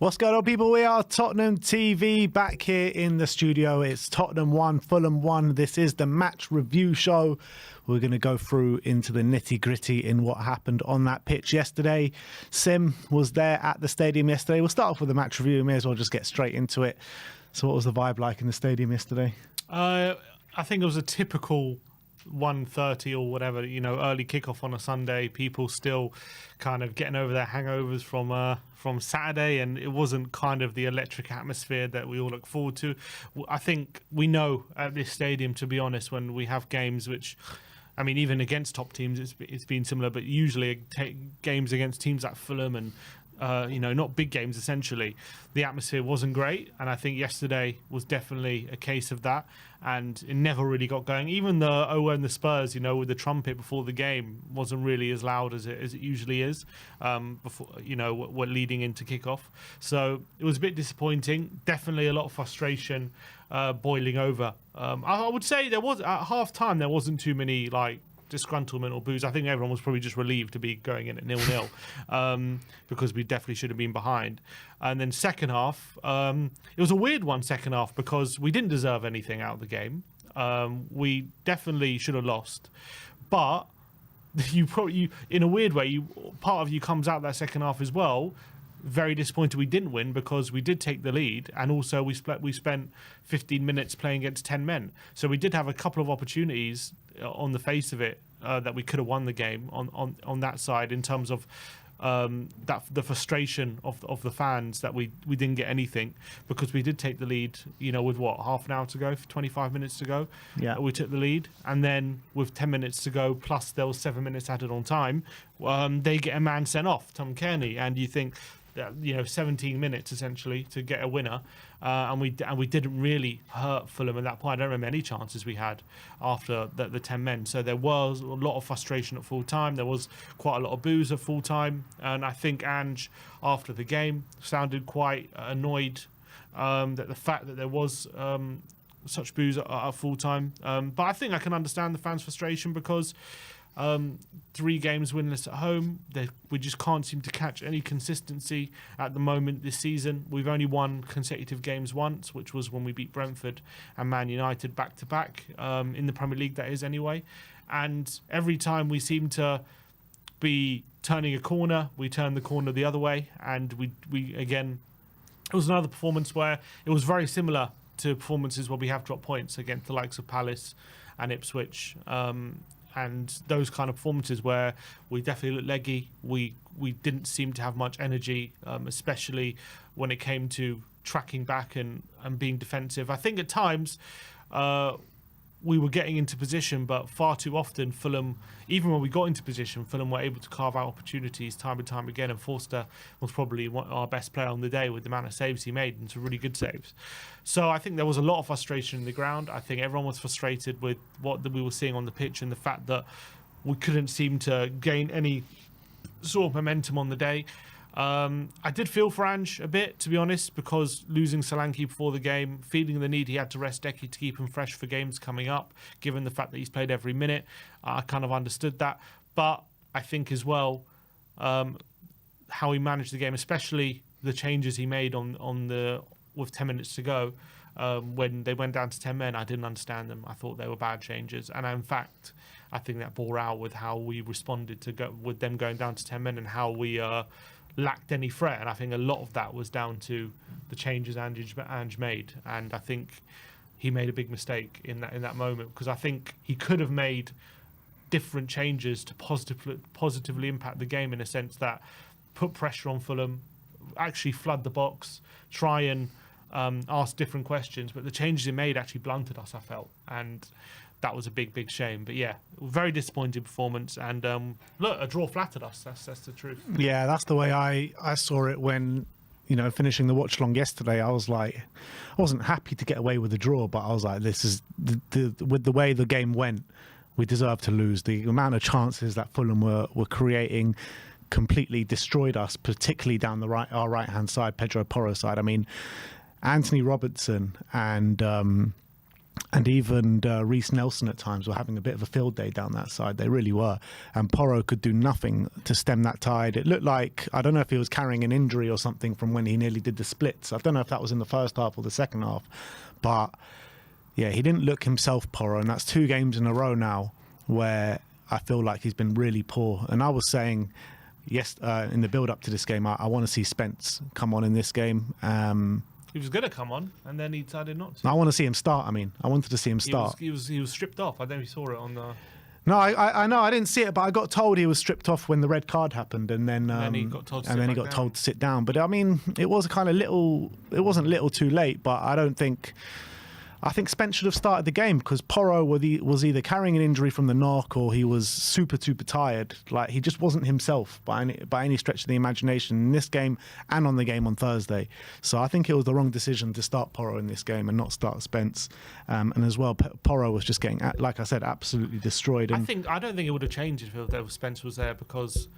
What's going on, people? We are Tottenham TV back here in the studio. It's Tottenham 1, Fulham 1. This is the match review show. We're going to go through into the nitty-gritty in what happened on that pitch yesterday. Sim was there at the stadium yesterday. We'll start off with the match review. We may as well just get straight into it. So what was the vibe like in the stadium yesterday? I think it was a typical 1:30 or whatever, early kickoff on a Sunday. People still kind of getting over their hangovers from Saturday, and it wasn't kind of the electric atmosphere that we all look forward to. I think we know at this stadium, to be honest, when we have games which, I mean, even against top teams, it's been similar, but usually games against teams like Fulham and not big games, essentially, the atmosphere wasn't great, and I think yesterday was definitely a case of that, and it never really got going. Even the Spurs, with the trumpet before the game, wasn't really as loud as it usually is before, we're leading into kickoff. So it was a bit disappointing. Definitely a lot of frustration boiling over. I would say there was at half time there wasn't too many disgruntlement or boos. I think everyone was probably just relieved to be going in at 0-0 because we definitely should have been behind. And then second half, it was a weird one, second half, because we didn't deserve anything out of the game. We definitely should have lost, but you in a weird way, part of you comes out that second half as well very disappointed we didn't win, because we did take the lead, and also we spent 15 minutes playing against 10 men. So we did have a couple of opportunities on the face of it that we could have won the game on that side, in terms of the frustration of the fans that we didn't get anything, because we did take the lead, with half an hour to go, 25 minutes to go. Yeah, we took the lead, and then with 10 minutes to go, plus there was 7 minutes added on time, they get a man sent off, Tom Kearney, and you think, 17 minutes essentially to get a winner, and we didn't really hurt Fulham at that point. I don't remember any chances we had after the 10 men. So there was a lot of frustration at full time. There was quite a lot of boos at full time, and I think Ange after the game sounded quite annoyed that the fact that there was such boos at full time. But I think I can understand the fans' frustration, because 3 games winless at home. We just can't seem to catch any consistency at the moment this season. We've only won consecutive games once, which was when we beat Brentford and Man United back to back in the Premier League, that is, anyway. And every time we seem to be turning a corner, we turn the corner the other way, and we again, it was another performance where it was very similar to performances where we have dropped points against the likes of Palace and Ipswich. And those kind of performances where we definitely looked leggy. We didn't seem to have much energy, especially when it came to tracking back and being defensive. I think at times we were getting into position, but far too often Fulham, even when we got into position, Fulham were able to carve out opportunities time and time again, and Forster was probably our best player on the day with the amount of saves he made, and some really good saves. So I think there was a lot of frustration in the ground. I think everyone was frustrated with what we were seeing on the pitch, and the fact that we couldn't seem to gain any sort of momentum on the day. I did feel for Ange a bit, to be honest, because losing Solanke before the game, feeling the need he had to rest Decky to keep him fresh for games coming up, given the fact that he's played every minute. I kind of understood that. But I think as well, how he managed the game, especially the changes he made with 10 minutes to go, when they went down to 10 men, I didn't understand them. I thought they were bad changes. And in fact, I think that bore out with how we responded with them going down to 10 men, and how we lacked any threat. And I think a lot of that was down to the changes Ange made, and I think he made a big mistake in that moment, because I think he could have made different changes to positively impact the game, in a sense that put pressure on Fulham, actually flood the box, try and ask different questions. But the changes he made actually blunted us, I felt, and that was a big shame. But yeah, very disappointing performance, and look, a draw flattered us. That's the truth. Yeah, that's the way I saw it when, finishing the watch along yesterday. I was like, I wasn't happy to get away with the draw, but I was like, this is with the way the game went, we deserve to lose. The amount of chances that Fulham were creating completely destroyed us, particularly down our right hand side, Pedro Porro side. I mean, Anthony Robertson and And even Reece Nelson at times were having a bit of a field day down that side. They really were. And Porro could do nothing to stem that tide. It looked like, I don't know if he was carrying an injury or something from when he nearly did the splits. I don't know if that was in the first half or the second half. But yeah, he didn't look himself, Porro. And that's 2 games in a row now where I feel like he's been really poor. And I was saying, yes, in the build up to this game, I want to see Spence come on in this game. He was going to come on, and then he decided not to. I want to see him start. I wanted to see him start. He was stripped off. I don't know if you saw it on the... No, I know. I didn't see it, but I got told he was stripped off when the red card happened, and then he got told to sit down. But I mean, it was kind of little. It wasn't little too late, but I don't think. I think Spence should have started the game because Porro was either carrying an injury from the knock or he was super tired. Like, he just wasn't himself by any stretch of the imagination in this game and on the game on Thursday. So I think it was the wrong decision to start Porro in this game and not start Spence. And as well, Porro was just getting, like I said, absolutely destroyed. And I don't think it would have changed if Spence was there, because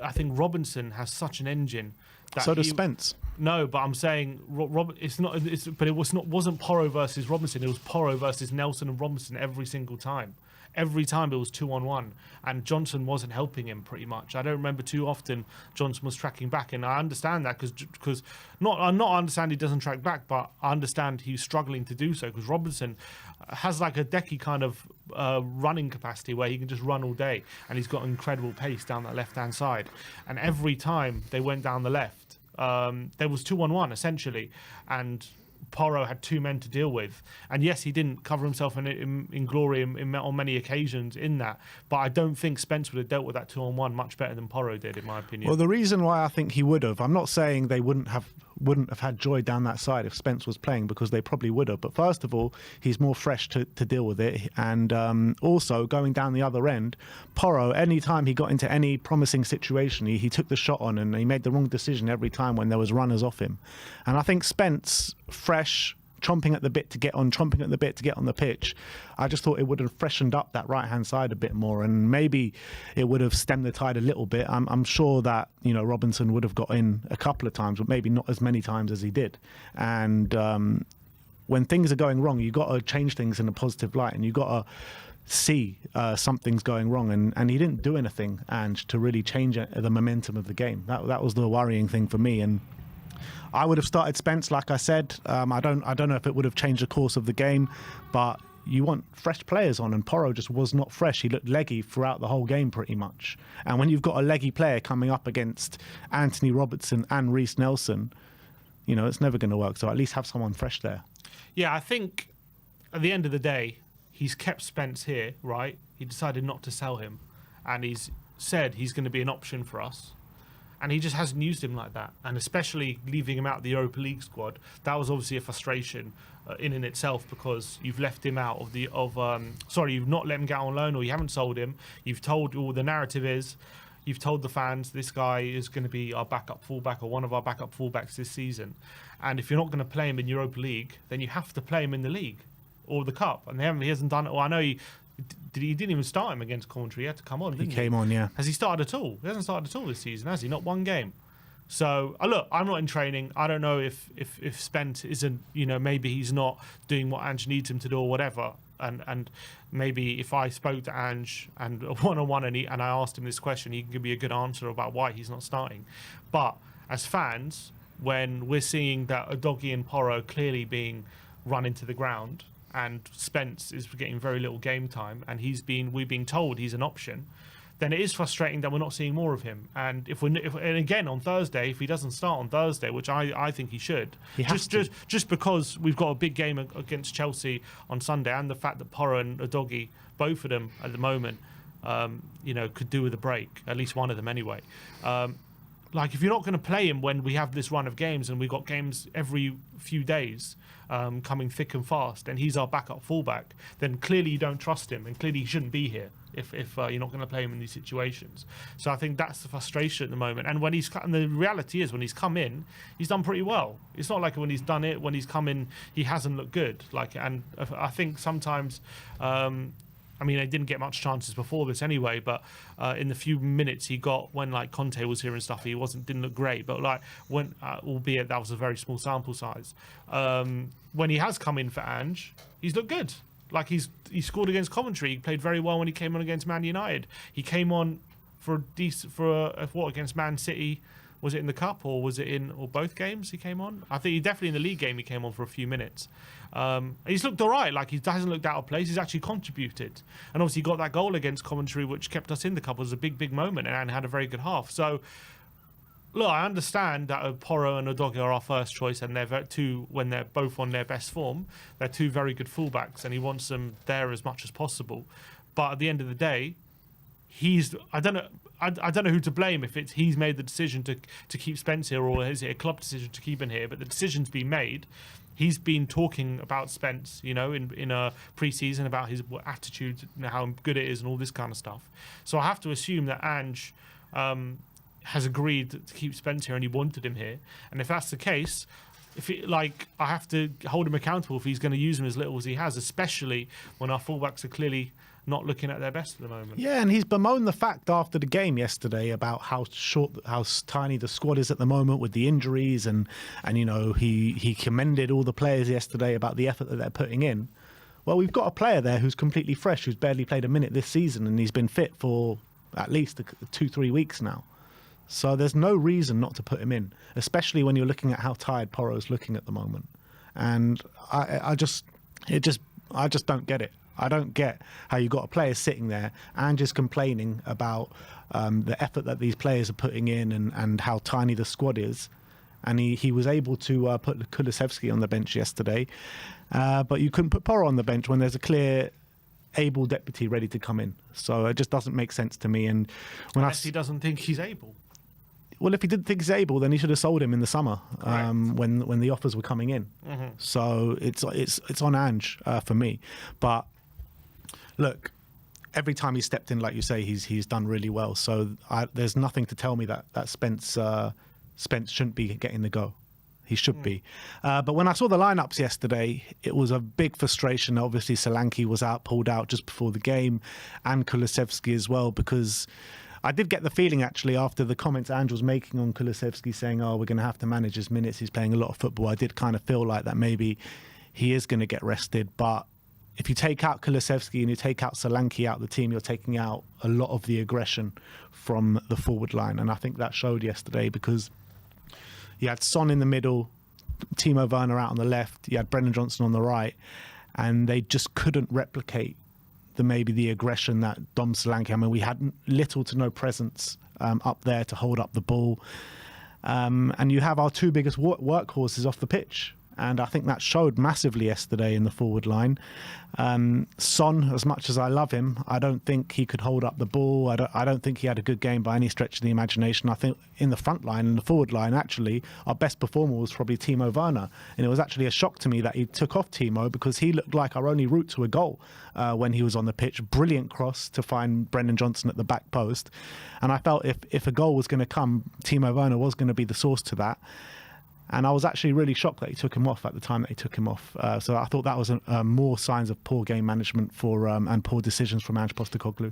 I think Robinson has such an engine. So does Spence. No, but I'm saying it wasn't Porro versus Robinson. It was Porro versus Nelson and Robinson every single time. Every time it was 2-on-1, and Johnson wasn't helping him pretty much. I don't remember too often Johnson was tracking back, and I understand that because I understand he doesn't track back, but I understand he's struggling to do so because Robinson has like a Decky kind of running capacity where he can just run all day, and he's got incredible pace down that left-hand side. And every time they went down the left, there was 2-on-1 essentially, and Porro had 2 men to deal with. And yes, he didn't cover himself in glory on many occasions in that, but I don't think Spence would have dealt with that 2-on-1 much better than Porro did, in my opinion. Well, the reason why I think he would have, I'm not saying they wouldn't have had joy down that side if Spence was playing, because they probably would have. But first of all, he's more fresh to deal with it. And also, going down the other end, Porro, any time he got into any promising situation, he took the shot on, and he made the wrong decision every time when there was runners off him. And I think Spence, fresh, chomping at the bit to get on the pitch, I just thought it would have freshened up that right-hand side a bit more, and maybe it would have stemmed the tide a little bit. I'm sure that, Robinson would have got in a couple of times, but maybe not as many times as he did. And when things are going wrong, you've got to change things in a positive light, and you've got to see something's going wrong, and he didn't do anything, and to really change the momentum of the game. That was the worrying thing for me. And I would have started Spence, like I said. I don't know if it would have changed the course of the game, but you want fresh players on, and Porro just was not fresh. He looked leggy throughout the whole game pretty much. And when you've got a leggy player coming up against Anthony Robertson and Reece Nelson, it's never going to work. So at least have someone fresh there. Yeah, I think at the end of the day, he's kept Spence here, right? He decided not to sell him, and he's said he's going to be an option for us. And he just hasn't used him like that. And especially leaving him out of the Europa League squad, that was obviously a frustration in itself, because you've left him out of you've not let him get on loan, or you haven't sold him. You've told, the narrative is, you've told the fans this guy is going to be our backup fullback or one of our backup fullbacks this season. And if you're not going to play him in Europa League, then you have to play him in the league or the cup. And he hasn't done it. Well, I know he didn't even start him against Coventry. He had to come on, didn't he? He came on, yeah. Has he started at all? He hasn't started at all this season, has he? Not one game. So, look, I'm not in training. I don't know if Spence isn't, maybe he's not doing what Ange needs him to do or whatever. And maybe if I spoke to Ange and one-on-one and I asked him this question, he can give me a good answer about why he's not starting. But as fans, when we're seeing that Udogie and Porro clearly being run into the ground, and Spence is getting very little game time, and we're being told he's an option, then it is frustrating that we're not seeing more of him. And and again on Thursday, if he doesn't start on Thursday, which I think he should, just because we've got a big game against Chelsea on Sunday, and the fact that Porro and Udogie, both of them at the moment, could do with a break, at least one of them anyway. If you're not going to play him when we have this run of games, and we've got games every few days coming thick and fast, and he's our backup fullback, then clearly you don't trust him, and clearly he shouldn't be here if you're not going to play him in these situations. So I think that's the frustration at the moment. And and the reality is, when he's come in, he's done pretty well. It's not like when he's come in, he hasn't looked good. And I think sometimes I mean, they didn't get much chances before this anyway, but in the few minutes he got when like Conte was here and stuff, he didn't look great. But like when, albeit that was a very small sample size, when he has come in for Ange, he's looked good. Like he scored against Coventry. He played very well when he came on against Man United. He came on for what against Man City. Was it in the cup or was it in both games he came on? I think he definitely in the league game he came on for a few minutes. He's looked all right. Like he hasn't looked out of place. He's actually contributed, and obviously he got that goal against Coventry, which kept us in the cup. It was a big moment, and had a very good half. So, look, I understand that Porro and Udogie are our first choice, and they're when they're both on their best form. They're two very good fullbacks, and he wants them there as much as possible. But at the end of the day, I don't know who to blame if he's made the decision to keep Spence here, or is it a club decision to keep him here? But the decision's been made. He's been talking about Spence, in a pre-season about his attitude, how good it is, and all this kind of stuff. So I have to assume that Ange has agreed to keep Spence here, and he wanted him here. And if that's the case, I have to hold him accountable if he's going to use him as little as he has, especially when our fullbacks are clearly not looking at their best at the moment. Yeah, and he's bemoaned the fact after the game yesterday about how tiny the squad is at the moment with the injuries, and he commended all the players yesterday about the effort that they're putting in. Well, we've got a player there who's completely fresh, who's barely played a minute this season, and he's been fit for at least 2-3 weeks now. So there's no reason not to put him in, especially when you're looking at how tired Porro's looking at the moment. And I just don't get it. I don't get how you got a player sitting there and just complaining about the effort that these players are putting in and how tiny the squad is. And he was able to put Kulusevski on the bench yesterday, but you couldn't put Porro on the bench when there's a clear, able deputy ready to come in. So it just doesn't make sense to me. And unless he doesn't think he's able. Well, if he didn't think he's able, then he should have sold him in the summer when the offers were coming in. Mm-hmm. So it's on Ange for me. But look, every time he's stepped in, like you say, he's done really well. So there's nothing to tell me that Spence shouldn't be getting the go. He should be. But when I saw the lineups yesterday, it was a big frustration. Obviously, Solanke was pulled out just before the game, and Kulusevski as well, because I did get the feeling, actually, after the comments Ange was making on Kulusevski, saying, we're going to have to manage his minutes, he's playing a lot of football. I did kind of feel like that maybe he is going to get rested. But if you take out Kulusevski and you take out Solanke out of the team, you're taking out a lot of the aggression from the forward line. And I think that showed yesterday, because you had Son in the middle, Timo Werner out on the left, you had Brennan Johnson on the right, and they just couldn't replicate the aggression that Dom Solanke. I mean, we had little to no presence up there to hold up the ball. And you have our two biggest workhorses off the pitch. And I think that showed massively yesterday in the forward line. Son, as much as I love him, I don't think he could hold up the ball. I don't think he had a good game by any stretch of the imagination. I think in the front line and the forward line, actually, our best performer was probably Timo Werner. And it was actually a shock to me that he took off Timo, because he looked like our only route to a goal when he was on the pitch. Brilliant cross to find Brendan Johnson at the back post. And I felt if a goal was going to come, Timo Werner was going to be the source to that. And I was actually really shocked that he took him off at the time that he took him off. So I thought that was more signs of poor game management and poor decisions from Ange Postecoglou.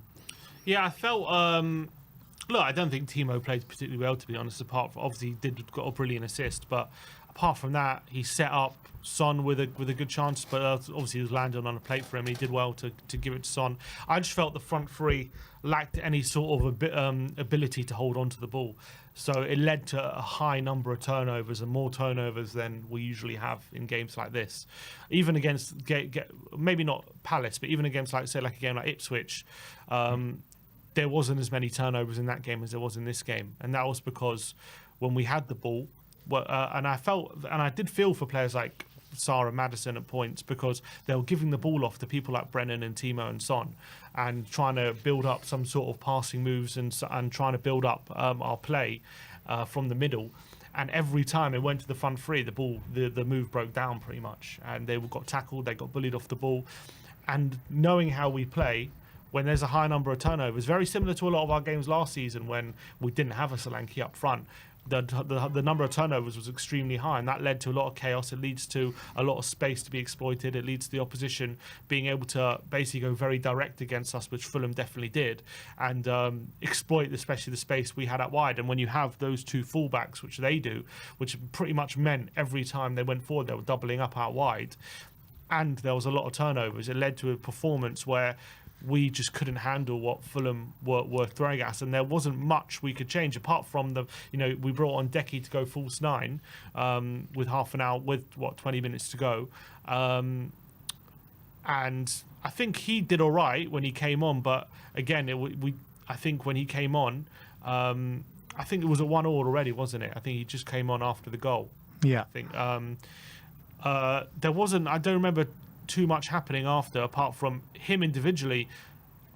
Yeah, I felt... look, I don't think Timo played particularly well, to be honest. Apart from, obviously, he got a brilliant assist, but apart from that, he set up Son with a good chance, but obviously it was landed on a plate for him. He did well to give it to Son. I just felt the front three lacked any sort of ability to hold on to the ball. So it led to a high number of turnovers, and more turnovers than we usually have in games like this. Even against, maybe not Palace, but even against, like a game like Ipswich, there wasn't as many turnovers in that game as there was in this game. And that was because when we had the ball, and I did feel for players like Sarr and Maddison at points, because they were giving the ball off to people like Brennan and Timo and Son, and trying to build up some sort of passing moves and trying to build up our play from the middle. And every time it went to the front three, the move broke down pretty much, and they got tackled, they got bullied off the ball. And knowing how we play, when there's a high number of turnovers, very similar to a lot of our games last season when we didn't have a Solanke up front, the number of turnovers was extremely high, and that led to a lot of chaos. It leads to a lot of space to be exploited. It leads to the opposition being able to basically go very direct against us, which Fulham definitely did, and exploit especially the space we had out wide. And when you have those two fullbacks, which they do, which pretty much meant every time they went forward, they were doubling up out wide, and there was a lot of turnovers, it led to a performance where we just couldn't handle what Fulham were throwing at us, and there wasn't much we could change apart from we brought on Decky to go false nine with half an hour, with 20 minutes to go, and I think he did all right when he came on, but again, I think when he came on, I think it was a 1-1 already, wasn't it? I think he just came on after the goal. Yeah, I think there wasn't. I don't remember too much happening after, apart from him individually.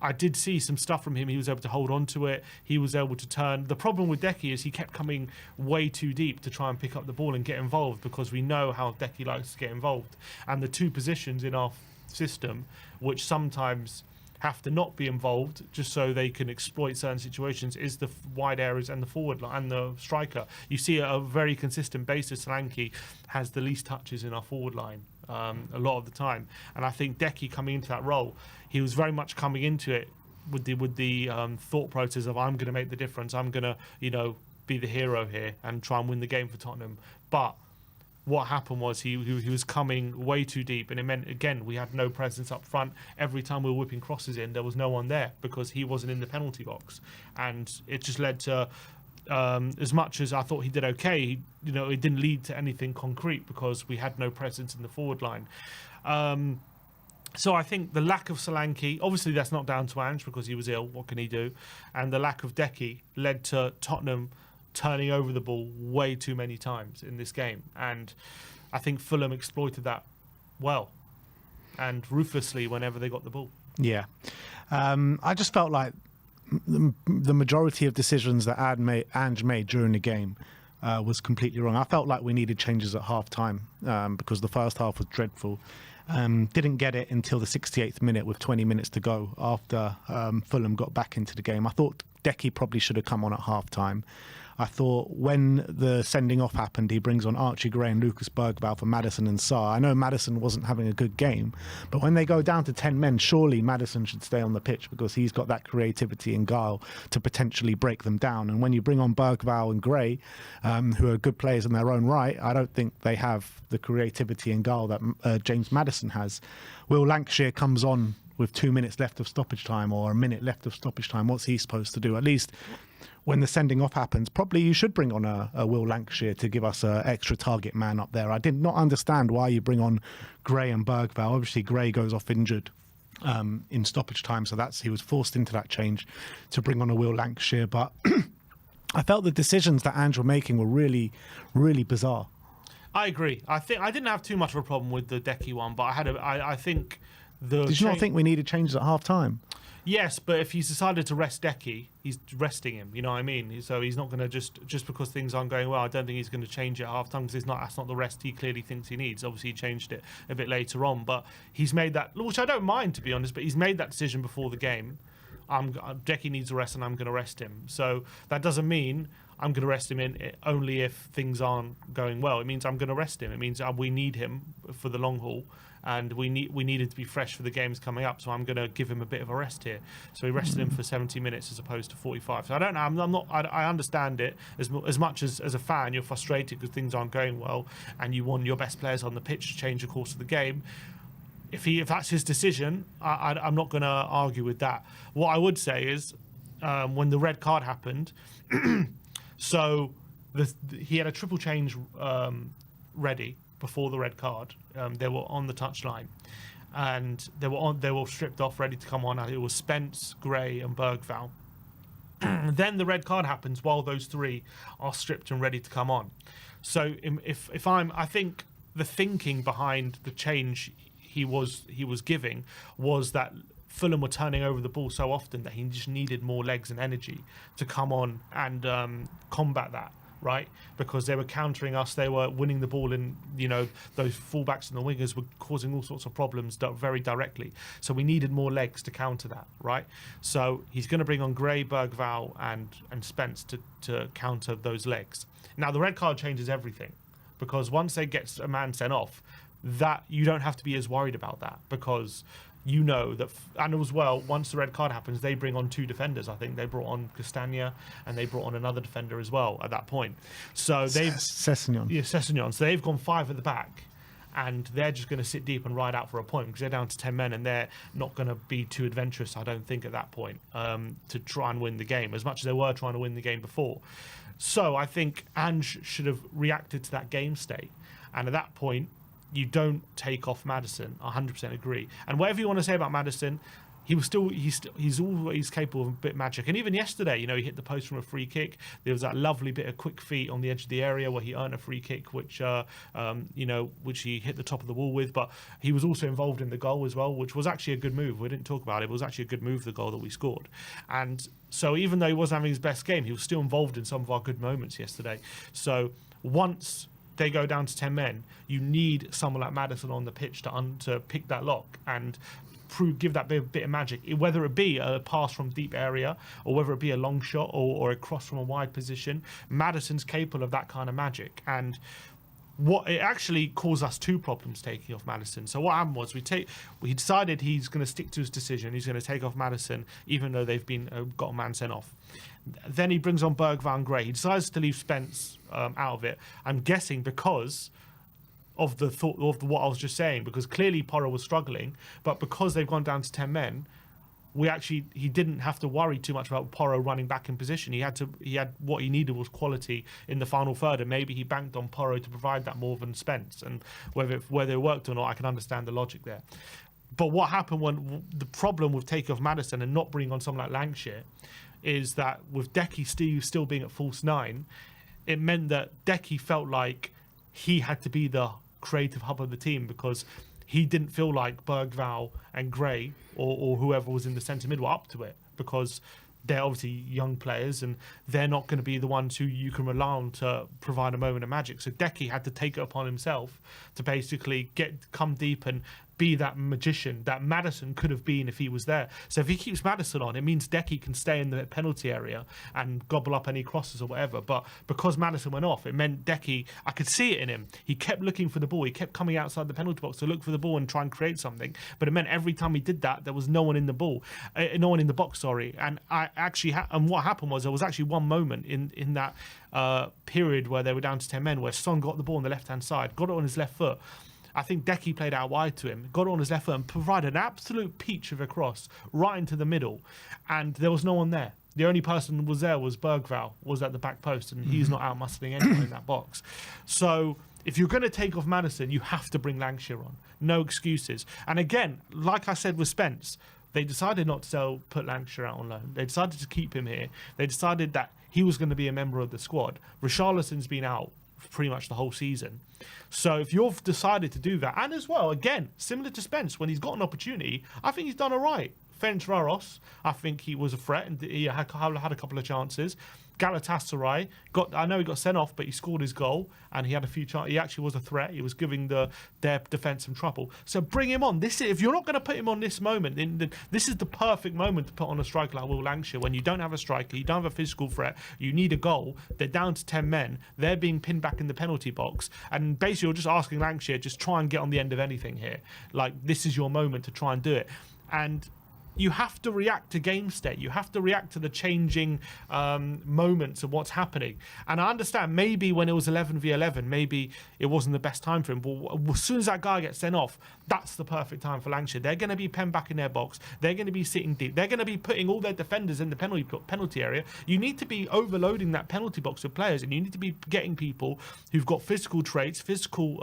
I did see some stuff from him. He was able to hold on to it. He was able to turn. The problem with Decky is he kept coming way too deep to try and pick up the ball and get involved, because we know how Decky likes to get involved. And the two positions in our system, which sometimes have to not be involved just so they can exploit certain situations, is the wide areas and the forward line and the striker. You see a very consistent basis. Solanke has the least touches in our forward line a lot of the time, and I think Decky coming into that role, he was very much coming into it with the thought process of, I'm going to make the difference, I'm going to be the hero here and try and win the game for Tottenham. But what happened was he was coming way too deep, and it meant, again, we had no presence up front. Every time we were whipping crosses in, there was no one there because he wasn't in the penalty box, and it just led to as much as I thought he did okay, it didn't lead to anything concrete because we had no presence in the forward line. So I think the lack of Solanke, obviously that's not down to Ange because he was ill, what can he do? And the lack of Decky led to Tottenham turning over the ball way too many times in this game. And I think Fulham exploited that well and ruthlessly whenever they got the ball. Yeah. I just felt like the majority of decisions that Ange made during the game was completely wrong. I felt like we needed changes at half-time because the first half was dreadful. Didn't get it until the 68th minute with 20 minutes to go after Fulham got back into the game. I thought Decky probably should have come on at half-time. I thought when the sending off happened, he brings on Archie Gray and Lucas Bergvall for Maddison and Sarr. I know Maddison wasn't having a good game, but when they go down to 10 men, surely Maddison should stay on the pitch because he's got that creativity and guile to potentially break them down. And when you bring on Bergvall and Gray, who are good players in their own right, I don't think they have the creativity and guile that James Maddison has. Will Lancashire comes on with 2 minutes left of stoppage time or a minute left of stoppage time. What's he supposed to do? At least when the sending off happens, probably you should bring on a Will Lancashire to give us an extra target man up there. I did not understand why you bring on Gray and Bergvall. Obviously, Gray goes off injured in stoppage time, so he was forced into that change to bring on a Will Lancashire. But I felt the decisions that Ange were making were really, really bizarre. I agree. I think I didn't have too much of a problem with the Decky one, but I think Did you not think we needed changes at half time? Yes, but if he's decided to rest Decky, he's resting him. You know what I mean? So he's not going to just because things aren't going well. I don't think he's going to change it at half time because that's not the rest he clearly thinks he needs. Obviously, he changed it a bit later on, but he's made that, which I don't mind to be honest. But he's made that decision before the game. Decky needs a rest, and I'm going to rest him. So that doesn't mean I'm going to rest him in only if things aren't going well. It means I'm going to rest him. It means we need him for the long haul, and we needed to be fresh for the games coming up. So I'm going to give him a bit of a rest here. So we rested him for 70 minutes as opposed to 45. So I don't know. I understand it as much as a fan you're frustrated because things aren't going well, and you want your best players on the pitch to change the course of the game. If that's his decision, I'm not going to argue with that. What I would say is when the red card happened. So he had a triple change ready before the red card. They were on the touchline, and they were stripped off, ready to come on. It was Spence, Gray, and Bergvall. Then the red card happens while those three are stripped and ready to come on. So I think the thinking behind the change he was giving was that Fulham were turning over the ball so often that he just needed more legs and energy to come on and combat that. right? Because they were countering us, they were winning the ball, and those fullbacks and the wingers were causing all sorts of problems very directly. So we needed more legs to counter that, right? So he's going to bring on Gray, Bergvall, and Spence to counter those legs. Now the red card changes everything, because once they get a man sent off, that you don't have to be as worried about that, because you know that, and as well, once the red card happens, they bring on 2 defenders. I think they brought on Castagna and they brought on another defender as well at that point. So they've Sessegnon. So they've gone 5 at the back, and they're just going to sit deep and ride out for a point, because they're down to 10 men, and they're not going to be too adventurous, I don't think, at that point, to try and win the game as much as they were trying to win the game before. So I think Ange should have reacted to that game state, and at that point, you don't take off Maddison. 100% agree. And whatever you want to say about Maddison, he's always capable of a bit of magic. And even yesterday, he hit the post from a free kick. There was that lovely bit of quick feet on the edge of the area where he earned a free kick, which he hit the top of the wall with. But he was also involved in the goal as well, which was actually a good move. We didn't talk about it. It was actually a good move, the goal that we scored. And so even though he wasn't having his best game, he was still involved in some of our good moments yesterday. So once they go down to 10 men, you need someone like Maddison on the pitch to pick that lock and give that bit of magic, whether it be a pass from deep area or whether it be a long shot or a cross from a wide position. Maddison's capable of that kind of magic, and it actually caused us 2 problems taking off Maddison. So what happened was we decided he's going to stick to his decision. He's going to take off Maddison even though they've got a man sent off. Then he brings on Bergvall and Gray. He decides to leave Spence out of it. I'm guessing because of the thought of what I was just saying, because clearly Porro was struggling, but because they've gone down to 10 men, he didn't have to worry too much about Porro running back in position. He had what he needed was quality in the final third, and maybe he banked on Porro to provide that more than Spence. And whether it worked or not, I can understand the logic there. But what happened when the problem with taking off Maddison and not bringing on someone like Lancashire is that with Decky still being at false 9, it meant that Decky felt like he had to be the creative hub of the team, because he didn't feel like Bergvall and Gray or whoever was in the centre mid were up to it, because they're obviously young players and they're not going to be the ones who you can rely on to provide a moment of magic. So Decky had to take it upon himself to basically come deep and be that magician that Maddison could have been if he was there. So if he keeps Maddison on, it means Decky can stay in the penalty area and gobble up any crosses or whatever. But because Maddison went off, it meant Decky, I could see it in him. He kept looking for the ball. He kept coming outside the penalty box to look for the ball and try and create something. But it meant every time he did that, there was no one in the box. And and what happened was there was actually one moment in that period where they were down to 10 men where Son got the ball on the left-hand side, got it on his left foot. I think Decky played out wide to him, got it on his left foot and provided an absolute peach of a cross right into the middle. And there was no one there. The only person who was there was Bergvall, was at the back post, and he's not out muscling anyone in that box. So if you're going to take off Maddison, you have to bring Lancashire on. No excuses. And again, like I said with Spence, they decided not to put Lancashire out on loan. They decided to keep him here. They decided that he was going to be a member of the squad. Richarlison's been out pretty much the whole season. So if you've decided to do that, and as well, again, similar to Spence, when he's got an opportunity, I think he's done all right. Ferencváros, I think he was a threat, and he had a couple of chances. Galatasaray, I know he got sent off, but he scored his goal, and he had a few chances. He actually was a threat. He was giving their defence some trouble. So bring him on. If you're not going to put him on this moment, this is the perfect moment to put on a striker like Will Lancashire. When you don't have a striker, you don't have a physical threat, you need a goal. They're down to 10 men. They're being pinned back in the penalty box, and basically you're just asking Lancashire, just try and get on the end of anything here. Like, this is your moment to try and do it. And you have to react to game state. You have to react to the changing moments of what's happening. And I understand maybe when it was 11v11, maybe it wasn't the best time for him. But as soon as that guy gets sent off, that's the perfect time for Lancashire. They're going to be penned back in their box. They're going to be sitting deep. They're going to be putting all their defenders in the penalty area. You need to be overloading that penalty box with players, and you need to be getting people who've got physical traits, physical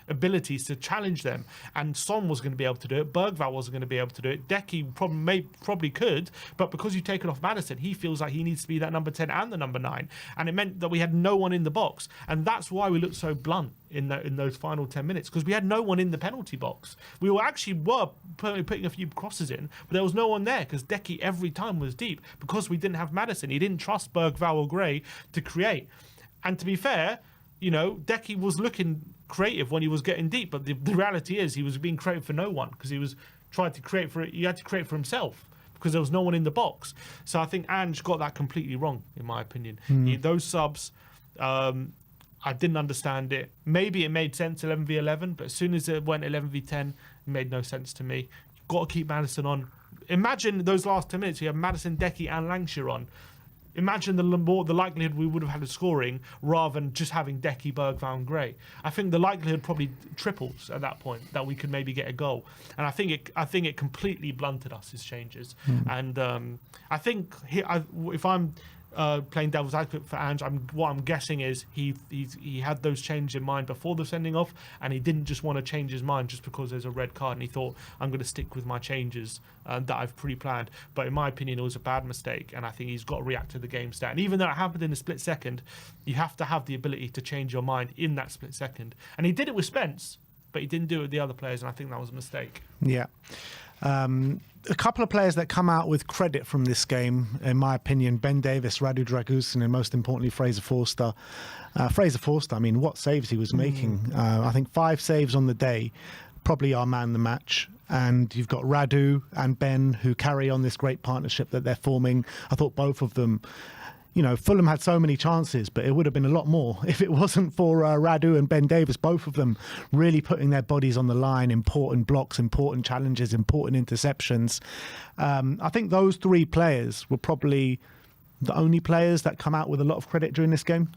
abilities to challenge them. And Son was going to be able to do it. Bergvall wasn't going to be able to do it. Decky probably could, but because you take it off Maddison, he feels like he needs to be that number 10 and the number 9, and it meant that we had no one in the box, and that's why we looked so blunt in those final 10 minutes, because we had no one in the penalty box. We were putting a few crosses in, but there was no one there, because Decky every time was deep, because we didn't have Maddison. He didn't trust Bergvall or Gray to create. And to be fair, Decky was looking creative when he was getting deep, but the reality is he was being creative for no one because he was trying to create for it. He had to create for himself because there was no one in the box. So I think Ange got that completely wrong, in my opinion. Those subs, I didn't understand it. Maybe it made sense 11v11, but as soon as it went 11v10, it made no sense to me. You've got to keep Maddison on. Imagine those last 10 minutes, you have Maddison, Decky and Lancashire on. Imagine the likelihood we would have had a scoring rather than just having Decky, Bergvall, Gray. I think the likelihood probably triples at that point that we could maybe get a goal. And I think it completely blunted us, his changes. And I think if I'm playing devil's advocate for Ange, what I'm guessing is he had those changes in mind before the sending off, and he didn't just want to change his mind just because there's a red card, and he thought, I'm going to stick with my changes that I've pre-planned. But in my opinion, it was a bad mistake, and I think he's got to react to the game stat. And even though it happened in a split second, you have to have the ability to change your mind in that split second. And he did it with Spence, but he didn't do it with the other players, and I think that was a mistake. Yeah. A couple of players that come out with credit from this game, in my opinion: Ben Davies, Radu Dragusin, and most importantly, Fraser Forster. I mean, what saves he was making. I think 5 saves on the day, probably our man the match. And you've got Radu and Ben, who carry on this great partnership that they're forming. I thought both of them, Fulham had so many chances, but it would have been a lot more if it wasn't for Radu and Ben Davies, both of them really putting their bodies on the line, important blocks, important challenges, important interceptions. I think those 3 players were probably the only players that come out with a lot of credit during this game.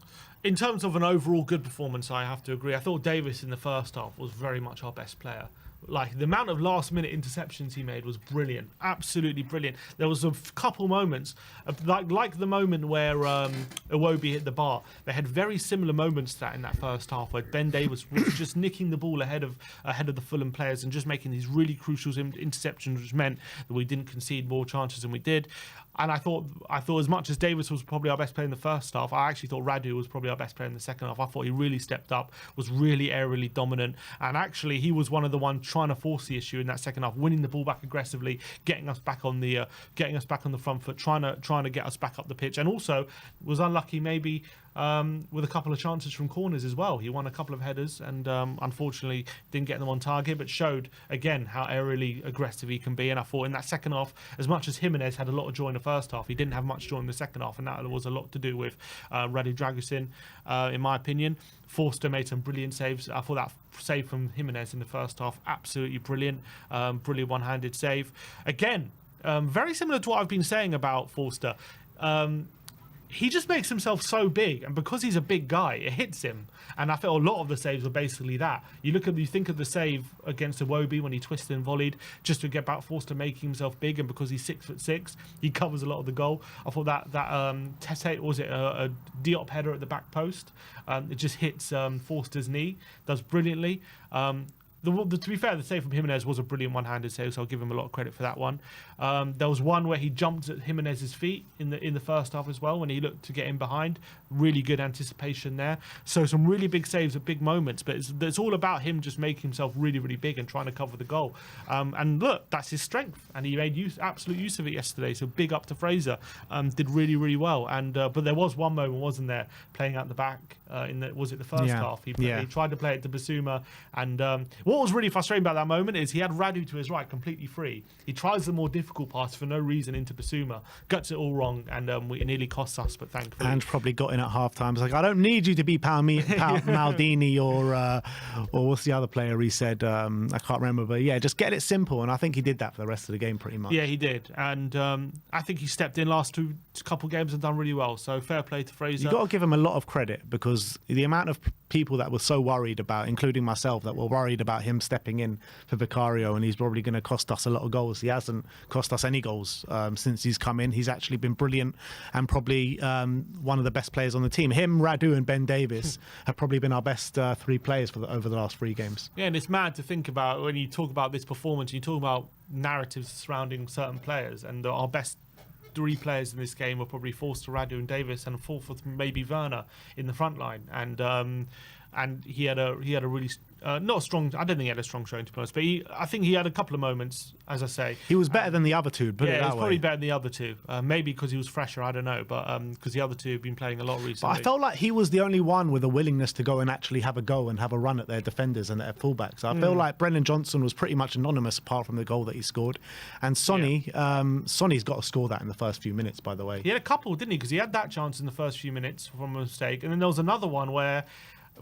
In terms of an overall good performance, I have to agree. I thought Davies in the first half was very much our best player. Like, the amount of last-minute interceptions he made was brilliant, absolutely brilliant. There was a couple moments, like the moment where Iwobi hit the bar. They had very similar moments to that in that first half, where Ben Davies was just nicking the ball ahead of the Fulham players and just making these really crucial interceptions, which meant that we didn't concede more chances than we did. And I thought as much as Davies was probably our best player in the first half, I actually thought Radu was probably our best player in the second half. I thought he really stepped up, was really aerially dominant, and actually he was one of the ones trying to force the issue in that second half, winning the ball back aggressively, getting us back on the front foot, trying to get us back up the pitch, and also was unlucky maybe with a couple of chances from corners as well. He won a couple of headers and unfortunately didn't get them on target, but showed again how aerially aggressive he can be. And I thought in that second half, as much as Jimenez had a lot of joy in the first half, he didn't have much joy in the second half, and that was a lot to do with Radu Dragusin, in my opinion. Forster made some brilliant saves. I thought that save from Jimenez in the first half, absolutely brilliant. Brilliant one-handed save. Again, very similar to what I've been saying about Forster. He just makes himself so big, and because he's a big guy, it hits him. And I felt a lot of the saves were basically that. You think of the save against Iwobi when he twisted and volleyed, just to get back Forster making himself big, and because he's 6'6", he covers a lot of the goal. I thought that Tete, was it a Diop header at the back post? It just hits Forster's knee, does brilliantly. To be fair, the save from Jimenez was a brilliant one-handed save, so I'll give him a lot of credit for that one. There was one where he jumped at Jimenez's feet in the first half as well, when he looked to get in behind. Really good anticipation there. So some really big saves at big moments, but it's all about him just making himself really, really big and trying to cover the goal. And look, that's his strength, and he made absolute use of it yesterday. So big up to Fraser. Did really, really well. And but there was one moment, wasn't there, playing out the back was it the first half? He tried to play it to Basuma, and what was really frustrating about that moment is he had Radu to his right completely free. He tries the more difficult pass for no reason into Basuma, guts it all wrong, and it nearly costs us, but thankfully. And probably got in at half time. It's like, I don't need you to be Maldini or what's the other player he said? I can't remember, but yeah, just get it simple. And I think he did that for the rest of the game pretty much. Yeah, he did. And I think he stepped in last couple games and done really well. So fair play to Fraser. You've got to give him a lot of credit, because the amount of people that were so worried about, including myself, that were worried about him stepping in for Vicario, and he's probably going to cost us a lot of goals. He hasn't cost us any goals since he's come in. He's actually been brilliant, and probably one of the best players on the team. Him, Radu and Ben Davies have probably been our best 3 players over the last 3 games. Yeah, and it's mad to think about when you talk about this performance, you talk about narratives surrounding certain players, and our best 3 players in this game were probably Forster, Radu and Davies, and fourth maybe Werner in the front line. And he had a really not strong. I don't think he had a strong showing, to be honest. But I think he had a couple of moments, as I say. He was better than the other two. Put it Yeah, that he was way. probably better than the other two. Maybe because he was fresher. I don't know, but because the other two have been playing a lot recently. But I felt like he was the only one with a willingness to go and actually have a go and have a run at their defenders and their fullbacks. I feel like Brennan Johnson was pretty much anonymous apart from the goal that he scored. And Sonny, Sonny's got to score that in the first few minutes, by the way. He had a couple, didn't he? Because he had that chance in the first few minutes from a mistake, and then there was another one where,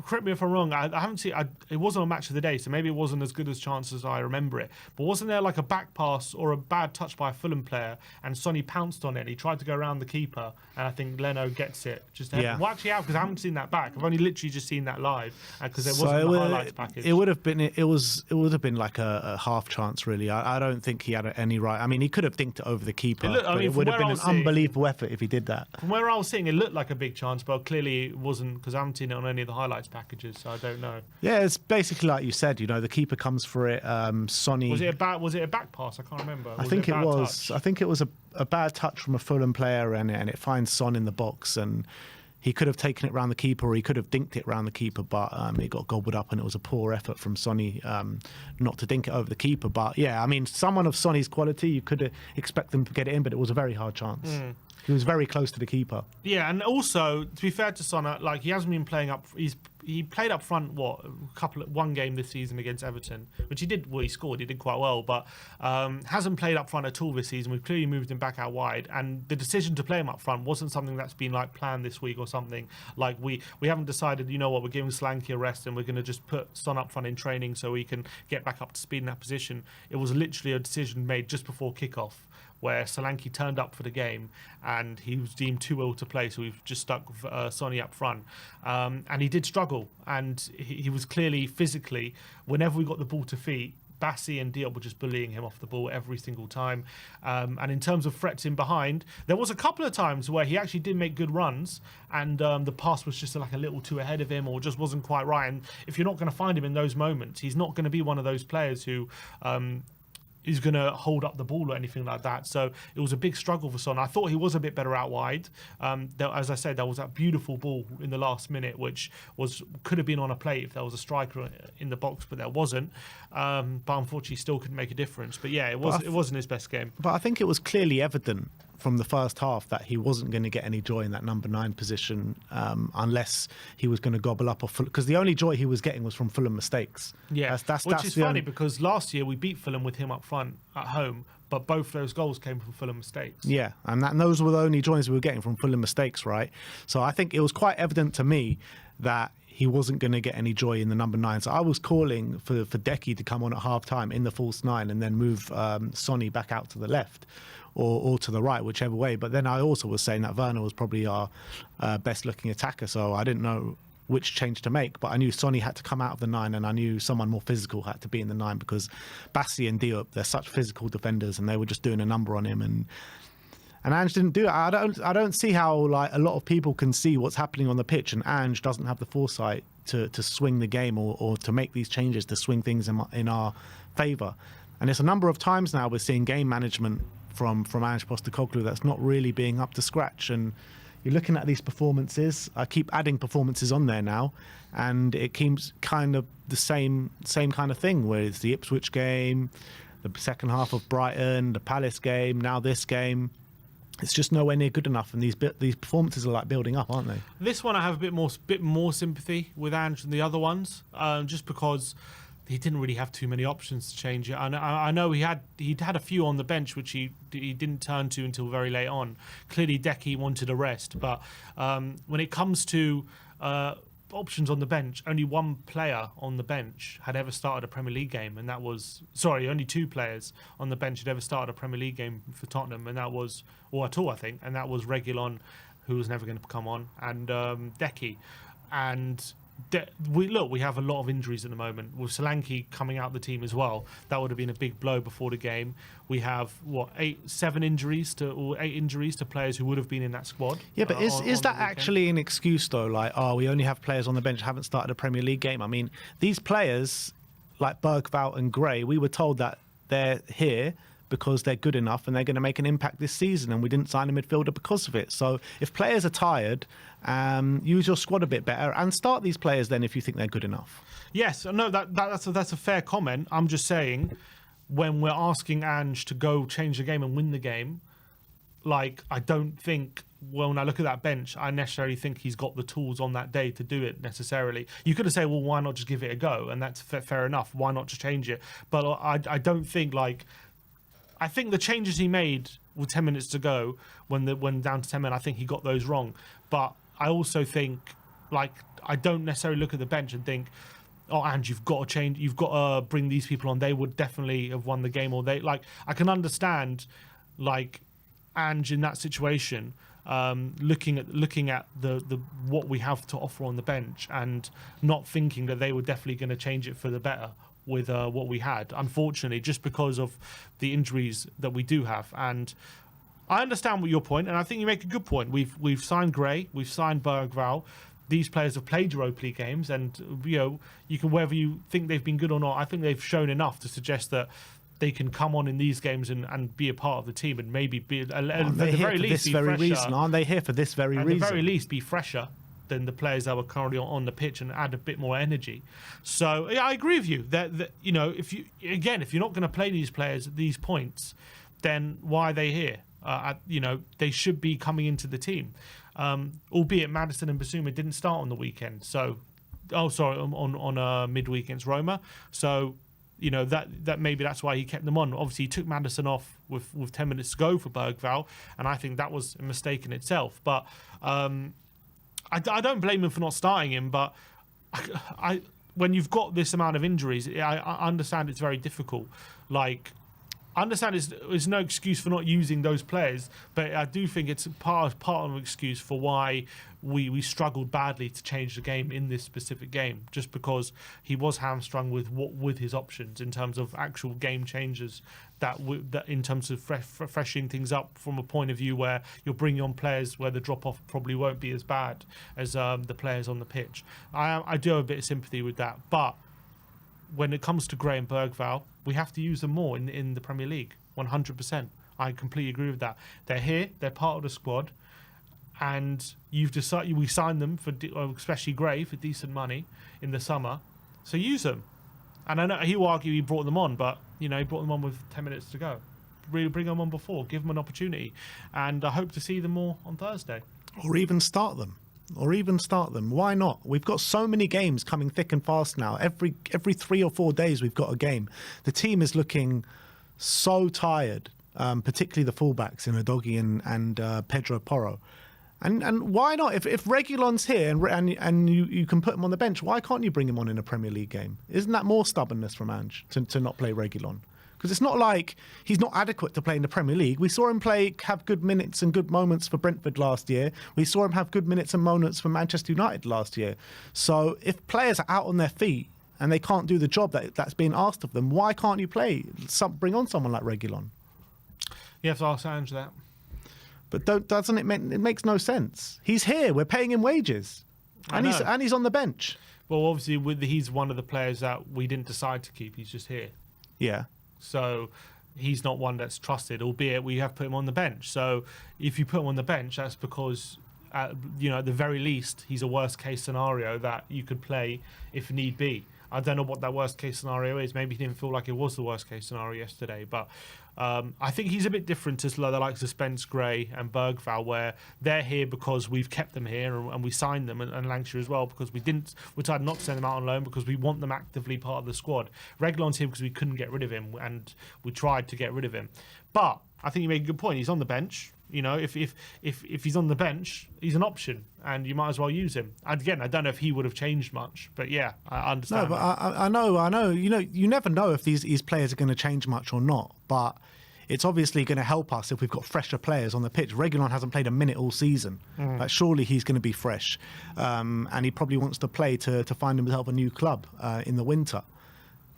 correct me if I'm wrong, I haven't seen. It wasn't a match of the day, so maybe it wasn't as good as chance as I remember it. But wasn't there like a back pass or a bad touch by a Fulham player, and Sonny pounced on it? He tried to go around the keeper, and I think Leno gets it. Well, actually, because I haven't seen that back. I've only literally just seen that live because there wasn't a highlights package. It would have been. It would have been like a half chance, really. I don't think he had any right. I mean, he could have dinked it over the keeper. It would have been an unbelievable effort if he did that. From where I was seeing, it looked like a big chance, but clearly it wasn't because I haven't seen it on any of the highlights packages, so I don't know. Yeah, it's basically like you said. You know, the keeper comes for it. Sonny. Was it a back pass? I can't remember. I think it was. I think it was a bad touch from a Fulham player, and it finds Son in the box, and he could have taken it round the keeper, or he could have dinked it round the keeper, but it got gobbled up, and it was a poor effort from Sonny not to dink it over the keeper. But yeah, I mean, someone of Sonny's quality, you could expect them to get it in, but it was a very hard chance. He was very close to the keeper. Yeah, and also to be fair to Son, like he hasn't been playing up. He played up front one game this season against Everton, which he did. Well, he scored. He did quite well, but hasn't played up front at all this season. We've clearly moved him back out wide, and the decision to play him up front wasn't something that's been like planned this week or something. Like we haven't decided. You know what? We're giving Solanke a rest, and we're going to just put Son up front in training so he can get back up to speed in that position. It was literally a decision made just before kickoff, where Solanke turned up for the game and he was deemed too ill to play, so we've just stuck Sonny up front. And he did struggle, and he was clearly physically, whenever we got the ball to feet, Bassi and Diop were just bullying him off the ball every single time. And in terms of threats in behind, there was a couple of times where he actually did make good runs, and the pass was just like a little too ahead of him, or just wasn't quite right. And if you're not going to find him in those moments, he's not going to be one of those players who is going to hold up the ball or anything like that. So it was a big struggle for Son. I thought he was a bit better out wide. As I said, there was that beautiful ball in the last minute, which could have been on a plate if there was a striker in the box, but there wasn't. But unfortunately, still couldn't make a difference. But yeah, it wasn't his best game. But I think it was clearly evident from the first half that he wasn't going to get any joy in that number 9 position unless he was going to gobble up, because the only joy he was getting was from Fulham mistakes. Yeah, which is funny because last year we beat Fulham with him up front at home, but both those goals came from Fulham mistakes. Yeah, and those were the only joys we were getting from Fulham mistakes, right? So I think it was quite evident to me that he wasn't going to get any joy in the number 9. So I was calling for Decky to come on at half-time in the false 9 and then move Sonny back out to the left or to the right, whichever way. But then I also was saying that Werner was probably our best-looking attacker, so I didn't know which change to make, but I knew Sonny had to come out of the 9, and I knew someone more physical had to be in the 9 because Bassi and Diop, they're such physical defenders, and they were just doing a number on him, and Ange didn't do it. I don't see how like a lot of people can see what's happening on the pitch, and Ange doesn't have the foresight to swing the game or to make these changes to swing things in our favour. And it's a number of times now we're seeing game management from Ange Postecoglou that's not really being up to scratch. And you're looking at these performances. I keep adding performances on there now, and it keeps kind of the same kind of thing, where it's the Ipswich game, the second half of Brighton, the Palace game, now this game. It's just nowhere near good enough, and these performances are like building up, aren't they? This one I have a bit more sympathy with Ange than the other ones, just because he didn't really have too many options to change it. I know he'd had a few on the bench which he didn't turn to until very late on. Clearly, Decky wanted a rest, but when it comes to options on the bench, only one player on the bench had ever started a Premier League game, and that was only 2 players on the bench had ever started a Premier League game for Tottenham, and that was at all, I think, and that was Reguilon, who was never going to come on, and Decky. And we have a lot of injuries at the moment. With Solanke coming out of the team as well, that would have been a big blow before the game. We have 8 injuries to players who would have been in that squad. Yeah, but is that actually an excuse though? Like, we only have players on the bench who haven't started a Premier League game. I mean, these players like Bergvall and Gray, we were told that they're here because they're good enough and they're going to make an impact this season, and we didn't sign a midfielder because of it. So if players are tired, use your squad a bit better and start these players then if you think they're good enough. Yes, no, that's a fair comment. I'm just saying, when we're asking Ange to go change the game and win the game, like, I don't think, well, when I look at that bench, I necessarily think he's got the tools on that day to do it necessarily. You could have said, well, why not just give it a go? And that's fair enough. Why not just change it? But I don't think, like, I think the changes he made with 10 minutes to go, when down to 10 men, I think he got those wrong. But I also think, like, I don't necessarily look at the bench and think, oh, and you've got to change, you've got to bring these people on. They would definitely have won the game, or they, like, I can understand, like, Ange in that situation, looking at the what we have to offer on the bench and not thinking that they were definitely going to change it for the better with what we had, unfortunately, just because of the injuries that we do have. And I understand what your point, and I think you make a good point. We've signed Gray, we've signed Bergvall. These players have played Europa League games, and you can, whether you think they've been good or not, I think they've shown enough to suggest that they can come on in these games and be a part of the team, and maybe be at the very least be fresher. Reason, aren't they here for this very reason? At the very least, be fresher than the players that were currently on the pitch and add a bit more energy. So yeah, I agree with you that if you're not going to play these players at these points, then why are they here? They should be coming into the team. Albeit Maddison and Basuma didn't start on the weekend. So, on midweek against Roma. So, that maybe that's why he kept them on. Obviously, he took Maddison off with 10 minutes to go for Bergvall, and I think that was a mistake in itself. But I don't blame him for not starting him. But when you've got this amount of injuries, I understand it's very difficult. Like, I understand it's no excuse for not using those players, but I do think it's part of an excuse for why we struggled badly to change the game in this specific game, just because he was hamstrung with his options in terms of actual game changes, that in terms of freshening things up from a point of view where you're bringing on players where the drop-off probably won't be as bad as the players on the pitch. I do have a bit of sympathy with that, but when it comes to Gray and Bergvall, we have to use them more in the Premier League, 100%. I completely agree with that. They're here, they're part of the squad, and you've decided we signed them for, especially Gray, for decent money in the summer, so use them. And I know he will argue he brought them on, but he brought them on with 10 minutes to go. Really bring them on before, give them an opportunity, and I hope to see them more on Thursday. Or even start them. Why not? We've got so many games coming thick and fast now. Every 3 or 4 days we've got a game. The team is looking so tired, particularly the fullbacks in Udogie and Pedro Porro. And why not? If Reguilon's here and you can put him on the bench, why can't you bring him on in a Premier League game? Isn't that more stubbornness from Ange to not play Reguilon? Because it's not like he's not adequate to play in the Premier League. We saw him have good minutes and good moments for Brentford last year. We saw him have good minutes and moments for Manchester United last year. So if players are out on their feet and they can't do the job that's being asked of them, why can't you bring on someone like Reguilon? You have to ask Ange that. But doesn't it makes no sense. He's here. We're paying him wages. And he's on the bench. Well, obviously, he's one of the players that we didn't decide to keep. He's just here. Yeah. So he's not one that's trusted, albeit we have put him on the bench. So if you put him on the bench, that's because, at the very least, he's a worst case scenario that you could play if need be. I don't know what that worst case scenario is. Maybe he didn't feel like it was the worst case scenario yesterday, but I think he's a bit different to the likes of Spence, Gray and Bergvall, where they're here because we've kept them here and we signed them, and Lancashire as well, because we decided not to send them out on loan because we want them actively part of the squad. Reguilon's here because we couldn't get rid of him, and we tried to get rid of him. But I think you made a good point. He's on the bench. If he's on the bench, he's an option, and you might as well use him. Again, I don't know if he would have changed much, but yeah, I understand. No, but I know. You never know if these players are going to change much or not, but it's obviously going to help us if we've got fresher players on the pitch. Reguilon hasn't played a minute all season. Surely he's going to be fresh, and he probably wants to play to find himself a new club in the winter.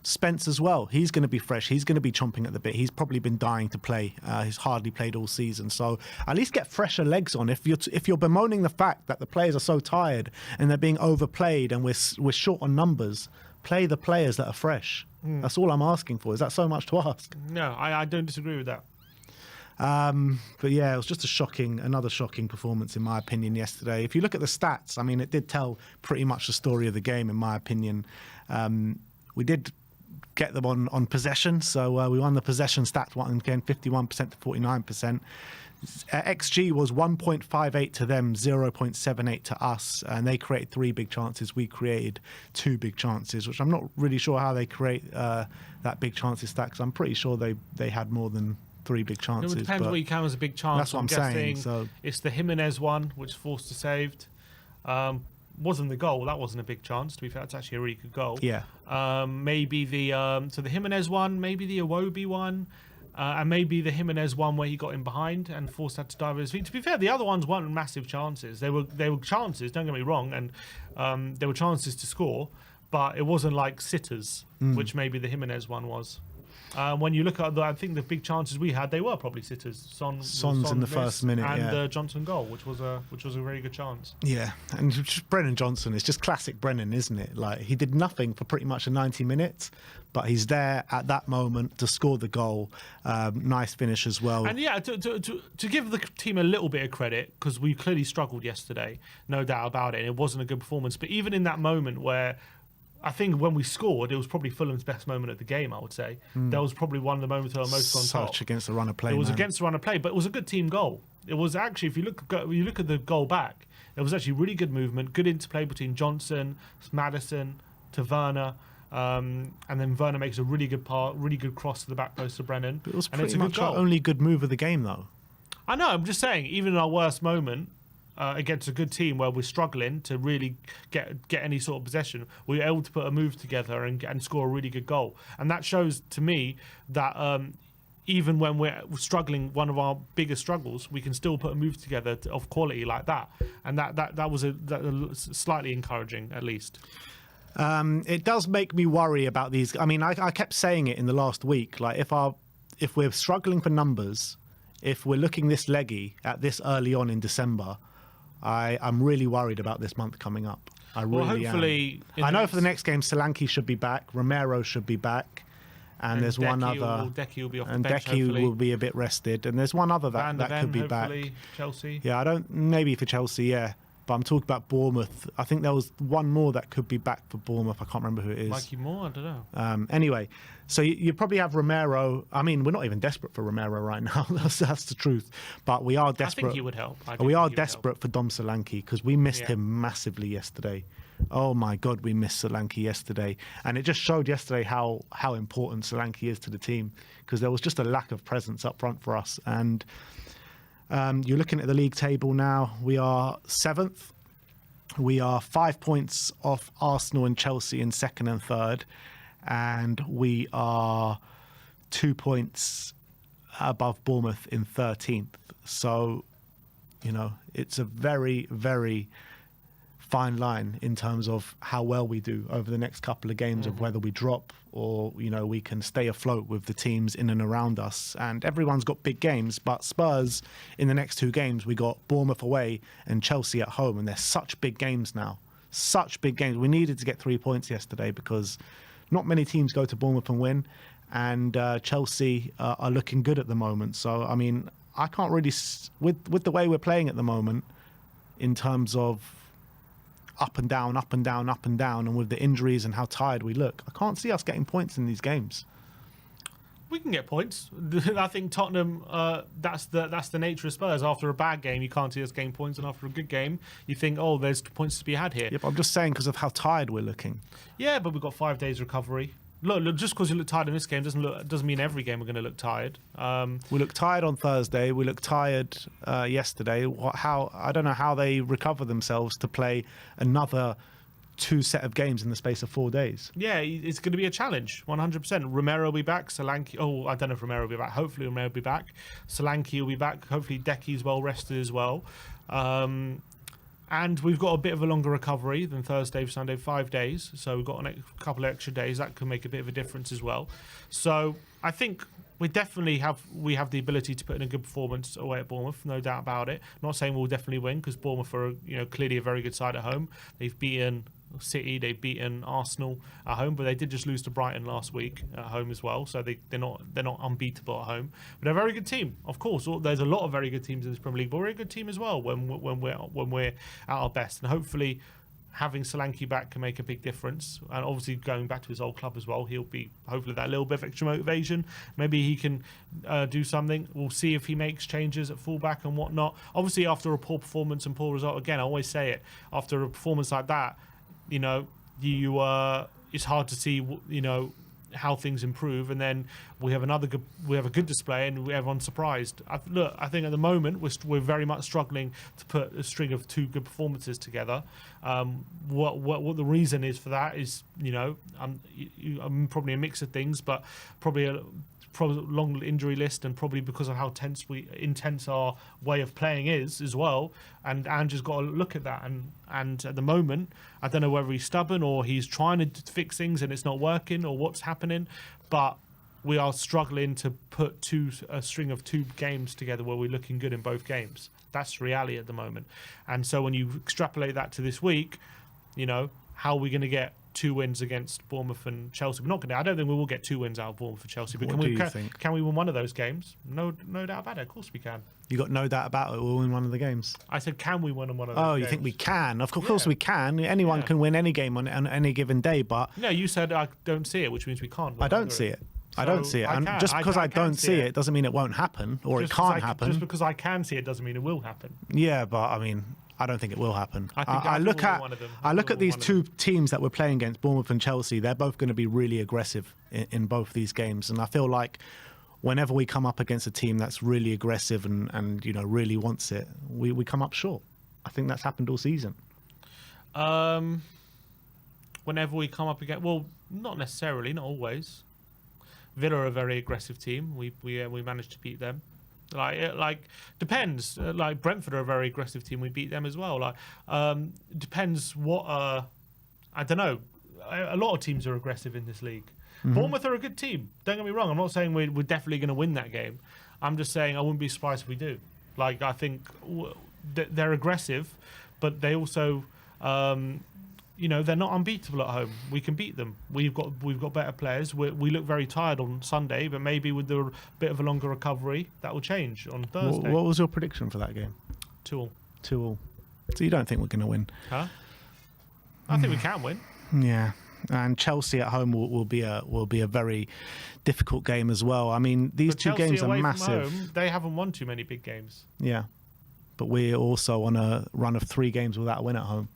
Spence as well. He's going to be fresh. He's going to be chomping at the bit. He's probably been dying to play. He's hardly played all season. So at least get fresher legs on. If you're bemoaning the fact that the players are so tired and they're being overplayed and we're short on numbers, play the players that are fresh. That's all I'm asking for. Is that so much to ask? No, I don't disagree with that. But yeah, it was just another shocking performance in my opinion yesterday. If you look at the stats, I mean, it did tell pretty much the story of the game in my opinion. We did get them on possession, so we won the possession stats one again, 51% to 49%. XG was 1.58 to them, 0.78 to us, and they created 3 big chances. We created 2 big chances, which I'm not really sure how they create that big chances stat, because I'm pretty sure they had more than 3 big chances. It depends what you count as a big chance. That's what I'm saying. So it's the Jimenez one, which Forster saved. Wasn't the goal. That wasn't a big chance. To be fair, that's actually a really good goal. yeah, Maybe the Jimenez one, maybe the Iwobi one. And maybe the Jimenez one where he got in behind and Forster had to dive at his feet. To be fair, the other ones weren't massive chances. They were chances, don't get me wrong, and there were chances to score, but it wasn't like sitters, which maybe the Jimenez one was. When you look at I think the big chances we had, they were probably sitters. Son's in the first minute, and yeah. the Johnson goal, which was a very good chance. Yeah, and just Brennan Johnson, it's just classic Brennan, isn't it? Like, he did nothing for pretty much 90 minutes, but he's there at that moment to score the goal. Nice finish as well. And yeah, to give the team a little bit of credit, because we clearly struggled yesterday, no doubt about it, and it wasn't a good performance. But even in that moment where I think when we scored, it was probably Fulham's best moment of the game, I would say. That was probably one of the moments they were most on top. Such against the run of play. It was man. against the run of play, but it was a good team goal. It was actually, if you look at the goal back, it was actually really good movement, good interplay between Johnson, Maddison, to Werner, and then Werner makes a really good cross to the back post to Brennan. But it was and it's pretty a good much our goal. only good move of the game, though. I know, I'm just saying, even in our worst moment, against a good team where we're struggling to really get any sort of possession, we were able to put a move together and score a really good goal. And that shows to me that even when we're struggling, one of our biggest struggles, we can still put a move together of quality like that. And that was slightly encouraging, at least. It does make me worry about these. I mean, I kept saying it in the last week. Like, if we're struggling for numbers, if we're looking this leggy at this early on in December, I'm really worried about this month coming up. I really hopefully am. I know for the next game, Solanke should be back, Romero should be back, and there's one other. Decky will be off and the bench, Decky hopefully. will be a bit rested, and there's one other that could be back. Chelsea. Yeah, maybe for Chelsea, yeah. But I'm talking about Bournemouth. I think there was one more that could be back for Bournemouth. I can't remember who it is. Mikey Moore? I don't know. Anyway, so you probably have Romero. I mean, we're not even desperate for Romero right now. that's the truth. But we are desperate. I think he would help. We are desperate for Dom Solanke because we missed him massively yesterday. Oh my God, we missed Solanke yesterday. And it just showed yesterday how important Solanke is to the team, because there was just a lack of presence up front for us. And you're looking at the league table now. We are 7th. We are 5 points off Arsenal and Chelsea in 2nd and 3rd. And we are 2 points above Bournemouth in 13th. So, it's a very, very fine line in terms of how well we do over the next couple of games, of whether we drop or we can stay afloat with the teams in and around us. And everyone's got big games, but Spurs in the next 2 games, we got Bournemouth away and Chelsea at home, and they're such big games now, such big games. We needed to get 3 points yesterday because not many teams go to Bournemouth and win, and Chelsea are looking good at the moment. So I mean, I can't really with the way we're playing at the moment in terms of up and down, up and down, up and down, and with the injuries and how tired we look, I can't see us getting points in these games. We can get points. I think Tottenham, that's the nature of Spurs. After a bad game, you can't see us getting points, and after a good game, you think, oh, there's points to be had here. Yep, I'm just saying because of how tired we're looking. Yeah, but we've got 5 days recovery. Look, just because you look tired in this game doesn't mean every game we're going to look tired. We looked tired on Thursday. We looked tired yesterday. I don't know how they recover themselves to play another 2 set of games in the space of 4 days. Yeah, it's going to be a challenge, 100%. Romero will be back. Solanke. Oh, I don't know if Romero will be back. Hopefully, Romero will be back. Solanke will be back. Hopefully, Decky's well rested as well. And we've got a bit of a longer recovery than Thursday, Sunday, 5 days. So we've got a couple of extra days. That could make a bit of a difference as well. So I think we definitely have the ability to put in a good performance away at Bournemouth, no doubt about it. Not saying we'll definitely win, because Bournemouth are clearly a very good side at home. They've beaten City, they've beaten Arsenal at home, but they did just lose to Brighton last week at home as well. So they're not unbeatable at home. But they're a very good team, of course. There's a lot of very good teams in this Premier League, but we're a good team as well when we're at our best. And hopefully, having Solanke back can make a big difference, and obviously going back to his old club as well, he'll be hopefully that little bit of extra motivation. Maybe he can do something. We'll see if he makes changes at fullback and whatnot. Obviously, after a poor performance and poor result, again, I always say it, after a performance like that, you it's hard to see how things improve, and then we have a good display, and everyone's surprised. I think at the moment we're very much struggling to put a string of two good performances together. What the reason is for that is, I'm probably a mix of things, but probably a long injury list, and probably because of how intense our way of playing is as well. And Andrew's got to look at that. And at the moment, I don't know whether he's stubborn or he's trying to fix things and it's not working, or what's happening. But we are struggling to put a string of two games together where we're looking good in both games. That's reality at the moment. And so when you extrapolate that to this week, how are we going to get 2 wins against Bournemouth and Chelsea? We're not going to. I don't think we will get 2 wins out of Bournemouth and Chelsea. But can we win one of those games? No doubt about it. Of course we can. You got no doubt about it. We'll win one of the games. I said, can we win one of those games? Oh, you think we can? Of course we can. Anyone can win any game on any given day. But no, you said I don't see it, which means we can't. I don't see it. I don't see it. And just because I don't see it doesn't mean it won't happen, or it can't happen. Just because I can see it doesn't mean it will happen. Yeah, but I mean, I don't think it will happen. I look at these two teams that we're playing against, Bournemouth and Chelsea. They're both going to be really aggressive in both these games, and I feel like whenever we come up against a team that's really aggressive and really wants it, we come up short. I think that's happened all season. Whenever we come up against, well, not necessarily, not always. Villa are a very aggressive team. We managed to beat them. Depends. Like Brentford are a very aggressive team. We beat them as well. Depends what. I don't know. A lot of teams are aggressive in this league. Mm-hmm. Bournemouth are a good team. Don't get me wrong. I'm not saying we're definitely going to win that game. I'm just saying I wouldn't be surprised if we do. I think they're aggressive, but they also. They're not unbeatable at home. We can beat them. We've got better players. We look very tired on Sunday, but maybe with a bit of a longer recovery, that will change on Thursday. What was your prediction for that game? 2-2. 2-2. So you don't think we're going to win? Huh? I think we can win. Yeah. And Chelsea at home will be a very difficult game as well. I mean, these two games are massive. Home, they haven't won too many big games. Yeah. But we're also on a run of 3 games without a win at home.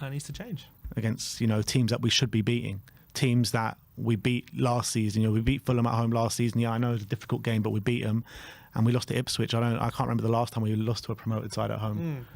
That needs to change. Against teams that we should be beating, teams that we beat last season. We beat Fulham at home last season. Yeah, I know it's a difficult game, but we beat them, and we lost to Ipswich. I can't remember the last time we lost to a promoted side at home.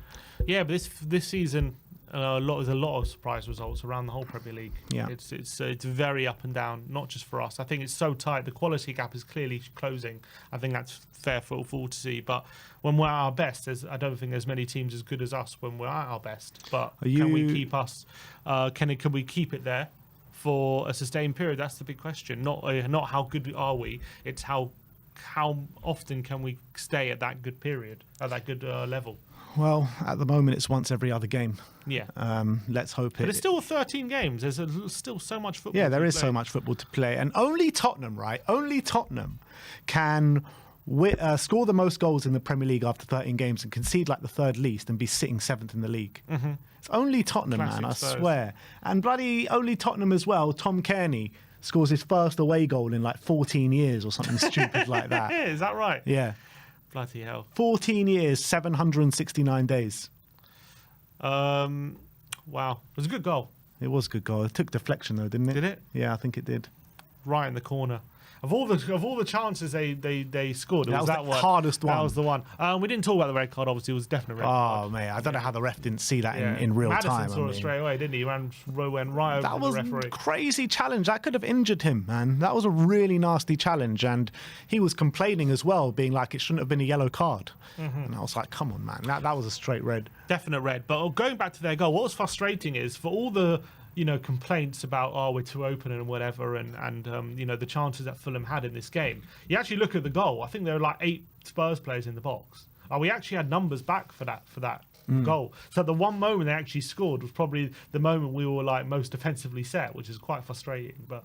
Yeah, but this season, there's a lot of surprise results around the whole Premier League. Yeah, it's very up and down, not just for us. I think it's so tight. The quality gap is clearly closing. I think that's fair for all to see. But when we're at our best, I don't think there's many teams as good as us when we're at our best. But can we keep us? Can we keep it there for a sustained period? That's the big question. Not how good are we. It's how often can we stay at that good period, at that good level. Well, at the moment, it's once every other game. Yeah. Let's hope But it's still 13 games. There's still so much football. Yeah, there is so much football to play. And only Tottenham, right? Only Tottenham can score the most goals in the Premier League after 13 games and concede like the third least and be sitting 7th in the league. Mm-hmm. It's only Tottenham, Classic man, I Spurs. swear. And bloody only Tottenham as well. Tom Kearney scores his first away goal in like 14 years or something stupid like that. Is that right? Yeah. Bloody hell. 14 years, 769 days. Wow. It was a good goal. It was a good goal. It took deflection though, didn't it? Did it? Yeah, I think it did. Right in the corner. Of all the chances they scored, it was that one. Hardest one. That was the one. We didn't talk about the red card. Obviously, it was definitely a red card. Oh mate, I don't know how the ref didn't see that in real Maddison time. saw it straight away, didn't he? He went right over that was the referee. A crazy challenge. That could have injured him, man. That was a really nasty challenge, and he was complaining as well, being like it shouldn't have been a yellow card. Mm-hmm. And I was like, come on, man, that was a straight red. Definite red. But going back to their goal, what was frustrating is for all the complaints about we're too open and whatever, and the chances that Fulham had in this game. You actually look at the goal. I think there were like 8 Spurs players in the box. We actually had numbers back for that goal. So the one moment they actually scored was probably the moment we were like most defensively set, which is quite frustrating, but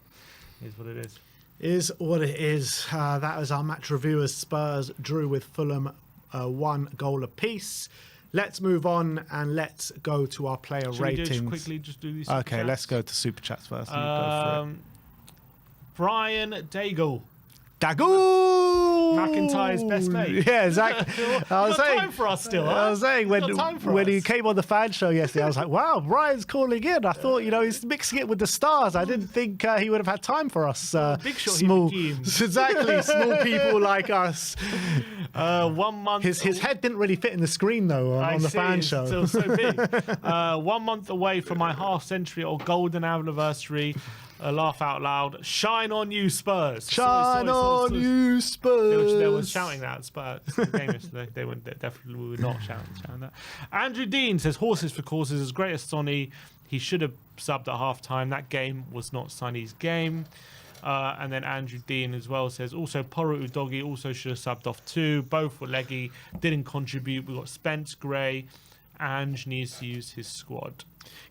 it is what it is. Is what it is. That was our match review as Spurs drew with Fulham 1 goal apiece. Let's move on and let's go to our player Should ratings. we just quickly just do these? Okay, let's go to Super Chats first. You go for it. Brian Daigle. Dagoo! McIntyre's best mate. Yeah, exactly. I was saying, time for us still, huh? I was saying when he came on the fan show yesterday, I was like, wow, Brian's calling in. I thought, he's mixing it with the stars. I didn't think he would have had time for us. Big shot small, exactly, small people like us. 1 month. His head didn't really fit in the screen though on the fan show. It's still so big. 1 month away from my half-century or golden anniversary. Laugh out loud. Shine on you, Spurs. Shine on you, Spurs. They were shouting that at Spurs the game yesterday. They definitely were not shouting that. Andrew Dean says, horses for courses. As great as Sonny, he should have subbed at half-time. That game was not Sonny's game. And then Andrew Dean as well says, also Porro Udogi also should have subbed off too. Both were leggy, didn't contribute. We got Spence, Gray. Ange needs to use his squad.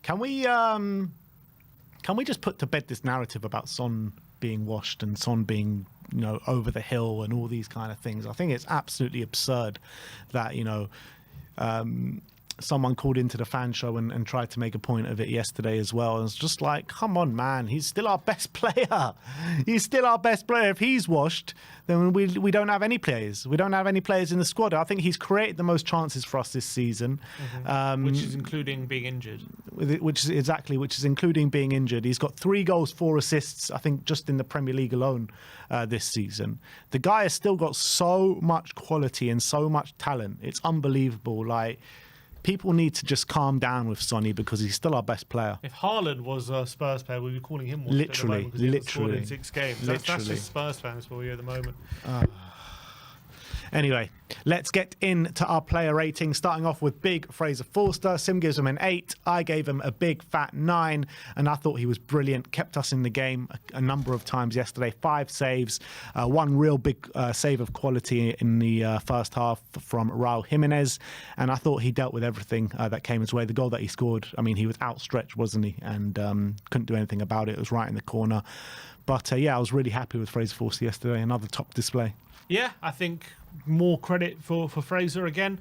Can we just put to bed this narrative about Son being washed and Son being, over the hill and all these kind of things? I think it's absolutely absurd that, someone called into the fan show and tried to make a point of it yesterday as well. And it's just like, come on, man, he's still our best player. He's still our best player. If he's washed, then we don't have any players. We don't have any players in the squad. I think he's created the most chances for us this season. Which is including being injured. Which is including being injured. He's got 3 goals, 4 assists, I think, just in the Premier League alone this season. The guy has still got so much quality and so much talent. It's unbelievable. Like, people need to just calm down with Sonny because he's still our best player. If Haaland was a Spurs player, we'd be calling him literally in 6 games. That's just Spurs fans for you at the moment. Anyway, let's get into our player rating, starting off with big Fraser Forster. Sim gives him an 8. I gave him a big fat 9, and I thought he was brilliant. Kept us in the game a number of times yesterday. 5 saves, 1 real big save of quality in the first half from Raul Jimenez, and I thought he dealt with everything that came his way. The goal that he scored, I mean, he was outstretched, wasn't he? And couldn't do anything about it. It was right in the corner. But I was really happy with Fraser Forster yesterday. Another top display. Yeah, I think more credit for Fraser again.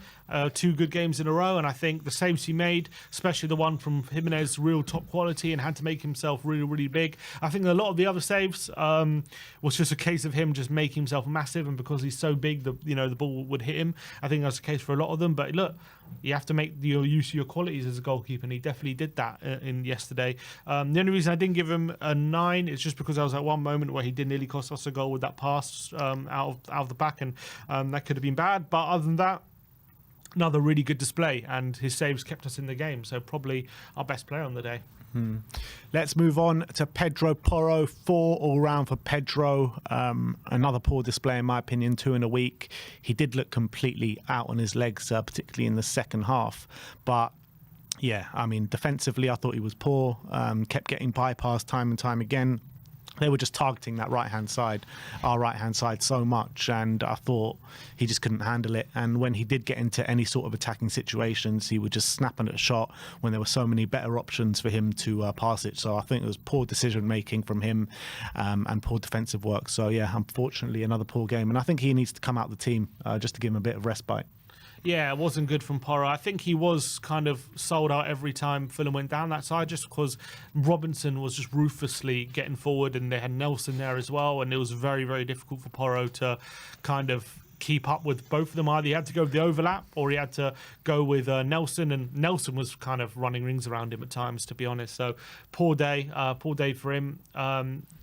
2 good games in a row, and I think the saves he made, especially the one from Jimenez, real top quality and had to make himself really, really big. I think a lot of the other saves was just a case of him just making himself massive, and because he's so big, the ball would hit him. I think that's the case for a lot of them. But look, you have to make your use of your qualities as a goalkeeper, and he definitely did that in yesterday. The only reason I didn't give him a 9 is just because I was at one moment where he did nearly cost us a goal with that pass out of the back, and that could have been bad. But other than that, another really good display, and his saves kept us in the game. So probably our best player on the day. Let's move on to Pedro Porro. 4 all round for Pedro. Another poor display, in my opinion, 2 in a week. He did look completely out on his legs, particularly in the second half. But yeah, I mean, defensively, I thought he was poor. Kept getting bypassed time and time again. They were just targeting that right-hand side, our right-hand side, so much, and I thought he just couldn't handle it. And when he did get into any sort of attacking situations, he would just snap at a shot when there were so many better options for him to pass it. So I think it was poor decision-making from him and poor defensive work. So yeah, unfortunately, another poor game. And I think he needs to come out the team just to give him a bit of respite. Yeah, it wasn't good from Porro. I think he was kind of sold out every time Fulham went down that side, just because Robinson was just ruthlessly getting forward, and they had Nelson there as well, and it was very, very difficult for Porro to kind of keep up with both of them. Either he had to go with the overlap or he had to go with Nelson, and Nelson was kind of running rings around him at times, to be honest. So poor day for him.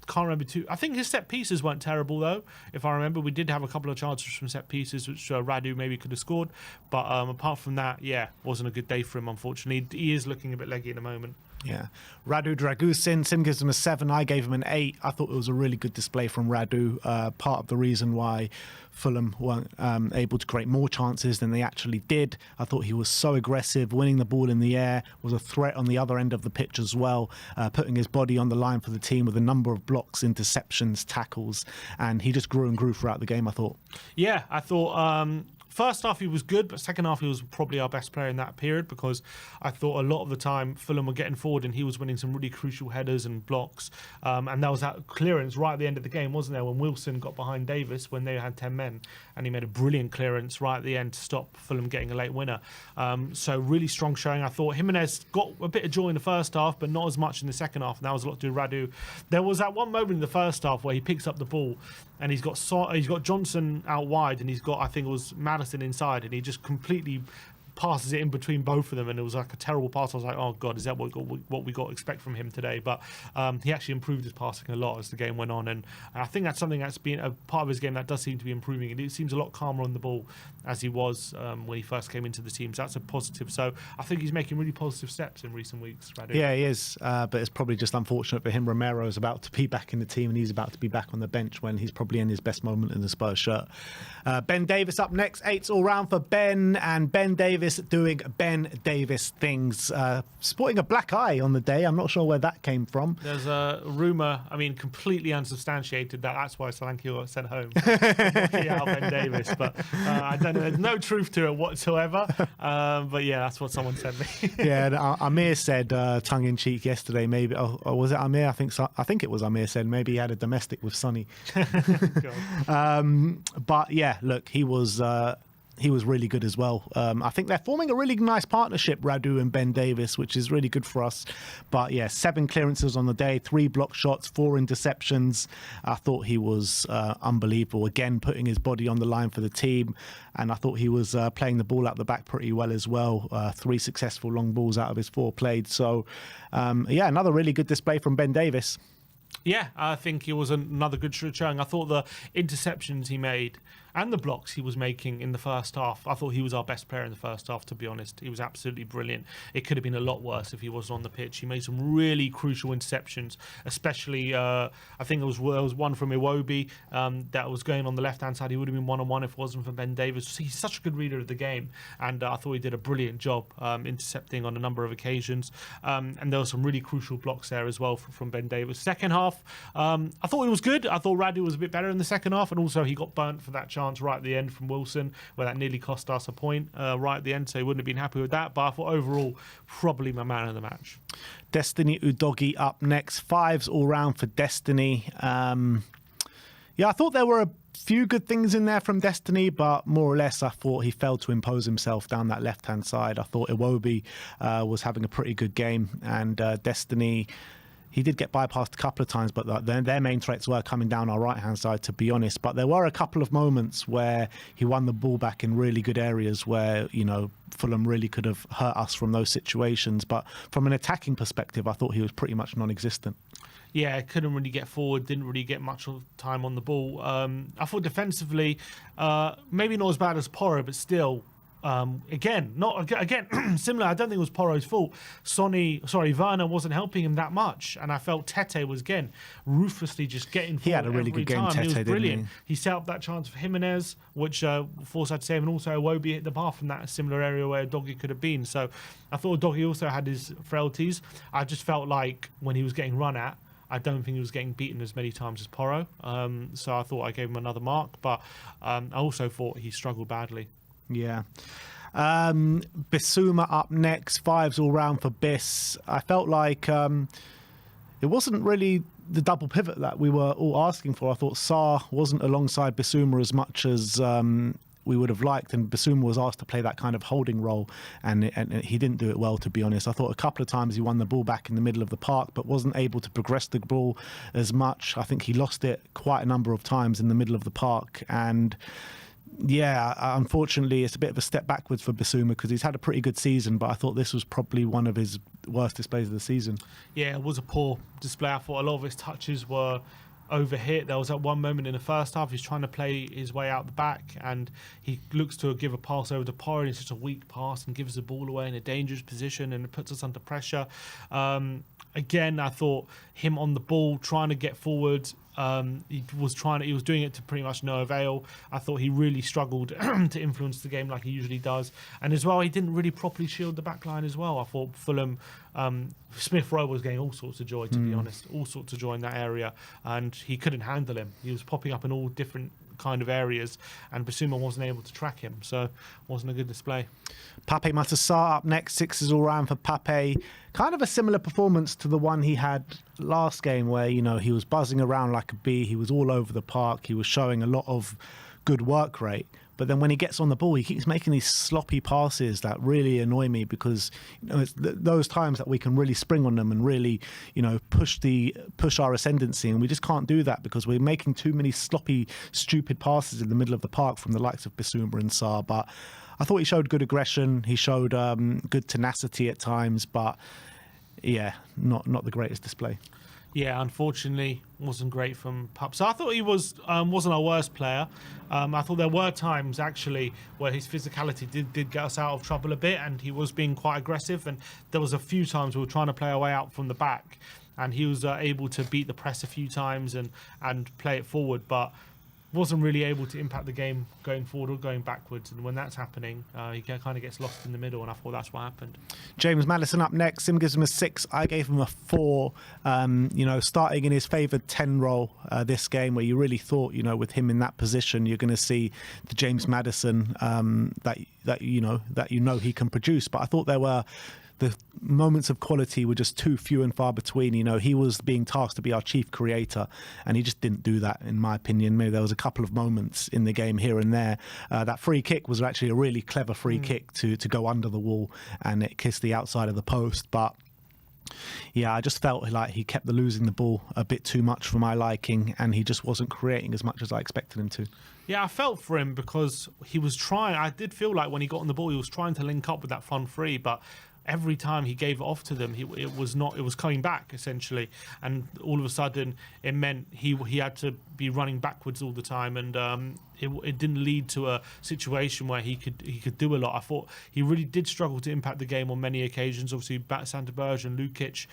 Can't remember too. I think his set pieces weren't terrible though. If I remember, we did have a couple of chances from set pieces, which Radu maybe could have scored. But apart from that, yeah, wasn't a good day for him. Unfortunately, he is looking a bit leggy at the moment. Yeah. Radu Dragusin, Sim gives him a 7. I gave him an 8. I thought it was a really good display from Radu. Part of the reason why Fulham weren't able to create more chances than they actually did. I thought he was so aggressive, winning the ball in the air, was a threat on the other end of the pitch as well, putting his body on the line for the team with a number of blocks, interceptions, tackles, and he just grew and grew throughout the game, I thought. Yeah, I thought first half he was good, but second half he was probably our best player in that period, because I thought a lot of the time Fulham were getting forward and he was winning some really crucial headers and blocks. And there was that clearance right at the end of the game, wasn't there, when Wilson got behind Davis when they had 10 men, and he made a brilliant clearance right at the end to stop Fulham getting a late winner. So really strong showing. I thought Jimenez got a bit of joy in the first half, but not as much in the second half, and that was a lot to do with Radu. There was that one moment in the first half where he picks up the ball and he's got Johnson out wide, and he's got, I think it was Maddison inside, and he just completely passes it in between both of them, and it was like a terrible pass. I was like, oh god, is that what we got to expect from him today? But he actually improved his passing a lot as the game went on, and I think that's something that's been a part of his game that does seem to be improving, and it seems a lot calmer on the ball as he was when he first came into the team. So that's a positive. So I think he's making really positive steps in recent weeks, Radu. Yeah, he is, but it's probably just unfortunate for him. Romero is about to be back in the team, and he's about to be back on the bench when he's probably in his best moment in the Spurs shirt. Ben Davis up next, 8s all round for Ben, and Ben Davis doing Ben Davis things, sporting a black eye on the day. I'm not sure where that came from. There's a rumour, I mean, completely unsubstantiated, that's why Solanke got sent home. Out Ben Davis, but I don't know. There's no truth to it whatsoever. But yeah, that's what someone sent me. Yeah, Amir said tongue in cheek yesterday. Maybe, or was it Amir? I think it was Amir said maybe he had a domestic with Sonny. But yeah, look, he was really good as well. I think they're forming a really nice partnership, Radu and Ben Davis, which is really good for us. But yeah, 7 clearances on the day, 3 block shots, 4 interceptions. I thought he was unbelievable. Again, putting his body on the line for the team. And I thought he was playing the ball out the back pretty well as well. 3 successful long balls out of his 4 played. So yeah, another really good display from Ben Davis. Yeah, I think it was another good showing. I thought the interceptions he made and the blocks he was making in the first half, I thought he was our best player in the first half, to be honest. He was absolutely brilliant. It could have been a lot worse if he wasn't on the pitch. He made some really crucial interceptions, especially I think it was one from Iwobi that was going on the left-hand side. He would have been one-on-one if it wasn't for Ben Davis. He's such a good reader of the game, and I thought he did a brilliant job intercepting on a number of occasions. And there were some really crucial blocks there as well from Ben Davis. Second half, I thought it was good. I thought Radu was a bit better in the second half, and also he got burnt for that chance right at the end from Wilson, where that nearly cost us a point right at the end, so he wouldn't have been happy with that. But I thought overall, probably my man of the match. Destiny Udogie up next, 5s all round for Destiny. Yeah, I thought there were a few good things in there from Destiny, but more or less I thought he failed to impose himself down that left-hand side. I thought Iwobi was having a pretty good game, and Destiny, he did get bypassed a couple of times, but their main threats were coming down our right-hand side, to be honest. But there were a couple of moments where he won the ball back in really good areas where, you know, Fulham really could have hurt us from those situations. But from an attacking perspective, I thought he was pretty much non-existent. Yeah, couldn't really get forward, didn't really get much time on the ball. I thought defensively, maybe not as bad as Porro, but still, again, similar. I don't think it was Porro's fault. Werner wasn't helping him that much, and I felt Tete was again ruthlessly just getting forward. He had a really good game, Tete, he was brilliant. didn't He set up that chance for Jimenez, which forced us to save, and also Iwobi hit the bar from that similar area where Doggy could have been. So I thought Doggy also had his frailties. I just felt like when he was getting run at, I don't think he was getting beaten as many times as Porro. So I thought I gave him another mark, but I also thought he struggled badly. Yeah. Bissouma up next, 5s all round for Biss. I felt like it wasn't really the double pivot that we were all asking for. I thought Sarr wasn't alongside Bissouma as much as we would have liked, and Bissouma was asked to play that kind of holding role, and he didn't do it well, to be honest. I thought a couple of times he won the ball back in the middle of the park, but wasn't able to progress the ball as much. I think he lost it quite a number of times in the middle of the park, and yeah, unfortunately, it's a bit of a step backwards for Bissouma because he's had a pretty good season, but I thought this was probably one of his worst displays of the season. Yeah, it was a poor display. I thought a lot of his touches were overhit. There was that one moment in the first half, he's trying to play his way out the back, and he looks to give a pass over to Porro, and it's just a weak pass and gives the ball away in a dangerous position, and it puts us under pressure. Again, I thought him on the ball, trying to get forward, he was doing it to pretty much no avail. I thought he really struggled to influence the game like he usually does, and as well, he didn't really properly shield the back line as well. I thought Fulham, Smith Rowe was getting all sorts of joy, to be honest, all sorts of joy in that area, and he couldn't handle him. He was popping up in all different kind of areas, and Basuma wasn't able to track him, so wasn't a good display. Pape Matar up next, 6s all round for Pape. Kind of a similar performance to the one he had last game where, you know, he was buzzing around like a bee, he was all over the park, he was showing a lot of good work rate. But then when he gets on the ball, he keeps making these sloppy passes that really annoy me because, you know, it's those times that we can really spring on them and really, you know, push our ascendancy, and we just can't do that because we're making too many sloppy, stupid passes in the middle of the park from the likes of Basuma and Sarr. But I thought he showed good aggression. He showed good tenacity at times, but yeah, not the greatest display. Yeah, unfortunately, wasn't great from Pup. So I thought he wasn't our worst player. I thought there were times actually where his physicality did get us out of trouble a bit, and he was being quite aggressive. And there was a few times we were trying to play our way out from the back, and he was able to beat the press a few times and play it forward, but wasn't really able to impact the game going forward or going backwards. And when that's happening, he kind of gets lost in the middle, and I thought that's what happened. James Maddison up next. Sim gives him a 6. I gave him a 4. You know, starting in his favoured 10 role this game, where you really thought, you know, with him in that position, you're going to see the James Maddison that you know he can produce. But I thought there were the moments of quality were just too few and far between. You know, he was being tasked to be our chief creator, and he just didn't do that, in my opinion. Maybe there was a couple of moments in the game here and there. That free kick was actually a really clever free kick to go under the wall, and it kissed the outside of the post. But yeah, I just felt like he kept losing the ball a bit too much for my liking, and he just wasn't creating as much as I expected him to. Yeah, I felt for him because he was trying. I did feel like when he got on the ball, he was trying to link up with that front three, but every time he gave it off to them, it was coming back essentially, and all of a sudden it meant he had to be running backwards all the time, and it didn't lead to a situation where he could do a lot. I thought he really did struggle to impact the game on many occasions. Obviously, Santa Berge and Lukic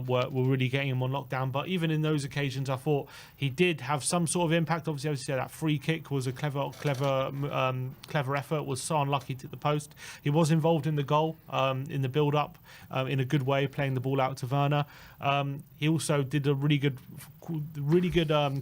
were really getting him on lockdown, but even in those occasions, I thought he did have some sort of impact. Obviously, as you said, that free kick was a clever effort. It was so unlucky to the post. He was involved in the goal in the build-up in a good way, playing the ball out to Werner. He also did a really good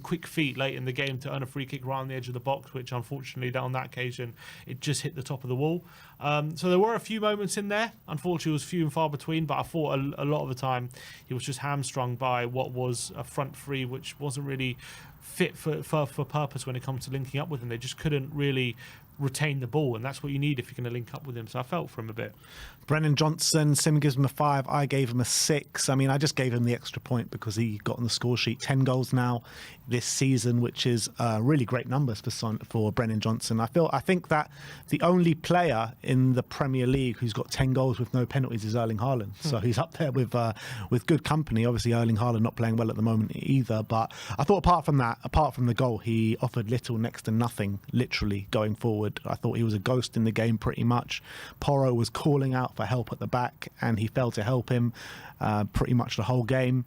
quick feet late in the game to earn a free kick right on the edge of the box, which unfortunately on that occasion it just hit the top of the wall. So there were a few moments in there. Unfortunately, it was few and far between, but I thought a lot of the time he was just hamstrung by what was a front three, which wasn't really fit for purpose when it comes to linking up with him. They just couldn't really retain the ball, and that's what you need if you're going to link up with him. So I felt for him a bit. Brennan Johnson, Sim gives him a 5. I gave him a 6. I mean, I just gave him the extra point because he got on the score sheet. 10 goals now this season, which is really great numbers for Brennan Johnson. I think that the only player in the Premier League who's got 10 goals with no penalties is Erling Haaland. So he's up there with good company. Obviously, Erling Haaland not playing well at the moment either. But I thought apart from the goal, he offered little, next to nothing, literally going forward. I thought he was a ghost in the game pretty much. Porro was calling out for help at the back, and he failed to help him pretty much the whole game.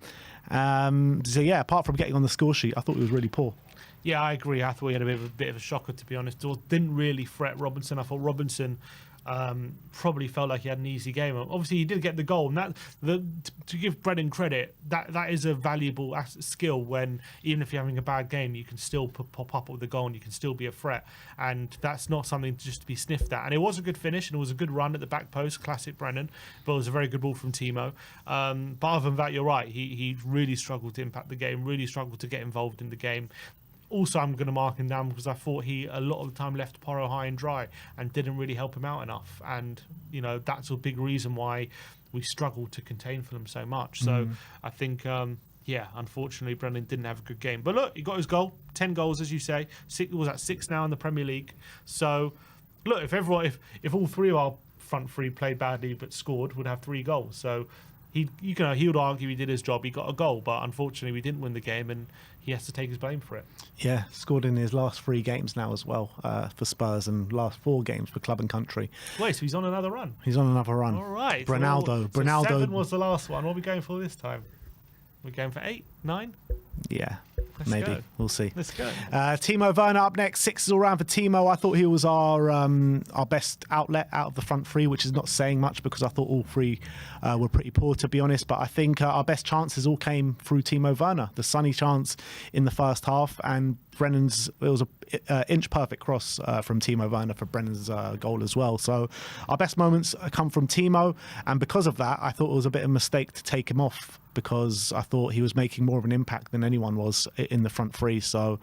So yeah, apart from getting on the score sheet, I thought he was really poor. Yeah, I agree. I thought he had a bit of a shocker, to be honest. Didn't really fret Robinson. I thought Robinson probably felt like he had an easy game. Obviously, he did get the goal, and to give Brennan credit, that is a valuable skill. When even if you're having a bad game, you can still pop up with the goal, and you can still be a threat. And that's not something just to be sniffed at. And it was a good finish, and it was a good run at the back post, classic Brennan. But it was a very good ball from Timo. But other than that, you're right. He really struggled to impact the game. Really struggled to get involved in the game. Also, I'm going to mark him down because I thought he a lot of the time left Porro high and dry and didn't really help him out enough. And, you know, that's a big reason why we struggled to contain Fulham so much. So I think, unfortunately, Brennan didn't have a good game. But look, he got his goal. 10 goals, as you say. Was at 6 now in the Premier League. So, look, if all three of our front three played badly but scored, would have 3 goals. So he would argue he did his job. He got a goal, but unfortunately we didn't win the game, and he has to take his blame for it. Yeah, scored in his last 3 games now as well for Spurs, and last 4 games for club and country. Wait, so he's on another run? He's on another run. All right. Bernaldo. So 7 was the last one. What are we going for this time? We're going for 8, 9? Yeah, Let's maybe. go. We'll see. Let's go. Timo Werner up next. 6 all round for Timo. I thought he was our best outlet out of the front three, which is not saying much because I thought all three were pretty poor, to be honest. But I think our best chances all came through Timo Werner. The sunny chance in the first half, and it was a inch perfect cross from Timo Werner for Brennan's goal as well. So our best moments come from Timo, and because of that, I thought it was a bit of a mistake to take him off, because I thought he was making more of an impact than anyone was in the front three. So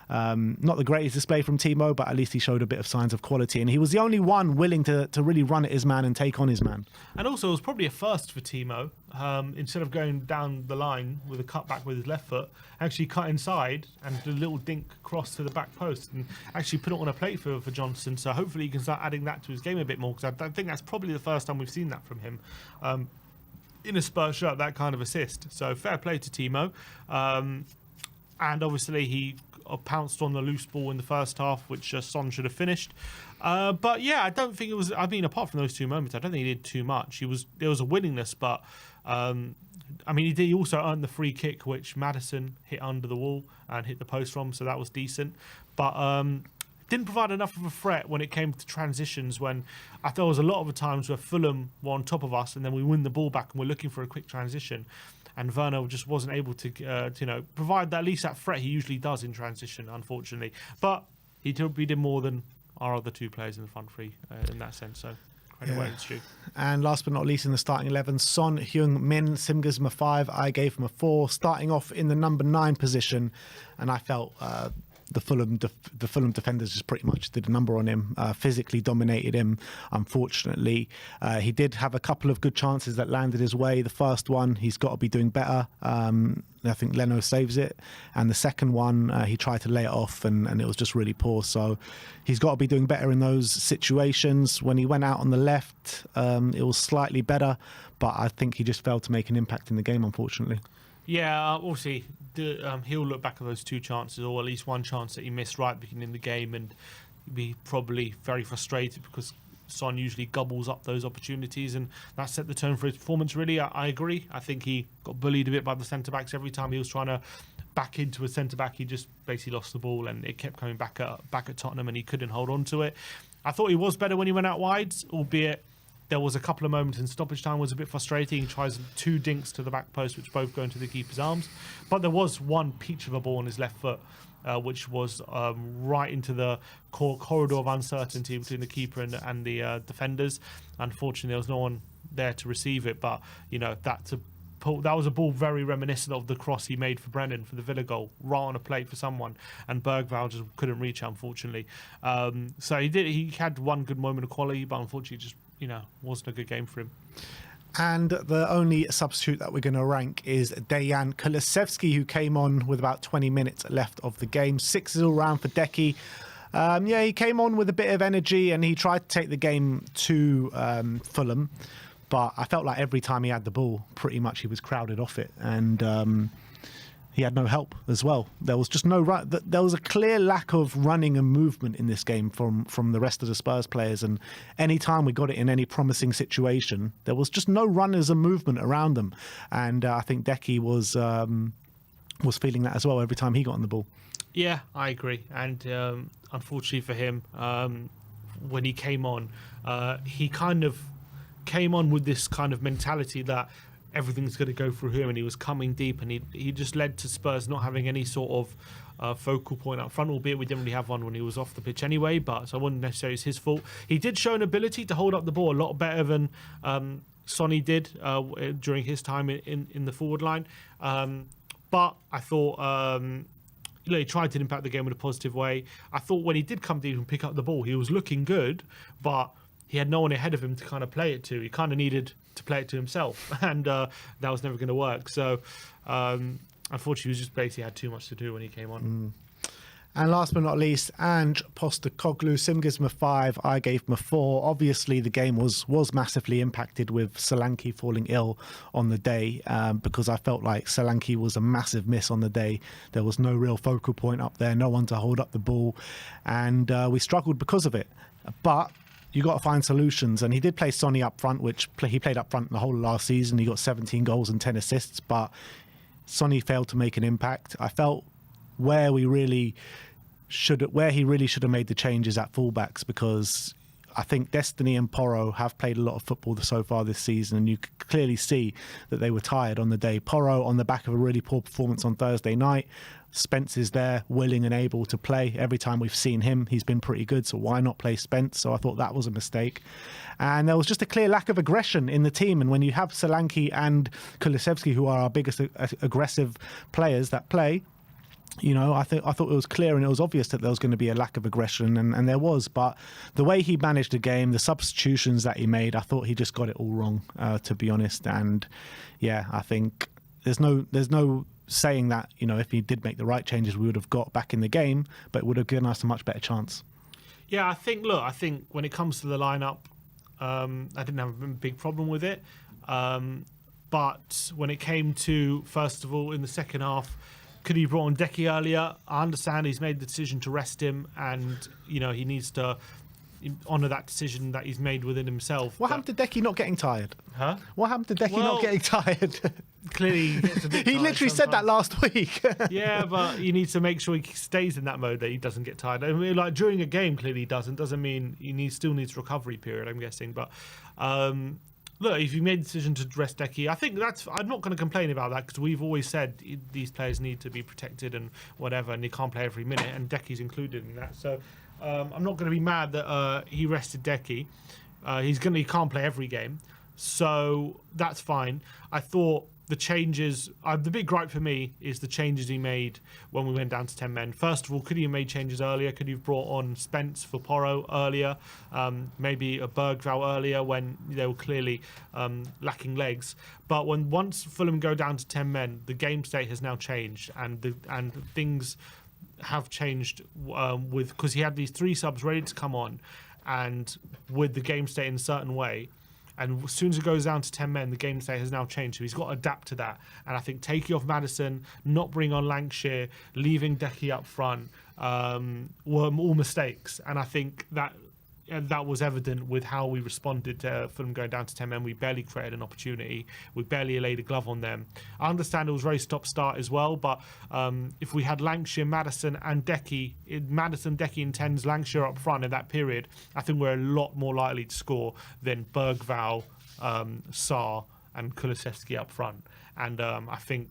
not the greatest display from Timo, but at least he showed a bit of signs of quality, and he was the only one willing to really run at his man and take on his man. And also, it was probably a first for Timo. Instead of going down the line with a cutback with his left foot, actually cut inside and did a little dink cross to the back post and actually put it on a plate for Johnson. So hopefully he can start adding that to his game a bit more, because I think that's probably the first time we've seen that from him. In a Spurs shirt, that kind of assist. So fair play to Timo. And obviously he pounced on the loose ball in the first half, which Son should have finished. But yeah, I don't think it was. I mean, apart from those two moments, I don't think he did too much. There was a willingness, but I mean, he also earned the free kick, which Maddison hit under the wall and hit the post from, so that was decent. But didn't provide enough of a threat when it came to transitions, when I thought there was a lot of the times where Fulham were on top of us and then we win the ball back and we're looking for a quick transition, and Werner just wasn't able to provide at least that threat he usually does in transition, unfortunately. But he did more than our other two players in the front three in that sense, so credit where it's due. And last but not least, in the starting 11, Son Heung-min. Sim gives him a 5, I gave him a 4, starting off in the number 9 position, and I felt the Fulham defenders just pretty much did a number on him, physically dominated him. Unfortunately, he did have a couple of good chances that landed his way. The first one, he's got to be doing better. I think Leno saves it, and the second one, he tried to lay it off, and it was just really poor. So he's got to be doing better in those situations. When he went out on the left, it was slightly better, but I think he just failed to make an impact in the game, unfortunately. Yeah, obviously, he'll look back at those two chances, or at least one chance that he missed right at the beginning of the game, and be probably very frustrated because Son usually gobbles up those opportunities, and that set the tone for his performance, really. I agree. I think he got bullied a bit by the centre-backs. Every time he was trying to back into a centre-back, he just basically lost the ball, and it kept coming back at Tottenham, and he couldn't hold on to it. I thought he was better when he went out wide, albeit there was a couple of moments in stoppage time was a bit frustrating. He tries 2 dinks to the back post, which both go into the keeper's arms. But there was one peach of a ball on his left foot, which was right into the corridor of uncertainty between the keeper and the defenders. Unfortunately, there was no one there to receive it. But, that was a ball very reminiscent of the cross he made for Brennan for the Villa goal, right on a plate for someone, and Bergvall just couldn't reach it, unfortunately. So he had one good moment of quality, but unfortunately just wasn't a good game for him. And the only substitute that we're going to rank is Dejan Kulusevski, who came on with about 20 minutes left of the game. 6-0 round for Decky. He came on with a bit of energy and he tried to take the game to Fulham, but I felt like every time he had the ball, pretty much he was crowded off it, and he had no help as well. There was just no run. There was a clear lack of running and movement in this game from the rest of the Spurs players. And any time we got it in any promising situation, there was just no runners and movement around them. And I think Decky was feeling that as well every time he got on the ball. Yeah, I agree. And unfortunately for him, when he came on, he kind of came on with this kind of mentality that everything's going to go through him, and he was coming deep, and he just led to Spurs not having any sort of focal point up front, albeit we didn't really have one when he was off the pitch anyway, but so I wouldn't necessarily it's his fault. He did show an ability to hold up the ball a lot better than Sonny did during his time in the forward line, but I thought he tried to impact the game in a positive way. I thought when he did come deep and pick up the ball, he was looking good, but he had no one ahead of him to kind of play it to. He kind of needed to play it to himself, and that was never going to work. So, unfortunately, he was just basically had too much to do when he came on. And last but not least, Ange Postecoglou. Sim gives him a 5, I gave him a 4. Obviously, the game was massively impacted with Solanke falling ill on the day, because I felt like Solanke was a massive miss on the day. There was no real focal point up there, no one to hold up the ball, and we struggled because of it. But you got to find solutions, and he did play Sonny up front, which he played up front the whole of last season. He got 17 goals and 10 assists, but Sonny failed to make an impact. I felt where he really should have made the changes at fullbacks, because I think Destiny and Porro have played a lot of football so far this season, and you could clearly see that they were tired on the day. Porro on the back of a really poor performance on Thursday night. Spence is there, willing and able to play. Every time we've seen him, he's been pretty good, so why not play Spence? So I thought that was a mistake. And there was just a clear lack of aggression in the team, and when you have Solanke and Kulusevski, who are our biggest aggressive players that play, you know, I thought it was clear and it was obvious that there was going to be a lack of aggression, and there was. But the way he managed the game, the substitutions that he made, I thought he just got it all wrong, to be honest. And yeah, I think there's no saying that, you know, if he did make the right changes, we would have got back in the game, but it would have given us a much better chance. Yeah, I think when it comes to the lineup, I didn't have a big problem with it. But when it came to, first of all, in the second half, could he have brought on Decky earlier? I understand he's made the decision to rest him, and you know he needs to honour that decision that he's made within himself. What happened to Decky not getting tired? Huh? What happened to Decky not getting tired? Clearly, he gets a bit he literally said that last week. Yeah, but he needs to make sure he stays in that mode, that he doesn't get tired. I mean, like during a game, clearly he doesn't mean he still needs recovery period, I'm guessing. But look, if you made the decision to rest Decky, I think I'm not going to complain about that, because we've always said these players need to be protected and whatever, and they can't play every minute, and Decky's included in that. So I'm not going to be mad that he rested Decky. He can't play every game, so that's fine. I thought the changes, the big gripe for me is the changes he made when we went down to 10 men. First of all, could he have made changes earlier? Could he have brought on Spence for Porro earlier? Maybe a Bergvall earlier when they were clearly lacking legs. But once Fulham go down to 10 men, the game state has now changed, and things have changed because he had these 3 subs ready to come on, and with the game state in a certain way. And as soon as it goes down to 10 men, the game state has now changed. So he's got to adapt to that. And I think taking off Maddison, not bring on Lancashire, leaving Decky up front were all mistakes. And I think that was evident with how we responded to Fulham going down to 10 men. We barely created an opportunity. We barely laid a glove on them. I understand it was very stop-start as well, but if we had Lancashire, Maddison and Decky, Decky and 10s, Lancashire up front in that period, I think we're a lot more likely to score than Bergvall, Sarr and Kulusevski up front. And I think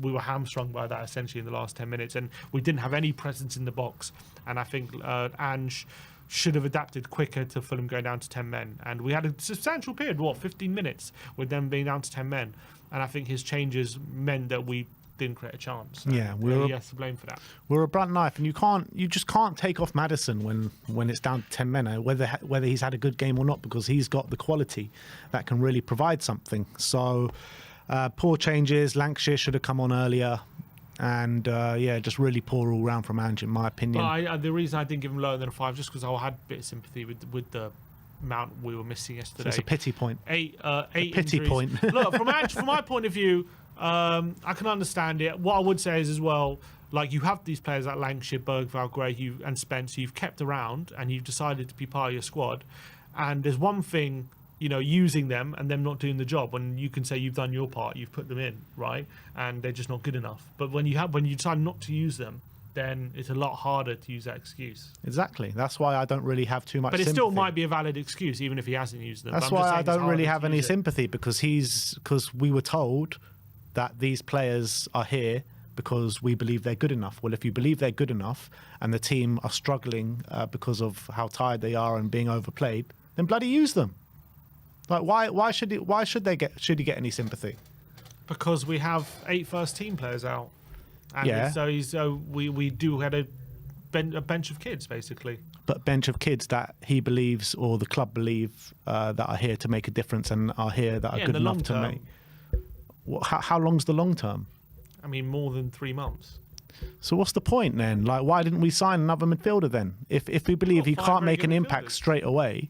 we were hamstrung by that essentially in the last 10 minutes, and we didn't have any presence in the box. And I think Ange should have adapted quicker to Fulham going down to 10 men. And we had a substantial period, 15 minutes, with them being down to 10 men. And I think his changes meant that we didn't create a chance. Yeah, he has to blame for that. We're a blunt knife, and you just can't take off Maddison when it's down to 10 men, whether he's had a good game or not, because he's got the quality that can really provide something. So poor changes. Lancashire should have come on earlier. And just really poor all round from Ange, in my opinion. Well, the reason I didn't give him lower than a 5, just because I had a bit of sympathy with the amount we were missing yesterday. So it's a pity point. Eight pity injuries. point. Look, from my point of view, I can understand it. What I would say is as well, like, you have these players like Lancashire, Bergvall, Gray, and Spence, who you've kept around, and you've decided to be part of your squad. And there's one thing, you know, using them and them not doing the job, when you can say you've done your part, you've put them in, right, and they're just not good enough. But when you decide not to use them, then it's a lot harder to use that excuse. Exactly. That's why I don't really have too much sympathy. But it still might be a valid excuse, even if he hasn't used them. That's why I don't really have any sympathy, because we were told that these players are here because we believe they're good enough. Well, if you believe they're good enough and the team are struggling because of how tired they are and being overplayed, then bloody use them. Like, why should he get any sympathy? Because we have 8 first team players out, and yeah. So we do have a bench of kids basically. But bench of kids that he believes, or the club believe, that are here to make a difference and are here that are good enough to make. How long's the long term? I mean, more than 3 months. So what's the point then? Like, why didn't we sign another midfielder then? If we believe he can't make an impact straight away.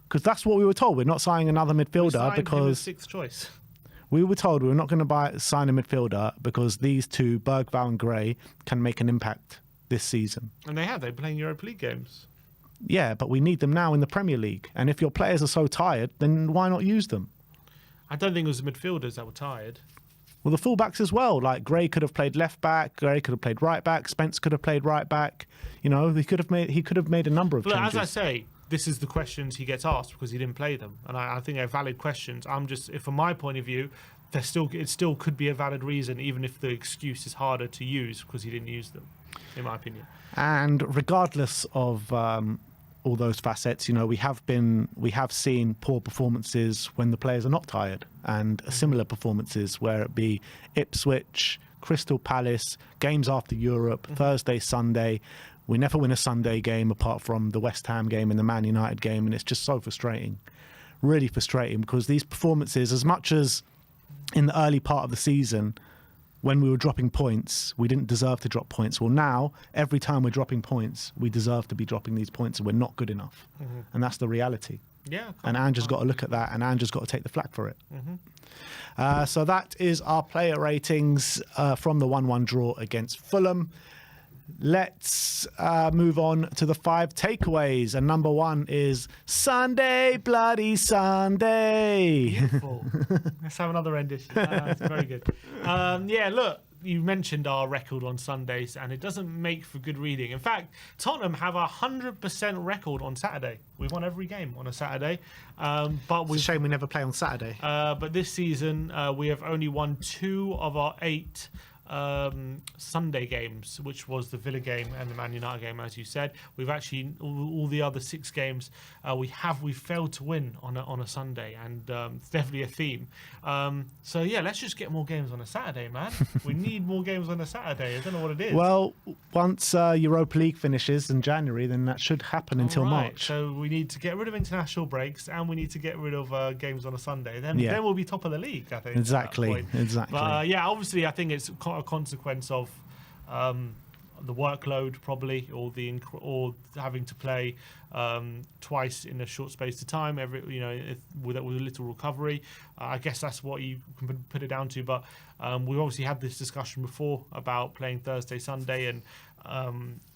Because that's what we were told. We're not signing another midfielder because him as 6th choice. We were told we were not going to sign a midfielder because these two, Bergvall and Gray, can make an impact this season. And they have. They're playing Europa League games. Yeah, but we need them now in the Premier League. And if your players are so tired, then why not use them? I don't think it was the midfielders that were tired. Well, the fullbacks as well. Like Gray could have played left back. Gray could have played right back. Spence could have played right back. You know, he could have made a number of But changes. as I say, this is the questions he gets asked because he didn't play them, and I think they're valid questions. From my point of view, it still could be a valid reason, even if the excuse is harder to use because he didn't use them, in my opinion. And regardless of all those facets, you know, we have seen poor performances when the players are not tired, and similar performances, where it be Ipswich, Crystal Palace, games after Europe, Thursday, Sunday. We never win a Sunday game apart from the West Ham game and the Man United game, and it's just so frustrating, really frustrating, because these performances, as much as in the early part of the season, when we were dropping points, we didn't deserve to drop points. Well, now, every time we're dropping points, we deserve to be dropping these points, and we're not good enough. And that's the reality. Yeah. And Ange has got to look at that, and Ange has got to take the flak for it. So that is our player ratings from the 1-1 draw against Fulham. Let's move on to the 5 takeaways. And number 1 is Sunday, bloody Sunday. Beautiful. Let's have another rendition. That's very good. Yeah, look, you mentioned our record on Sundays, and it doesn't make for good reading. In fact, Tottenham have a 100% record on Saturday. We won every game on a Saturday. But It's a shame we never play on Saturday. but this season, we have only won 2 of our 8 Sunday games, which was the Villa game and the Man United game, as you said. We've actually all the other 6 games we failed to win on a Sunday, and it's definitely a theme. So yeah, let's just get more games on a Saturday, man. We need more games on a Saturday. I don't know what it is. Well, once Europa League finishes in January, then that should happen until March. So we need to get rid of international breaks, and we need to get rid of games on a Sunday. Then we'll be top of the league, I think. Exactly. But yeah, obviously, I think it's a consequence of the workload, probably, or having to play twice in a short space of time. With a little recovery. I guess that's what you can put it down to. But we've obviously had this discussion before about playing Thursday, Sunday, and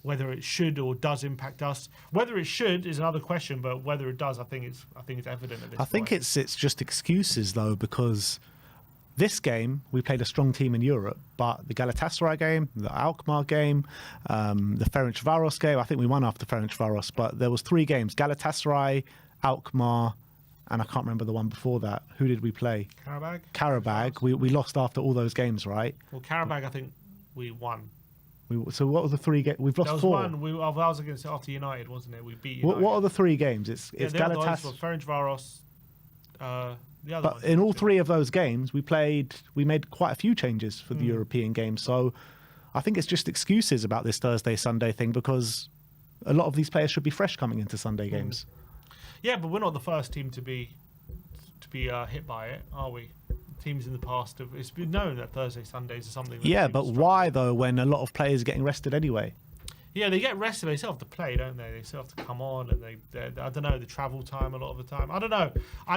whether it should or does impact us. Whether it should is another question, but whether it does, I think it's evident at this point. I think it's just excuses, though, because this game, we played a strong team in Europe, but the Galatasaray game, the Alkmaar game, the Ferencvaros game, I think we won after Ferencvaros, but there was 3 games, Galatasaray, Alkmaar, and I can't remember the one before that. Who did we play? Karabag. We lost after all those games, right? Well, Karabag, I think we won. So what were the 3 games? We've lost 4. There was one. I was against after United, wasn't it? We beat United. What are the 3 games? It's Galatasaray. Ferencvaros. But in all 3 of those games, we made quite a few changes for the European games. So I think it's just excuses about this Thursday, Sunday thing, because a lot of these players should be fresh coming into Sunday games. Yeah, but we're not the first team to be hit by it, are we? Teams in the past it's been known that Thursday, Sundays are something. Yeah, but why though? When a lot of players are getting rested anyway. Yeah, they get rested. They still have to play, don't they? They still have to come on, and I don't know, the travel time a lot of the time. I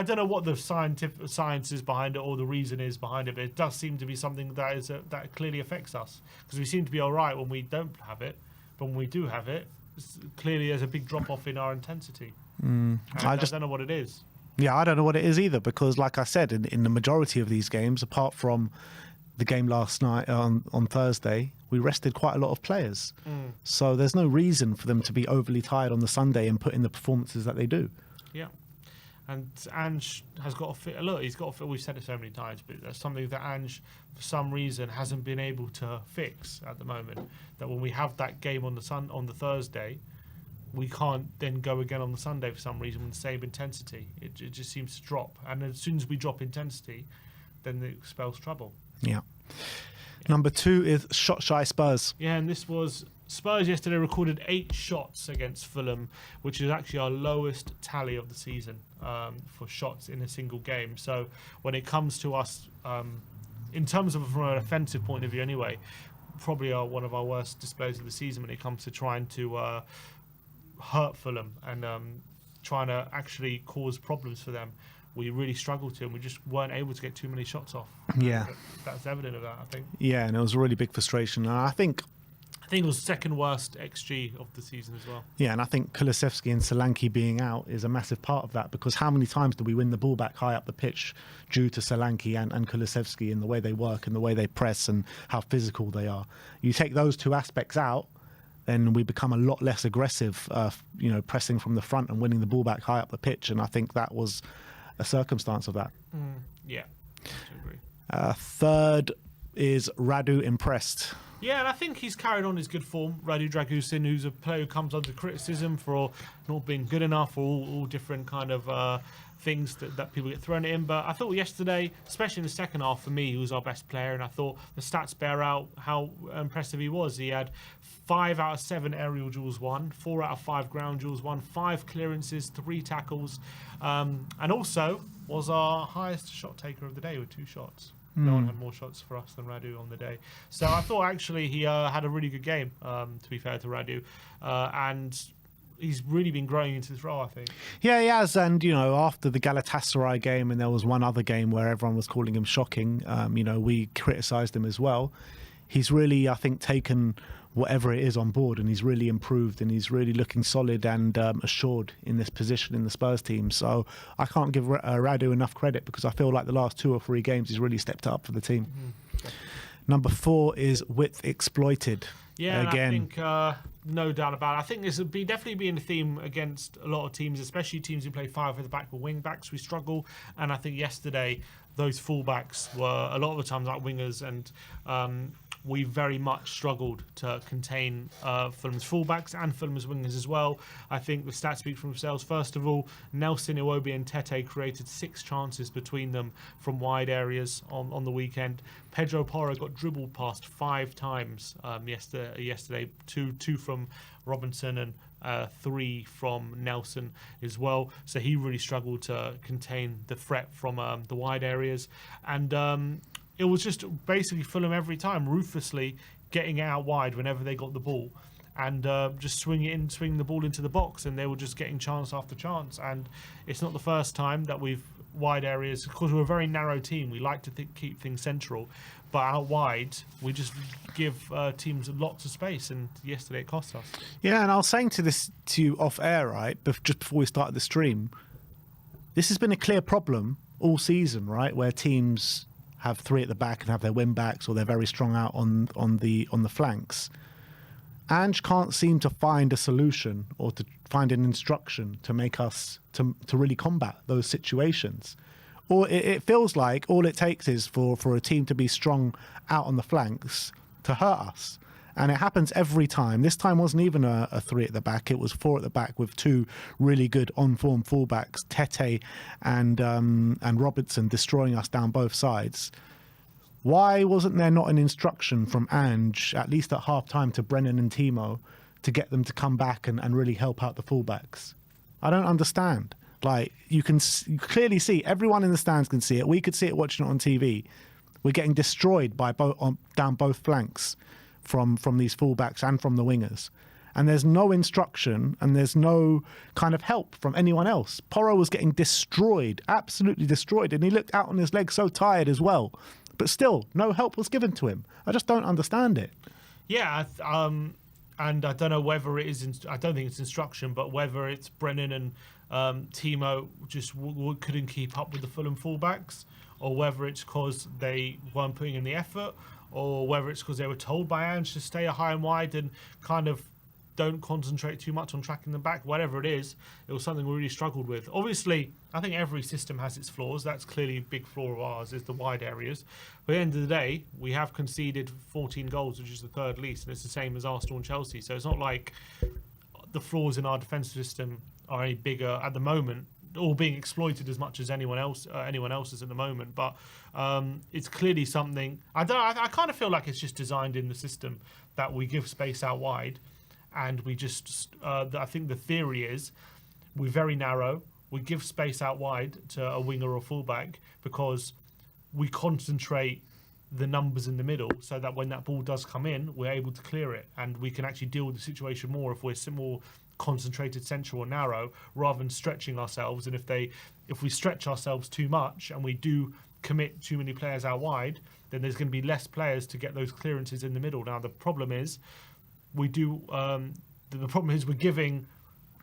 don't know what the science is behind it or the reason is behind it, but it does seem to be something that clearly affects us, because we seem to be all right when we don't have it, but when we do have it, clearly there's a big drop off in our intensity. I don't know what it is. Yeah, I don't know what it is either, because like I said, in the majority of these games, apart from the game last night on Thursday, we rested quite a lot of players. So there's no reason for them to be overly tired on the Sunday and put in the performances that they do. Yeah. And Ange has got to fit. Look, he's got to fit. We've said it so many times, but that's something that Ange, for some reason, hasn't been able to fix at the moment. That when we have that game on the Thursday, we can't then go again on the Sunday for some reason with the same intensity. It just seems to drop. And as soon as we drop intensity, then it spells trouble. Yeah. Number 2 is shot-shy Spurs. Yeah, and this was Spurs yesterday recorded 8 shots against Fulham, which is actually our lowest tally of the season for shots in a single game. So when it comes to us, in terms of from an offensive point of view anyway, probably one of our worst displays of the season when it comes to trying to hurt Fulham and trying to actually cause problems for them. We really struggled to, and we just weren't able to get too many shots off. Yeah. That's evident of that, I think. Yeah, and it was a really big frustration. And I think I think it was second worst XG of the season as well. Yeah, and I think Kulusevski and Solanke being out is a massive part of that, because how many times do we win the ball back high up the pitch due to Solanke and Kulusevski and the way they work and the way they press and how physical they are? You take those two aspects out, then we become a lot less aggressive, pressing from the front and winning the ball back high up the pitch. And I think that was a circumstance of that. Yeah, I agree. Third is Radu impressed. Yeah, and I think he's carried on his good form. Radu Dragusin, who's a player who comes under criticism for not being good enough, or all different kind of things that people get thrown at him. But I thought yesterday, especially in the second half, for me, he was our best player. And I thought the stats bear out how impressive he was. He had 5 out of 7 aerial duels won, 4 out of 5 ground duels won, 5 clearances, 3 tackles, and also was our highest shot taker of the day with 2 shots. No one had more shots for us than Radu on the day. So I thought actually he had a really good game, to be fair to Radu. And he's really been growing into this role, I think. Yeah, he has. And, after the Galatasaray game, and there was one other game where everyone was calling him shocking, we criticised him as well. He's really, I think, taken whatever it is on board, and he's really improved, and he's really looking solid and assured in this position in the Spurs team. So I can't give Radu enough credit, because I feel like the last 2 or 3 games he's really stepped up for the team. Number 4 is width exploited. Yeah, again. and I think no doubt about it. I think this would definitely be a theme against a lot of teams, especially teams who play 5 at the back with wing backs. We struggle, and I think yesterday those fullbacks were a lot of the times like wingers, and we very much struggled to contain Fulham's fullbacks and Fulham's wingers as well. I think the stats speak for themselves. First of all, Nelson, Iwobi and Tete created 6 chances between them from wide areas on the weekend. Pedro Porro got dribbled past 5 times yesterday, 2 from Robinson and 3 from Nelson as well. So he really struggled to contain the threat from the wide areas. And it was just basically Fulham every time ruthlessly getting it out wide whenever they got the ball, and just swinging the ball into the box, and they were just getting chance after chance. And it's not the first time that we've wide areas, because we're a very narrow team. We like to keep things central, but out wide we just give teams lots of space, and yesterday it cost us. Yeah, and I was saying to you off air, right, just before we started the stream, this has been a clear problem all season, right, where teams have 3 at the back and have their wing backs, or they're very strong out on the flanks. Ange can't seem to find a solution or to find an instruction to make us to really combat those situations. Or it feels like all it takes is for a team to be strong out on the flanks to hurt us. And it happens every time. This time wasn't even a 3 at the back. It was 4 at the back with 2 really good on-form fullbacks, Tete and Robertson, destroying us down both sides. Why wasn't there not an instruction from Ange, at least at half-time, to Brennan and Timo to get them to come back and really help out the fullbacks? I don't understand. Like, you clearly see, everyone in the stands can see it. We could see it watching it on TV. We're getting destroyed by down both flanks from these fullbacks and from the wingers. And there's no instruction and there's no kind of help from anyone else. Porro was getting destroyed, absolutely destroyed, and he looked out on his legs so tired as well. But still, no help was given to him. I just don't understand it. Yeah, and I don't know whether it is, I don't think it's instruction, but whether it's Brennan and Timo just couldn't keep up with the Fulham fullbacks, or whether it's because they weren't putting in the effort, or whether it's because they were told by Ange to stay high and wide and kind of don't concentrate too much on tracking them back. Whatever it is, it was something we really struggled with. Obviously, I think every system has its flaws. That's clearly a big flaw of ours, is the wide areas. But at the end of the day, we have conceded 14 goals, which is the 3rd least, and it's the same as Arsenal and Chelsea. So it's not like the flaws in our defensive system are any bigger at the moment, or being exploited as much as anyone else's at the moment. But it's clearly something. I kind of feel like it's just designed in the system that we give space out wide, and we just. I think the theory is we're very narrow. We give space out wide to a winger or fullback because we concentrate the numbers in the middle, so that when that ball does come in, we're able to clear it, and we can actually deal with the situation more if we're more concentrated, central, or narrow, rather than stretching ourselves. And if we stretch ourselves too much and we do commit too many players out wide, then there's going to be less players to get those clearances in the middle. Now the problem is we do. The problem is we're giving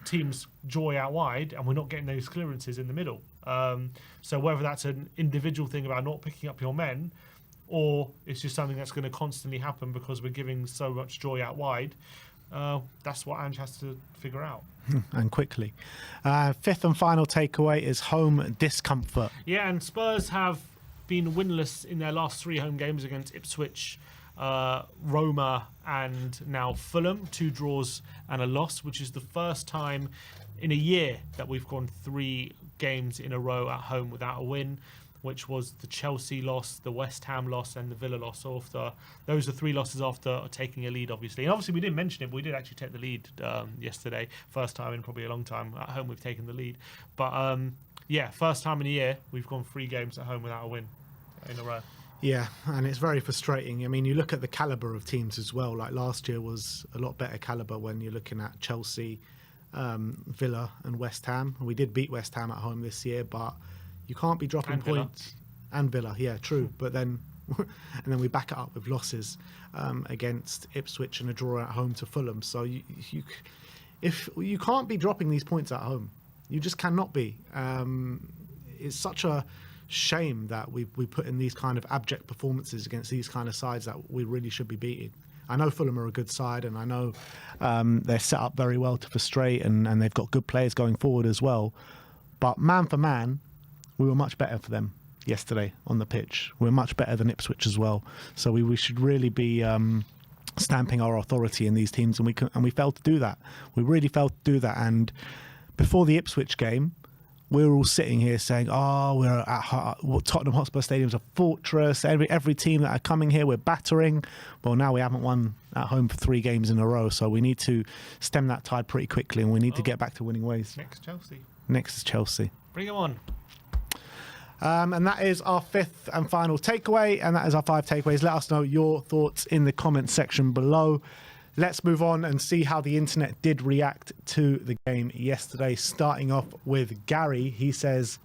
teams joy out wide, and we're not getting those clearances in the middle. So whether that's an individual thing about not picking up your men, or it's just something that's going to constantly happen because we're giving so much joy out wide, that's what Ange has to figure out. And quickly. Fifth and final takeaway is home discomfort. Yeah, and Spurs have been winless in their last 3 home games against Ipswich, Roma, and now Fulham. 2 draws and a loss, which is the first time in a year that we've gone 3 games in a row at home without a win, which was the Chelsea loss, the West Ham loss, and the Villa loss. So those are 3 losses after taking a lead, obviously. And obviously we didn't mention it, but we did actually take the lead yesterday. First time in probably a long time at home we've taken the lead. But yeah, first time in a year we've gone 3 games at home without a win in a row. Yeah, and it's very frustrating. I mean, you look at the calibre of teams as well. Like last year was a lot better calibre when you're looking at Chelsea, Villa and West Ham. We did beat West Ham at home this year, but you can't be dropping points. And Villa, yeah, true. But then, and then we back it up with losses against Ipswich and a draw at home to Fulham. So if you can't be dropping these points at home, you just cannot be. It's such a shame that we put in these kind of abject performances against these kind of sides that we really should be beating. I know Fulham are a good side, and I know they're set up very well to frustrate, and they've got good players going forward as well. But man for man, we were much better for them yesterday on the pitch. We're much better than Ipswich as well. So we should really be stamping our authority in these teams, and we failed to do that. We really failed to do that. And before the Ipswich game, we were all sitting here saying, we're at Tottenham Hotspur Stadium's a fortress. Every team that are coming here, we're battering. Well, now we haven't won at home for 3 games in a row, so we need to stem that tide pretty quickly, and we need to get back to winning ways. Next is Chelsea. Bring them on. And that is our 5th and final takeaway, and that is our 5 takeaways. Let us know your thoughts in the comments section below. Let's move on and see how the internet did react to the game yesterday. Starting off with Gary, he says,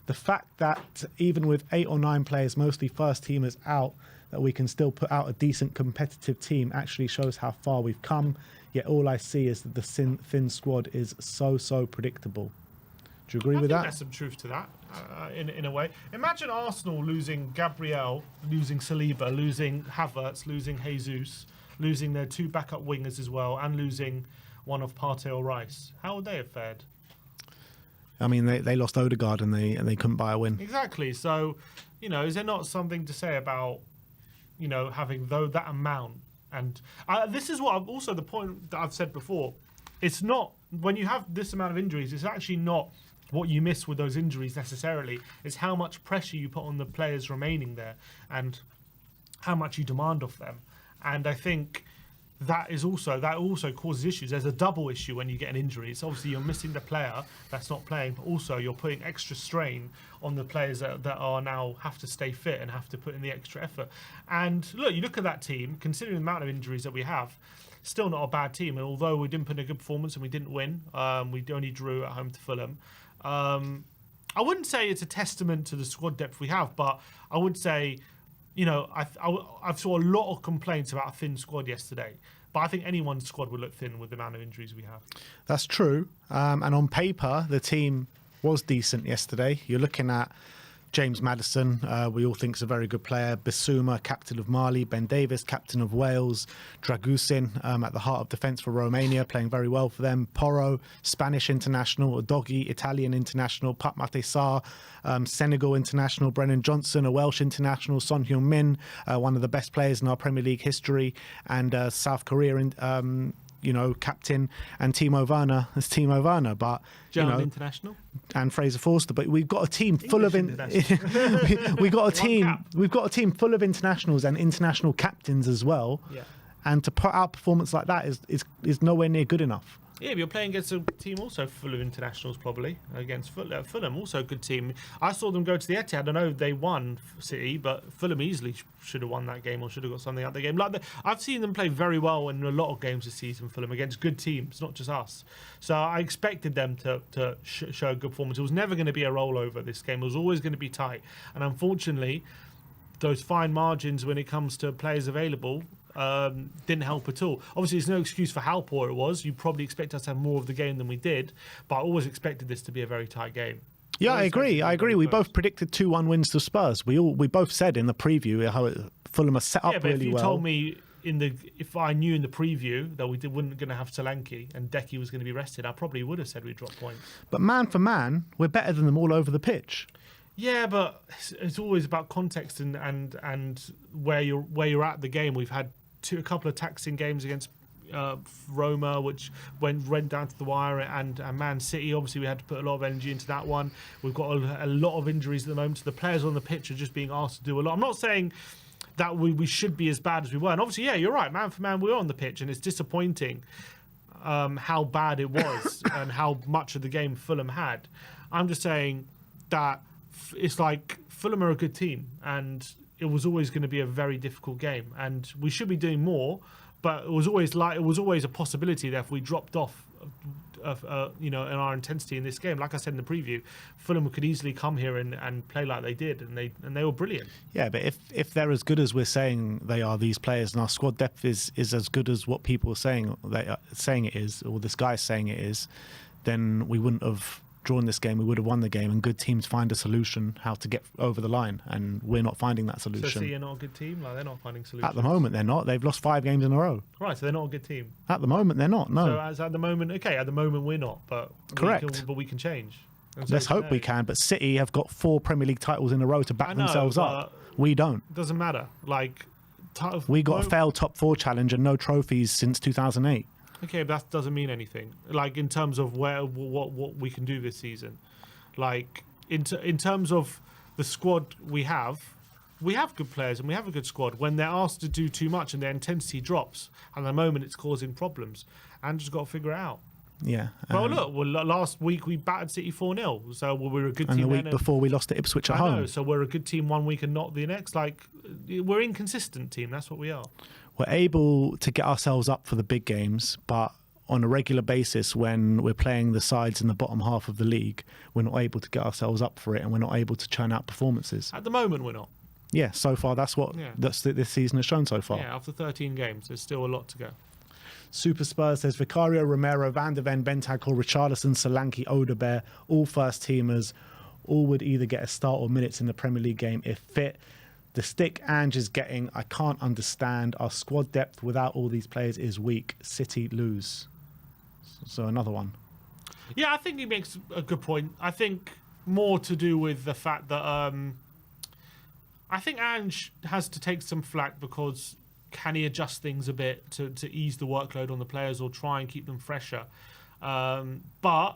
the fact that even with 8 or 9 players, mostly first teamers out, that we can still put out a decent competitive team actually shows how far we've come. Yet all I see is that the thin squad is so predictable. Do you agree with that? I think there's some truth to that, in a way. Imagine Arsenal losing Gabriel, losing Saliba, losing Havertz, losing Jesus, losing their 2 backup wingers as well, and losing one of Partey or Rice. How would they have fared? I mean, they lost Odegaard and they couldn't buy a win. Exactly. So, is there not something to say about, having that amount? And this is what also the point that I've said before. It's not, when you have this amount of injuries, it's actually not what you miss with those injuries necessarily. It's how much pressure you put on the players remaining there and how much you demand of them. And I think that also causes issues. There's a double issue when you get an injury. It's obviously you're missing the player that's not playing, but also you're putting extra strain on the players that are now have to stay fit and have to put in the extra effort. And you look at that team, considering the amount of injuries that we have, still not a bad team. And although we didn't put in a good performance and we didn't win, we only drew at home to Fulham. I wouldn't say it's a testament to the squad depth we have, but I would say, I've saw a lot of complaints about a thin squad yesterday, but I think anyone's squad would look thin with the amount of injuries we have. That's true. And on paper, the team was decent yesterday. You're looking at James Maddison, we all think is a very good player. Bissouma, captain of Mali. Ben Davies, captain of Wales. Dragusin, at the heart of defence for Romania, playing very well for them. Porro, Spanish international. Udogie, Italian international. Pape Matar Sarr, Senegal international. Brennan Johnson, a Welsh international. Son Heung-min, one of the best players in our Premier League history. And South Korea, captain, and Timo Werner as Timo Werner, but German international, and Fraser Forster. But we've got a team full of we've got a team full of internationals and international captains as well. Yeah. And to put out performance like that is nowhere near good enough. Yeah, but you're playing against a team also full of internationals, probably, against Fulham, also a good team. I saw them go to the Etihad. I know they won City, but Fulham easily should have won that game or should have got something out of the game. I've seen them play very well in a lot of games this season, Fulham, against good teams, not just us. So I expected them to show a good performance. It was never going to be a rollover, this game. It was always going to be tight. And unfortunately, those fine margins when it comes to players available didn't help at all. Obviously, there's no excuse for how poor it was. You probably expect us to have more of the game than we did, but I always expected this to be a very tight game. Yeah, I agree. We both predicted 2-1 wins to Spurs. We both said in the preview how Fulham are set up really well. Yeah, but if you told me if I knew in the preview that we weren't going to have Solanke and Decky was going to be rested, I probably would have said we'd drop points. But man for man, we're better than them all over the pitch. Yeah, but it's always about context and where you're at the game. We've had a couple of taxing games against Roma, which went down to the wire, and Man City. Obviously, we had to put a lot of energy into that one. We've got a lot of injuries at the moment. So the players on the pitch are just being asked to do a lot. I'm not saying that we should be as bad as we were. And obviously, yeah, you're right. Man for man, we're on the pitch, and it's disappointing how bad it was and how much of the game Fulham had. I'm just saying that it's like Fulham are a good team, and it was always going to be a very difficult game, and we should be doing more. But it was always a possibility that if we dropped off, in our intensity in this game, like I said in the preview, Fulham could easily come here and play like they did, and they were brilliant. Yeah, but if they're as good as we're saying they are, these players, and our squad depth is as good as what people are saying it is, or this guy's saying it is, then we wouldn't have drawn this game. We would have won the game, and good teams find a solution how to get over the line, and we're not finding that solution. So, you're not a good team? Like, they're not finding solutions? At the moment, they're not. They've lost 5 games in a row. Right, so they're not a good team? At the moment, they're not, no. So at the moment we're not, but correct. We can change. Let's hope we can, but City have got 4 Premier League titles in a row to back themselves up. We don't. It doesn't matter. We got a failed top 4 challenge and no trophies since 2008. Okay, but that doesn't mean anything. Like, in terms of what we can do this season. Like, in terms of the squad we have good players and we have a good squad. When they're asked to do too much and their intensity drops, and at the moment it's causing problems, and just got to figure it out. Yeah. Well, look, last week we battered City 4-0, so we're a good team. And the week before we lost to Ipswich at home. I know, so we're a good team one week and not the next. Like, we're an inconsistent team. That's what we are. We're able to get ourselves up for the big games, but on a regular basis, when we're playing the sides in the bottom half of the league, we're not able to get ourselves up for it, and we're not able to churn out performances. At the moment, we're not. Yeah, so far that's what this season has shown so far. Yeah, after 13 games, there's still a lot to go. Super Spurs says Vicario, Romero, Van der Ven, Bentancur, Richarlison, Solanke, Odegaard, all first teamers, all would either get a start or minutes in the Premier League game if fit. The stick Ange is getting, I can't understand. Our squad depth without all these players is weak. City lose. So another one. Yeah, I think he makes a good point. I think more to do with the fact that I think Ange has to take some flack because can he adjust things a bit to ease the workload on the players or try and keep them fresher? But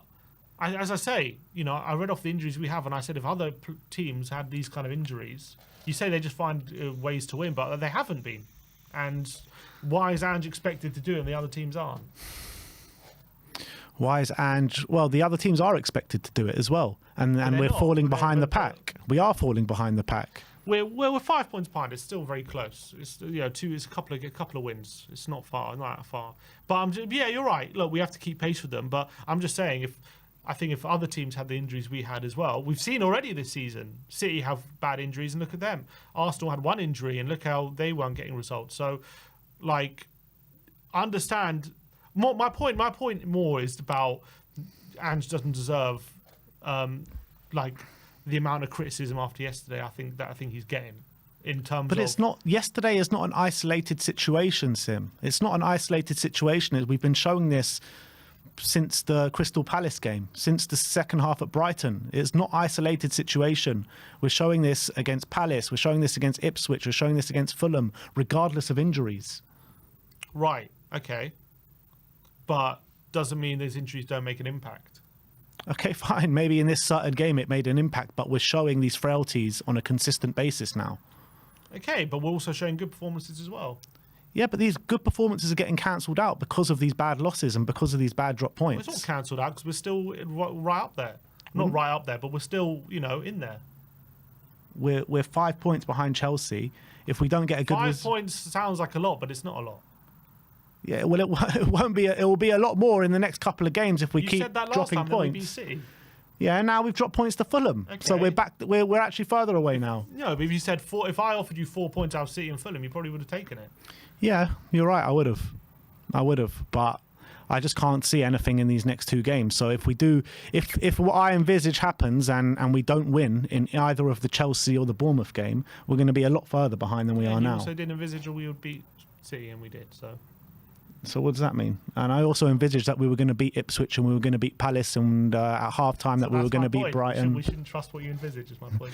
as I say, I read off the injuries we have, and I said if other teams had these kind of injuries, you say they just find ways to win, but they haven't been. And why is Ange expected to do it and the other teams aren't? Why is Ange... Well, the other teams are expected to do it as well. And we're falling behind the pack. We are falling behind the pack. We're 5 points behind. It's still very close. It's it's a couple of wins. It's not that far. But you're right. Look, we have to keep pace with them. But I'm just saying, if other teams had the injuries we had as well, we've seen already this season. City have bad injuries, and look at them. Arsenal had one injury, and look how they weren't getting results. So, I understand. My point more is about Ange doesn't deserve the amount of criticism after yesterday. I think he's getting in terms. But it's not. Yesterday is not an isolated situation, Sim. It's not an isolated situation. We've been showing this since the Crystal Palace game, since the second half at Brighton. It's not isolated situation. We're showing this against Palace. We're showing this against Ipswich. We're showing this against Fulham, regardless of injuries. Right. Okay. But doesn't mean those injuries don't make an impact. Okay, fine. Maybe in this certain game it made an impact, but we're showing these frailties on a consistent basis now. Okay, but we're also showing good performances as well. Yeah, but these good performances are getting cancelled out because of these bad losses and because of these bad drop points. Well, it's not cancelled out because we're still right up there. Not right up there, but we're still, in there. We're 5 points behind Chelsea. If we don't get a good... 5 points sounds like a lot, but it's not a lot. Yeah, well, it won't be. It will be a lot more in the next couple of games if we keep said that last dropping time points. That we beat City. Yeah, and now we've dropped points to Fulham, so we're back. We're actually further away now. No, but if you said if I offered you 4 points out of City and Fulham, you probably would have taken it. Yeah, you're right. I would have, but I just can't see anything in these next two games. So if we do, if what I envisage happens and we don't win in either of the Chelsea or the Bournemouth game, we're going to be a lot further behind than we are you now. also didn't envisage we would beat City, and we did. So what does that mean? And I also envisaged that we were going to beat Ipswich and we were going to beat Palace, and at half-time that we were going to beat Brighton. We shouldn't trust what you envisage, is my point.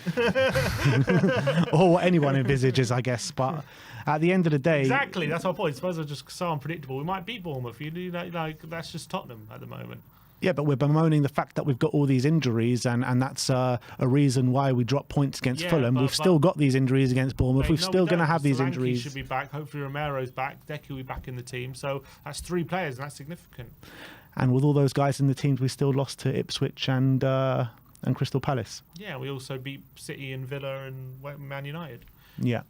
Or what anyone envisages, I guess. But at the end of the day... Exactly, that's my point. Spurs are just so unpredictable. We might beat Bournemouth. That's just Tottenham at the moment. Yeah, but we're bemoaning the fact that we've got all these injuries, and that's a reason why we dropped points against Fulham. We've still got these injuries against Bournemouth. We're still going to have these injuries. Should be back. Hopefully Romero's back. Decky will be back in the team. So that's 3 players, and that's significant. And with all those guys in the teams, we still lost to Ipswich and Crystal Palace. Yeah, we also beat City and Villa and Man United. Yeah.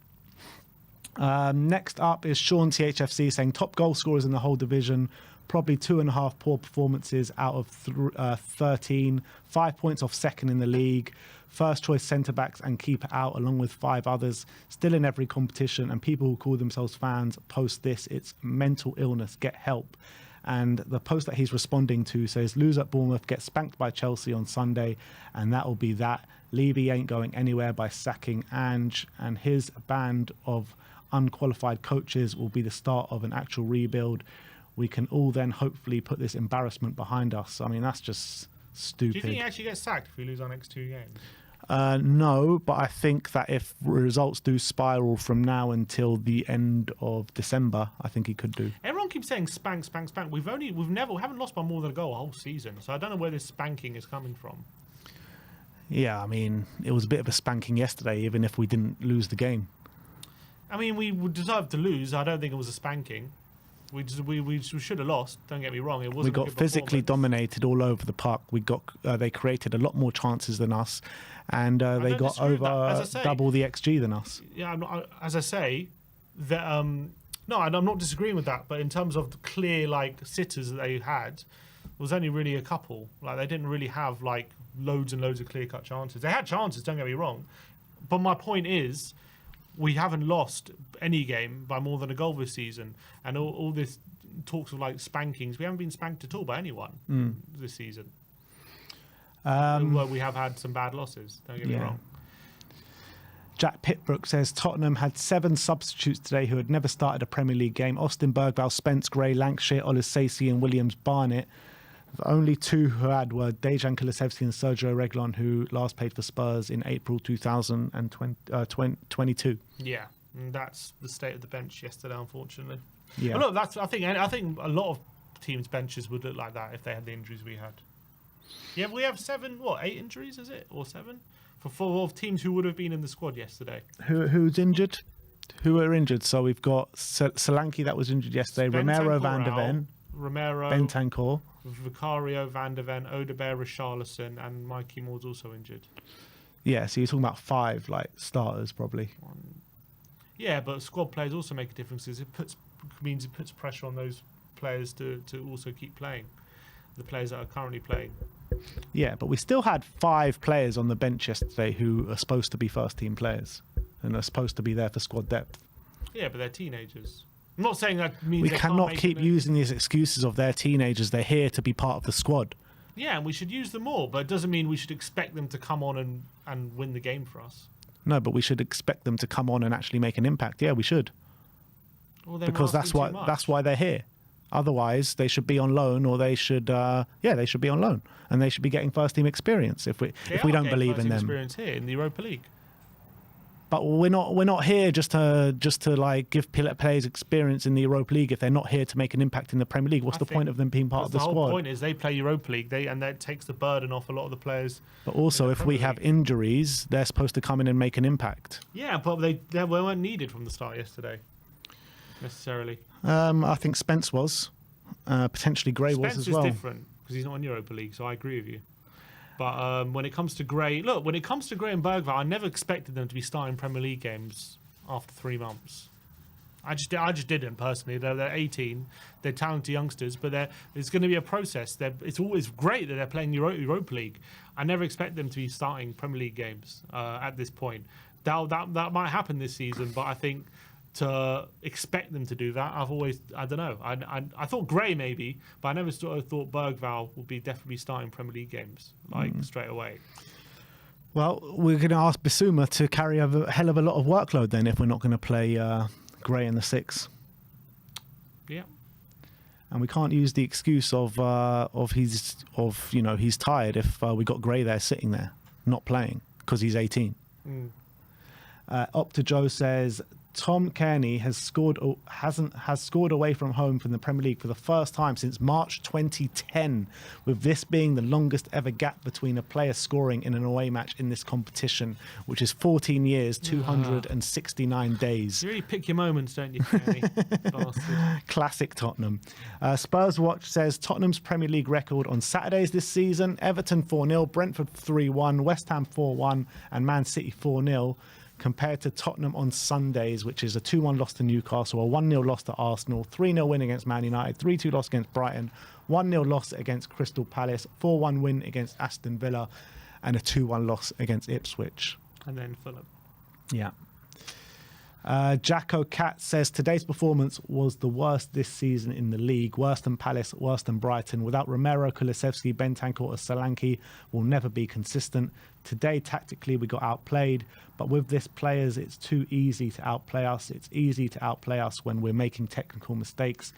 Next up is Sean THFC saying top goal scorers in the whole division. Probably 2.5 poor performances out of 13, 5 points off second in the league, first choice centre-backs and keeper out along with 5 others, still in every competition, and people who call themselves fans post this, it's mental illness, get help. And the post that he's responding to says, lose at Bournemouth, get spanked by Chelsea on Sunday, and that will be that. Levy ain't going anywhere by sacking Ange, and his band of unqualified coaches will be the start of an actual rebuild. We can all then hopefully put this embarrassment behind us. I mean, that's just stupid. Do you think he actually gets sacked if we lose our next 2 games? No, but I think that if results do spiral from now until the end of December, I think he could do. Everyone keeps saying spank, spank, spank. We haven't lost by more than a goal a whole season. So I don't know where this spanking is coming from. Yeah, I mean, it was a bit of a spanking yesterday, even if we didn't lose the game. I mean, we would deserve to lose. I don't think it was a spanking. We should have lost. Don't get me wrong. It wasn't. We got physically dominated all over the park. We got they created a lot more chances than us, and they got over double the XG than us. Yeah, as I say, that no, I'm not disagreeing with that. But in terms of the clear sitters that they had, was only really a couple. They didn't really have loads and loads of clear cut chances. They had chances. Don't get me wrong, but my point is, we haven't lost any game by more than a goal this season. And all this talks of spankings, we haven't been spanked at all by anyone this season. Although we have had some bad losses, don't get me wrong. Jack Pitbrook says Tottenham had 7 substitutes today who had never started a Premier League game. Austin Bergvall, Spence Gray, Lancashire, Olisesi and Williams Barnett. The only 2 who had were Dejan Kulusevski and Sergio Reguilon, who last played for Spurs in April 2022. Yeah, and that's the state of the bench yesterday, unfortunately. Yeah, but look, I think a lot of teams' benches would look like that if they had the injuries we had. Yeah, we have 8 injuries, is it, or 7 for 4 of teams who would have been in the squad yesterday. Who's injured? Who are injured? So we've got Solanke that was injured yesterday. Romero, Van de Ven, Bentancur, Vicario, Van de Ven, Odegaard, Richarlison, and Mikey Moore's also injured. Yeah, so you're talking about 5 starters probably. Yeah, but squad players also make a difference. It puts pressure on those players to also keep playing. The players that are currently playing. Yeah, but we still had 5 players on the bench yesterday who are supposed to be first team players and are supposed to be there for squad depth. Yeah, but they're teenagers. I'm not saying that means we cannot keep using these excuses of they're teenagers. They're here to be part of the squad. Yeah, and we should use them more, but it doesn't mean we should expect them to come on and win the game for us. No, but we should expect them to come on and actually make an impact. Yeah, we should. Well, because that's why they're here. Otherwise, they should be on loan, or they should they should be on loan, and they should be getting first team experience if we don't believe in them. Experience here in the Europa League. But we're not here just to give players experience in the Europa League if they're not here to make an impact in the Premier League. What's the point of them being part of the squad? The whole point is they play Europa League, and that takes the burden off a lot of the players. But also, if we have injuries, they're supposed to come in and make an impact. Yeah, but they weren't needed from the start yesterday, necessarily. I think Spence was. Potentially Gray was as well. Spence is different because he's not in Europa League, so I agree with you. But when it comes to Gray, and Bergvall, I never expected them to be starting Premier League games after 3 months. I just didn't personally. They're 18, they're talented youngsters, but it's going to be a process. It's always great that they're playing Europa League. I never expect them to be starting Premier League games at this point. That might happen this season, but I think to expect them to do that. I don't know. I thought Gray maybe, but I never sort of thought Bergvall would be definitely starting Premier League games straight away. Well, we're going to ask Bissouma to carry a hell of a lot of workload then if we're not going to play Gray in the 6. Yeah. And we can't use the excuse of he's tired if we got Gray there sitting there not playing because he's 18. Opta Joe says Tom Kearney has scored away from home from the Premier League for the first time since March 2010, with this being the longest ever gap between a player scoring in an away match in this competition, which is 14 years, 269 days. You really pick your moments, don't you, Kearney? Bastard. Classic Tottenham. Spurs Watch says Tottenham's Premier League record on Saturdays this season: Everton 4-0, Brentford 3-1, West Ham 4-1, and Man City 4-0. Compared to Tottenham on Sundays, which is a 2-1 loss to Newcastle, a 1-0 loss to Arsenal, 3-0 win against Man United, 3-2 loss against Brighton, 1-0 loss against Crystal Palace, 4-1 win against Aston Villa, and a 2-1 loss against Ipswich. And then Fulham. Yeah. Jacko Cat says today's performance was the worst this season in the league. Worse than Palace, worse than Brighton. Without Romero, Kulusevski, Bentancur or Solanke, will never be consistent. Today, tactically, we got outplayed. But with this players, it's too easy to outplay us. It's easy to outplay us when we're making technical mistakes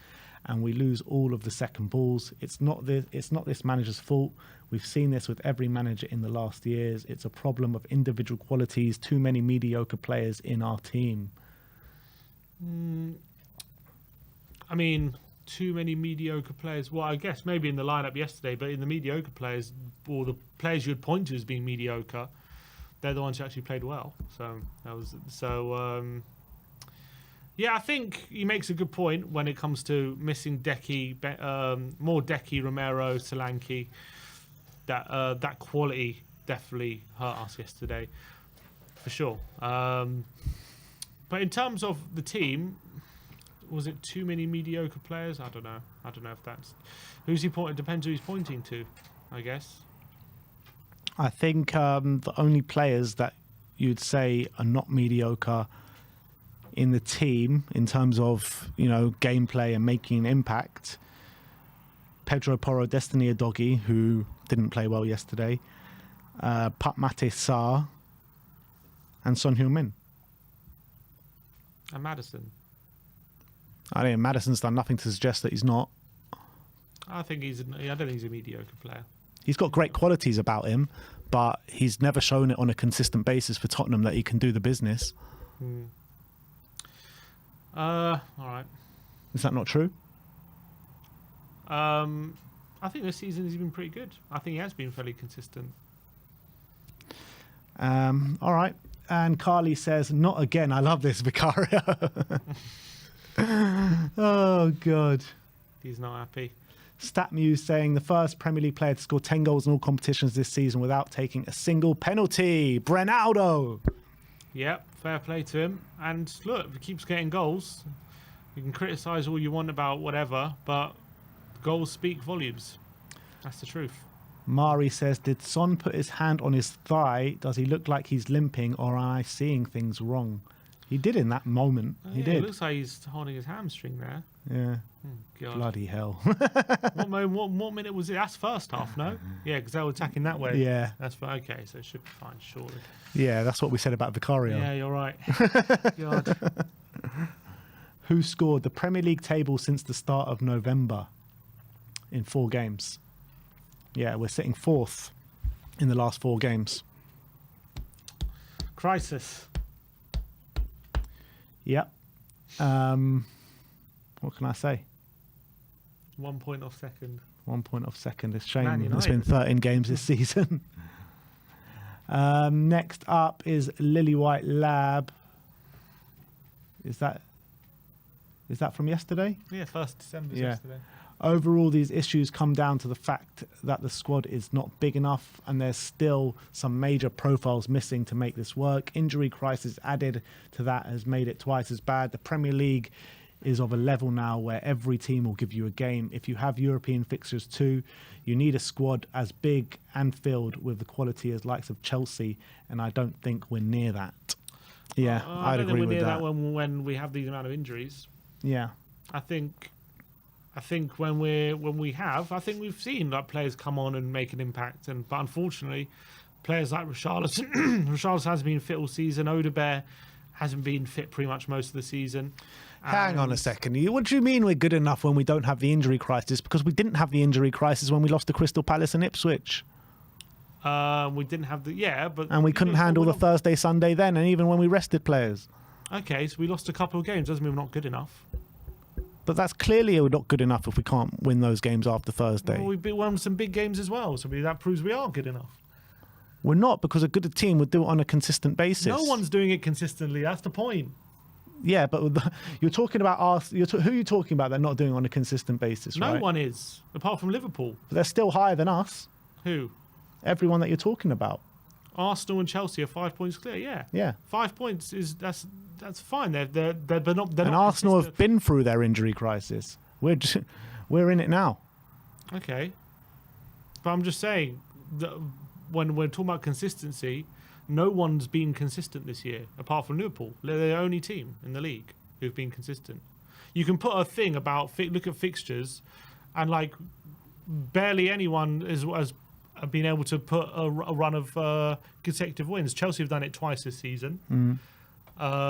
and we lose all of the second balls. It's not this manager's fault. We've seen this with every manager in the last years. It's a problem of individual qualities, too many mediocre players in our team. I mean, too many mediocre players. Well, I guess maybe in the lineup yesterday, but in the mediocre players, or the players you'd point to as being mediocre, they're the ones who actually played well. Yeah, I think he makes a good point when it comes to missing more Decky, Romero, Solanke. That quality definitely hurt us yesterday, for sure. But in terms of the team, was it too many mediocre players? I don't know if that's who's he pointing. Depends who he's pointing to, I guess. I think the only players that you'd say are not mediocre in the team in terms of gameplay and making an impact: Pedro Porro, Destiny Adogi, who didn't play well yesterday, Pat Mate Sarr, and Son Heung-min. And Maddison. I think Maddison's done nothing to suggest that he's not. I don't think he's a mediocre player. He's got great qualities about him, but he's never shown it on a consistent basis for Tottenham that he can do the business. All right. Is that not true? I think this season he's been pretty good. I think he has been fairly consistent. All right. And Carly says, not again. I love this, Vicario. Oh, God. He's not happy. StatMuse saying the first Premier League player to score 10 goals in all competitions this season without taking a single penalty. Brenaldo. Yep, fair play to him. And look, if he keeps getting goals, you can criticise all you want about whatever, but goals speak volumes. That's the truth. Mari says, did Son put his hand on his thigh? Does he look like he's limping, or am I seeing things wrong? He did in that moment. He did. It looks like he's holding his hamstring there. Yeah. God. Bloody hell. What minute was it? That's first half, no? Yeah, because they were attacking that way. Yeah. That's fine. Okay, so it should be fine, surely. Yeah, that's what we said about Vicario. Yeah, you're right. God. Who scored the Premier League table since the start of November in 4 games? Yeah, we're sitting 4th in the last 4 games. Crisis. Yep. What can I say? 1 point off second. 1 point off second. It's a shame. Man It's been 13 games this season. Next up is Lily White Lab. Is that from yesterday? Yeah, 1st December yesterday. Overall, these issues come down to the fact that the squad is not big enough and there's still some major profiles missing to make this work. Injury crisis added to that has made it twice as bad. The Premier League is of a level now where every team will give you a game. If you have European fixtures too, you need a squad as big and filled with the quality as likes of Chelsea, and I don't think we're near that. Yeah, I I'd don't think agree we're with near that. when we have these amount of injuries. Yeah. I think when we have, I think we've seen like players come on and make an impact, but unfortunately, players like Richarlison, Richarlison hasn't been fit all season. Odebear hasn't been fit pretty much most of the season. Hang on a second. What do you mean we're good enough when we don't have the injury crisis? Because we didn't have the injury crisis when we lost to Crystal Palace and Ipswich. We didn't have but And we couldn't handle the Thursday, Sunday then, and even when we rested players. Okay, so we lost a couple of games. Doesn't mean we're not good enough. But that's clearly we're not good enough if we can't win those games after Thursday. Well, we've won some big games as well, so that proves we are good enough. We're not, because a good team would do it on a consistent basis. No one's doing it consistently. That's the point. Yeah, but you're talking about who are you talking about? They're not doing it on a consistent basis, right? No one is, apart from Liverpool. But they're still higher than us. Who? Everyone that you're talking about. Arsenal and Chelsea are 5 points clear. Yeah. Yeah. 5 points that's fine. They're not. And Arsenal have been through their injury crisis. We're in it now. Okay. But I'm just saying that when we're talking about consistency, no one's been consistent this year apart from Liverpool. They're the only team in the league who've been consistent. You can put a thing about look at fixtures, and like barely anyone has been able to put a run of consecutive wins. Chelsea have done it twice this season. We've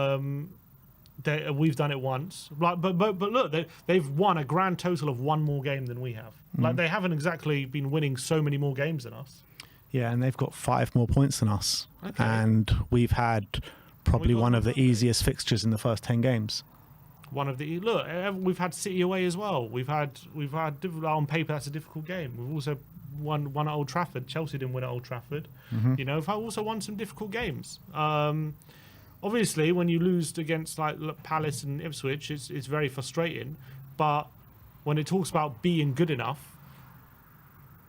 done it once. But look, they've won a grand total of one more game than we have. Like they haven't exactly been winning so many more games than us. Yeah, and they've got 5 more points than us. Okay. And we've had probably one of the easiest fixtures in the first 10 games. We've had City away as well. We've had on paper that's a difficult game. We've also won at Old Trafford. Chelsea didn't win at Old Trafford. We've also won some difficult games. Obviously, when you lose against like Palace and Ipswich, it's very frustrating. But when it talks about being good enough,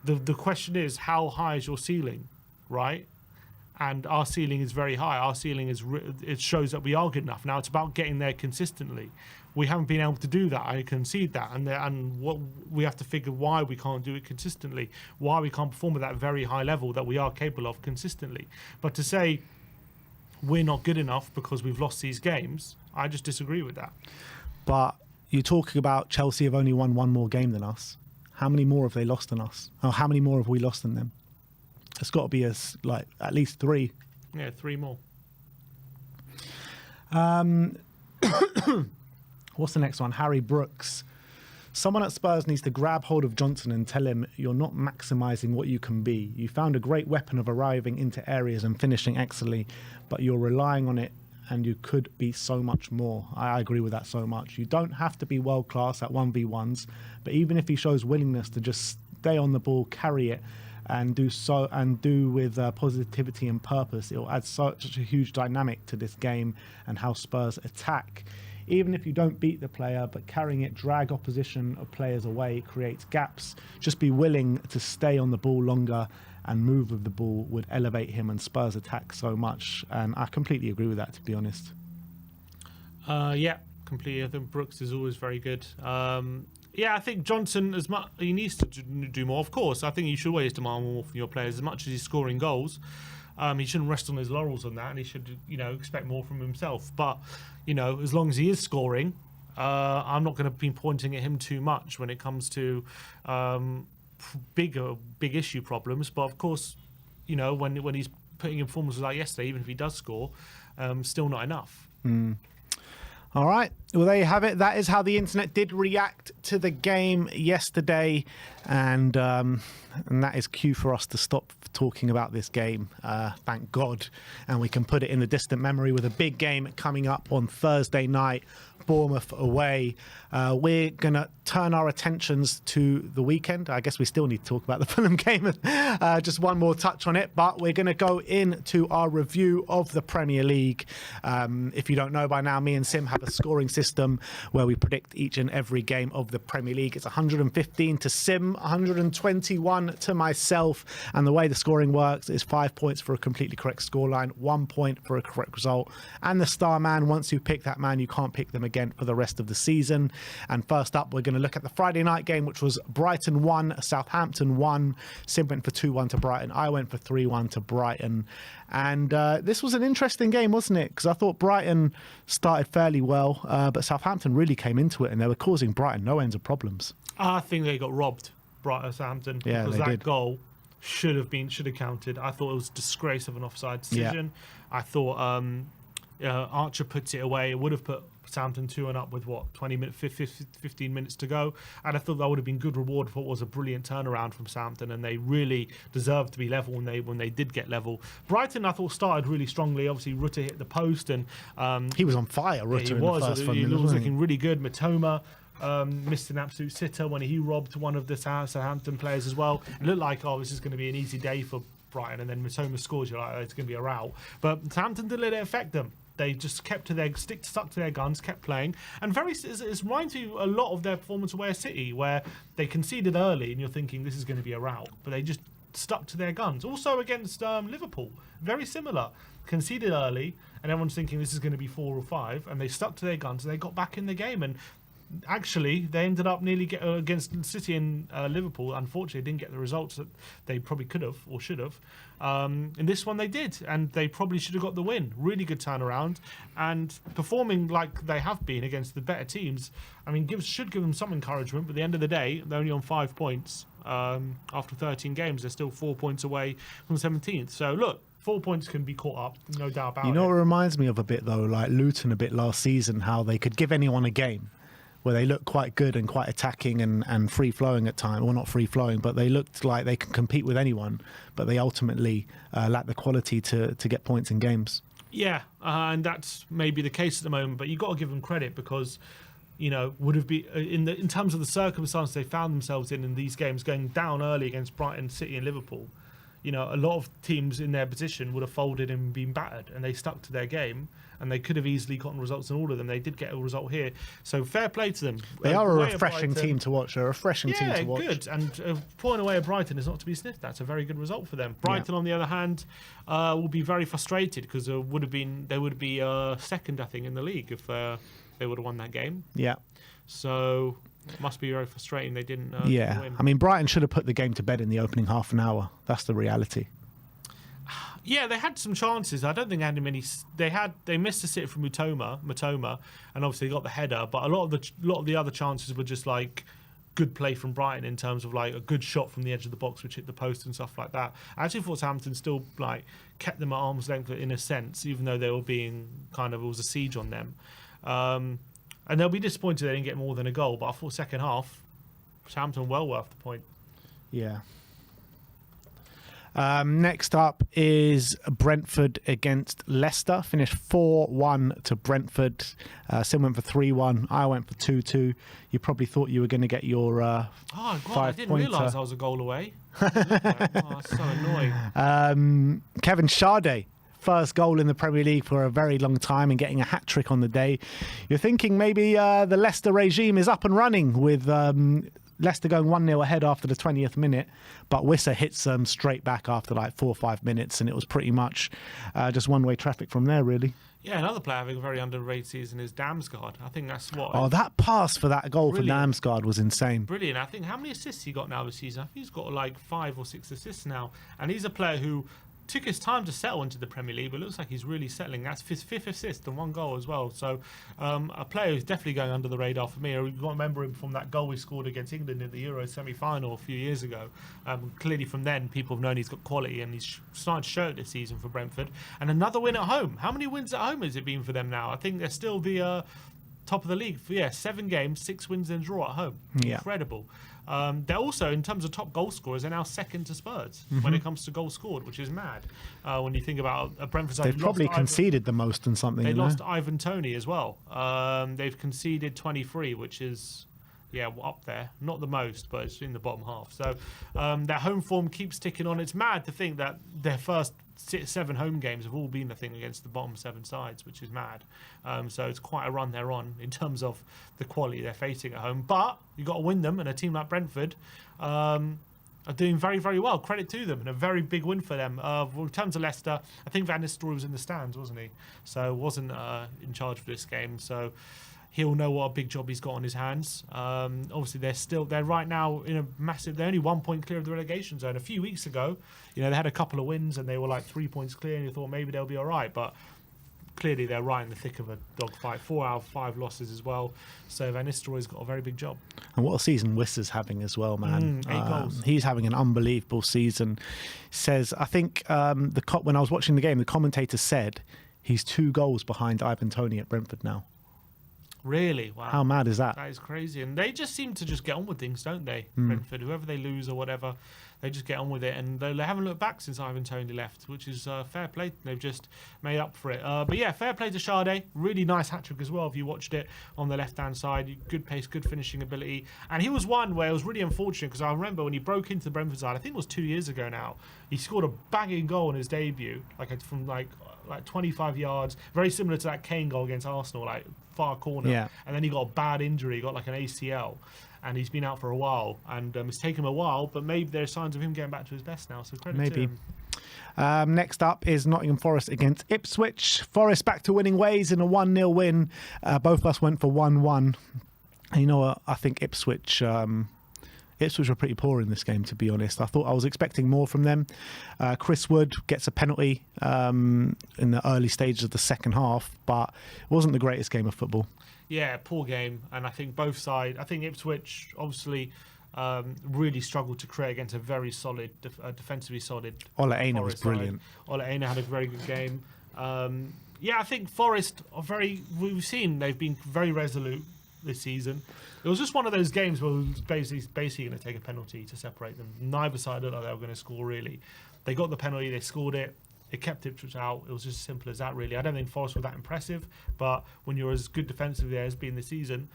the question is, how high is your ceiling, right? And our ceiling is very high. Our ceiling it shows that we are good enough. Now it's about getting there consistently. We haven't been able to do that. I concede that, and what we have to figure why we can't do it consistently, why we can't perform at that very high level that we are capable of consistently. But to say we're not good enough because we've lost these games, I just disagree with that. But you're talking about Chelsea have only won one more game than us. How many more have they lost than us? Or how many more have we lost than them? It's got to be at least 3. Yeah, 3 more. What's the next one? Harry Brooks. Someone at Spurs needs to grab hold of Johnson and tell him you're not maximising what you can be. You found a great weapon of arriving into areas and finishing excellently, but you're relying on it and you could be so much more. I agree with that so much. You don't have to be world class at 1v1s, but even if he shows willingness to just stay on the ball, carry it, and do with positivity and purpose, it will add such a huge dynamic to this game and how Spurs attack. Even if you don't beat the player, but carrying it, drag opposition or players away, creates gaps. Just be willing to stay on the ball longer and move with the ball would elevate him and Spurs attack so much. And I completely agree with that, to be honest. Yeah, completely. I think Brooks is always very good. Yeah, I think Johnson, he needs to do more. Of course, I think you should always demand more from your players. As much as he's scoring goals, he shouldn't rest on his laurels on that, and he should, expect more from himself. But, as long as he is scoring, I'm not going to be pointing at him too much when it comes to big issue problems. But of course, when he's putting in performances like yesterday, even if he does score, still not enough. All right. Well, there you have it. That is how the internet did react to the game yesterday. And that is cue for us to stop talking about this game. Thank God. And we can put it in the distant memory with a big game coming up on Thursday night, Bournemouth away. We're going to turn our attentions to the weekend. I guess we still need to talk about the Fulham game. Just one more touch on it. But we're going to go into our review of the Premier League. If you don't know by now, me and Sim have a scoring system system where we predict each and every game of the Premier League. It's 115 to Sim, 121 to myself. And the way the scoring works is 5 points for a completely correct scoreline, 1 point for a correct result. And the star man, once you pick that man, you can't pick them again for the rest of the season. And first up, we're going to look at the Friday night game, which was Brighton 1, Southampton 1. Sim went for 2-1 to Brighton. I went for 3-1 to Brighton. And this was an interesting game, wasn't it? Because I thought Brighton started fairly well, but Southampton really came into it and they were causing Brighton no ends of problems. I think they got robbed, Southampton, Yeah, because they that did. Goal should have counted. I thought it was a disgrace of an offside decision. I thought Archer puts it away. It would have put Southampton 2-1 up with 15 minutes to go, and I thought that would have been good reward for what was a brilliant turnaround from Southampton, and they really deserved to be level when they did get level. Brighton, I thought, started really strongly. Obviously, Rutter hit the post, and he was on fire. Rutter he in was. the first 5 He minutes, was wasn't looking really good. Matoma missed an absolute sitter when he robbed one of the Southampton players as well. It looked like, this is going to be an easy day for Brighton, and then Matoma scores. You're like, it's going to be a rout. But Southampton didn't let it affect them. They just stuck to their guns, kept playing, and it reminds me a lot of their performance away at City, where they conceded early, and you're thinking this is going to be a rout, but they just stuck to their guns. Also against Liverpool, very similar. Conceded early, and everyone's thinking this is going to be 4 or 5, and they stuck to their guns, and they got back in the game, and actually they ended up nearly against City and Liverpool. Unfortunately, didn't get the results that they probably could have or should have. In this one they did, and they probably should have got the win. Really good turnaround, and performing like they have been against the better teams. I mean, should give them some encouragement, but at the end of the day, they're only on 5 points. After 13 games, they're still 4 points away from 17th. So look, 4 points can be caught up, no doubt about it. You know what it reminds me of a bit, though, like Luton a bit last season, how they could give anyone a game where they looked quite good and quite attacking and free-flowing at times. Well, not free-flowing, but they looked like they can compete with anyone, but they ultimately lack the quality to get points in games. Yeah, and that's maybe the case at the moment, but you've got to give them credit because, would have been in terms of the circumstances they found themselves in these games, going down early against Brighton, City and Liverpool. A lot of teams in their position would have folded and been battered, and they stuck to their game, and they could have easily gotten results in all of them. They did get a result here, so fair play to them. They are a refreshing team to watch. They're a refreshing team to watch. Yeah, good. And a point away at Brighton is not to be sniffed. That's a very good result for them. Brighton, on the other hand, will be very frustrated because they would be second, I think, in the league if they would have won that game. Yeah. So it must be very frustrating they didn't win. I mean, Brighton should have put the game to bed in the opening half an hour. That's the reality. Yeah, they had some chances. I don't think they had many. They missed a sitter from Matoma, and obviously got the header. But a lot of the other chances were just like good play from Brighton in terms of like a good shot from the edge of the box which hit the post and stuff like that. I actually thought Southampton still like kept them at arm's length in a sense, even though they were being it was a siege on them. And they'll be disappointed they didn't get more than a goal. But I thought second half, Southampton well worth the point. Yeah. Next up is Brentford against Leicester. Finished 4-1 to Brentford. Sim went for 3-1. I went for 2-2. You probably thought you were going to get your 5-pointer. I didn't realise I was a goal away. That's so annoying. Kevin Sade. First goal in the Premier League for a very long time and getting a hat-trick on the day. You're thinking maybe the Leicester regime is up and running with Leicester going 1-0 ahead after the 20th minute, but Wissa hits them straight back after like 4 or 5 minutes, and it was pretty much just one-way traffic from there, really. Yeah, another player having a very underrated season is Damsgaard. I think that's what... Oh, that pass for that goal for Damsgaard was insane. Brilliant. I think how many assists he got now this season? I think he's got like 5 or 6 assists now, and he's a player who took his time to settle into the Premier League, but it looks like he's really settling. That's his 5th assist and 1 goal as well. So a player who's definitely going under the radar for me. You've got to remember him from that goal he scored against England in the Euro semi-final a few years ago. Clearly from then, people have known he's got quality, and he's starting to show it this season for Brentford. And another win at home. How many wins at home has it been for them now? I think they're still the top of the league. 7 games, 6 wins and a draw at home. Yeah. Incredible. They're also, in terms of top goal scorers, they're now second to Spurs when it comes to goals scored, which is mad. When you think about Brentford, they've probably conceded the most in something. They lost Ivan Toney as well. They've conceded 23, which is Yeah, well, up there. Not the most, but it's in the bottom half. So their home form keeps ticking on. It's mad to think that their first 7 home games have all been, I think, against the bottom 7 sides, which is mad. So it's quite a run they're on in terms of the quality they're facing at home. But you've got to win them, and a team like Brentford are doing very, very well. Credit to them, and a very big win for them. In terms of Leicester, I think Van Nistelrooy was in the stands, wasn't he? So wasn't in charge for this game. So he'll know what a big job he's got on his hands. Obviously, they're right now in a massive. They're only 1 point clear of the relegation zone. A few weeks ago, they had a couple of wins and they were like 3 points clear, and you thought maybe they'll be all right, but clearly they're right in the thick of a dogfight. 4 out of 5 losses as well. So Van Nistelrooy's got a very big job. And what a season Wissa's having as well, man. 8 goals. He's having an unbelievable season. Says, I think when I was watching the game, the commentator said he's 2 goals behind Ivan Toney at Brentford now. Really? Wow. How mad is that? That is crazy. And they just seem to just get on with things, don't they? Brentford, whoever they lose or whatever, they just get on with it. And they haven't looked back since Ivan Toney left, which is fair play. They've just made up for it. But yeah, fair play to Sade. Really nice hat-trick as well if you watched it on the left-hand side. Good pace, good finishing ability. And he was one where it was really unfortunate because I remember when he broke into the Brentford side, I think it was 2 years ago now, he scored a banging goal in his debut, from 25 yards, very similar to that Kane goal against Arsenal, far corner. Yeah. And then he got a bad injury, he got an ACL, and he's been out for a while. And it's taken him a while, but maybe there's signs of him getting back to his best now. So credit to him. Next up is Nottingham Forest against Ipswich. Forest back to winning ways in a 1-0 win. Both of us went for 1-1. And you know what? I think Ipswich were pretty poor in this game, to be honest. I was expecting more from them. Chris Wood gets a penalty in the early stages of the second half, but it wasn't the greatest game of football. Yeah, poor game. And I think both sides, I think Ipswich obviously really struggled to create against a very solid, defensively solid. Ola Aina was brilliant. Ola Aina had a very good game. I think Forest we've seen they've been very resolute this season. It was just one of those games where it was basically going to take a penalty to separate them. Neither side looked like they were going to score, really. They got the penalty, they scored it. It kept Ipswich out. It was just as simple as that, really. I don't think Forest were that impressive, but when you're as good defensively as been this season,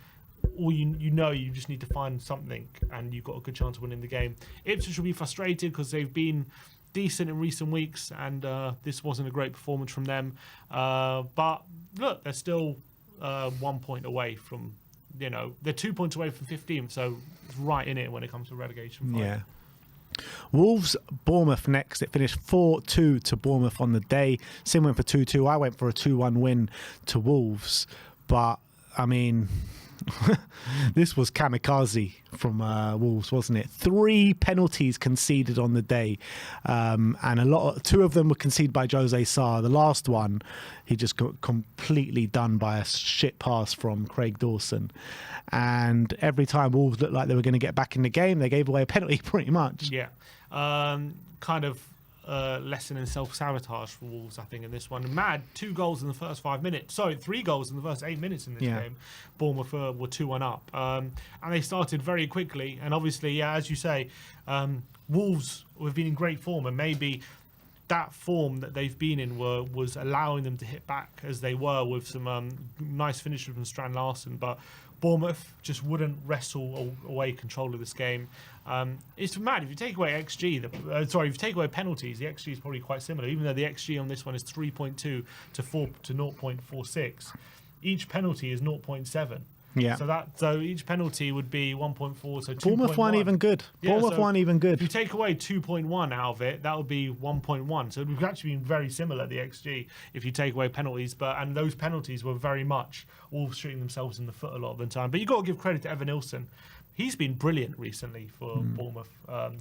all you just need to find something, and you've got a good chance of winning the game. Ipswich will be frustrated because they've been decent in recent weeks, and this wasn't a great performance from them. But look, they're still 1 point away from. They're 2 points away from 15th, so it's right in it when it comes to relegation fight. Yeah. Wolves, Bournemouth next. It finished 4-2 to Bournemouth on the day. Sim went for 2-2. I went for a 2-1 win to Wolves. But, I mean, this was kamikaze from Wolves, wasn't it? 3 penalties conceded on the day. And 2 of them were conceded by Jose Sarr. The last one, he just got completely done by a shit pass from Craig Dawson. And every time Wolves looked like they were going to get back in the game, they gave away a penalty pretty much. Yeah. Lesson in self-sabotage for Wolves, I think, in this one. Mad, 2 goals in the first 5 minutes. Sorry, 3 goals in the first 8 minutes in this game. Bournemouth were 2-1 up. And they started very quickly. And obviously, as you say, Wolves have been in great form, and maybe that form that they've been in was allowing them to hit back as they were with some nice finishes from Strand Larsen. But Bournemouth just wouldn't wrestle away control of this game. It's mad. If you take away XG, if you take away penalties, the XG is probably quite similar, even though the XG on this one is 3.2 to 0.46. Each penalty is 0.7. Yeah. So each penalty would be 1.4. So 2.1. Bournemouth weren't even good. If you take away 2.1 out of it, that would be 1.1. So it would actually be very similar, the XG, if you take away penalties. And those penalties were very much all shooting themselves in the foot a lot of the time. But you've got to give credit to Evan Nilsson. He's been brilliant recently for Bournemouth.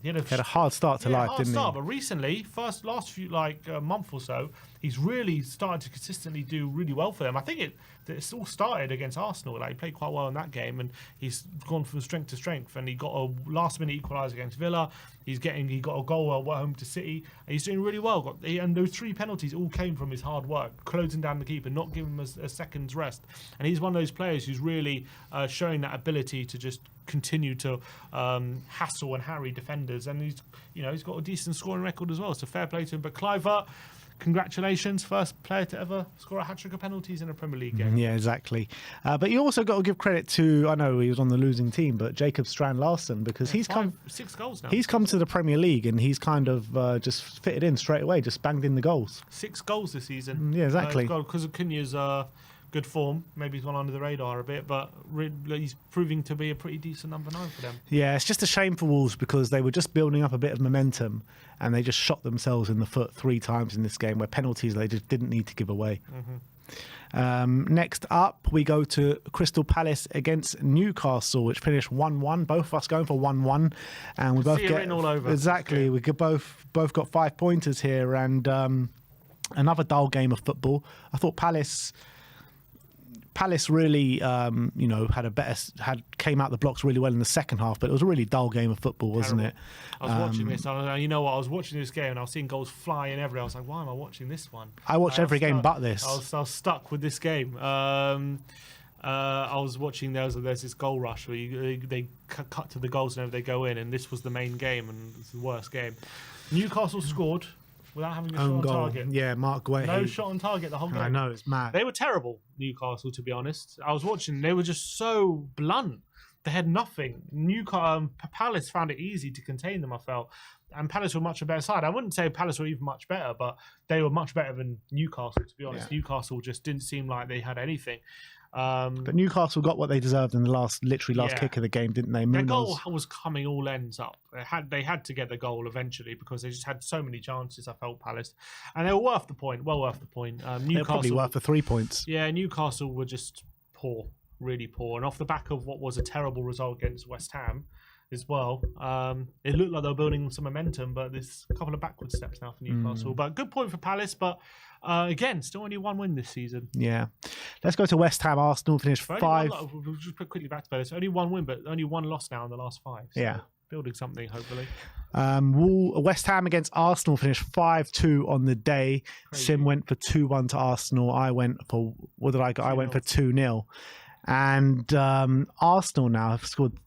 He had a hard start to life, didn't he? But recently, last few month or so, he's really started to consistently do really well for them. I think it's all started against Arsenal. He played quite well in that game, and he's gone from strength to strength. And he got a last-minute equaliser against Villa. He got a goal at home to City. And he's doing really well. And those 3 penalties all came from his hard work, closing down the keeper, not giving him a second's rest. And he's one of those players who's really showing that ability to just continue to hassle and harry defenders, and he's got a decent scoring record as well, so fair play to him. But Clivert congratulations, first player to ever score a hat-trick of penalties in a Premier League game. Yeah, exactly. But you also got to give credit to, I know he was on the losing team, but Jacob Strand-Larsen, because he's come 6 goals now. He's come to the Premier League and he's kind of just fitted in straight away, just banged in the goals. 6 goals this season. Yeah, exactly. Because of Cunha's good form. Maybe he's gone under the radar a bit, but he's proving to be a pretty decent number 9 for them. Yeah, it's just a shame for Wolves because they were just building up a bit of momentum and they just shot themselves in the foot 3 times in this game where penalties they just didn't need to give away. Next up, we go to Crystal Palace against Newcastle, which finished 1-1. Both of us going for 1-1, and we both get all over. Exactly, we could both got 5 pointers here, and another dull game of football. I thought Palace really, came out the blocks really well in the second half, but it was a really dull game of football, wasn't it? I was watching this. You know what? I was watching this game and I was seeing goals flying everywhere. I was like, why am I watching this one? I watched every game but this. I was stuck with this game. I was watching there's this goal rush where they cut to the goals and they go in, and this was the main game and it's the worst game. Newcastle scored without having a shot on target. Yeah, Mark Guehi. No shot on target the whole game. I know, it's mad. They were terrible, Newcastle, to be honest. I was watching, they were just so blunt. They had nothing. Palace found it easy to contain them, I felt. And Palace were much a better side. I wouldn't say Palace were even much better, but they were much better than Newcastle, to be honest. Yeah. Newcastle just didn't seem like they had anything. But Newcastle got what they deserved in the last kick of the game, didn't they? Their goal was coming all ends up. They had to get the goal eventually because they just had so many chances, I felt, Palace. And they were worth the point, well worth the point. Newcastle, they're probably worth the 3 points. Yeah, Newcastle were just poor, really poor. And off the back of what was a terrible result against West Ham as well, it looked like they were building some momentum, but there's a couple of backward steps now for Newcastle. But good point for Palace, but again, still only 1 win this season. Yeah. Let's go to West Ham. Arsenal finished 5. We'll just put quickly back to Palace. Only 1 win, but only 1 loss now in the last 5. So yeah. Building something, hopefully. West Ham against Arsenal finished 5-2 on the day. Crazy. Sim went for 2-1 to Arsenal. I went for, what did I go? I went for 2-0. And Arsenal now have scored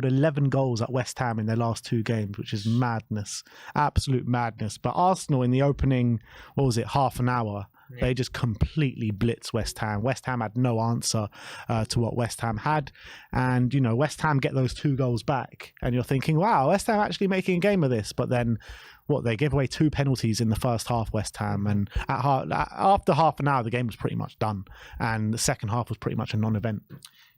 11 goals at West Ham in their last 2 games, which is madness, absolute madness. But Arsenal in the opening, half an hour, they just completely blitzed West Ham. West Ham had no answer to what West Ham had. And, West Ham get those 2 goals back. And you're thinking, wow, West Ham actually making a game of this. But then, they gave away 2 penalties in the first half, West Ham. And after half an hour, the game was pretty much done. And the second half was pretty much a non-event.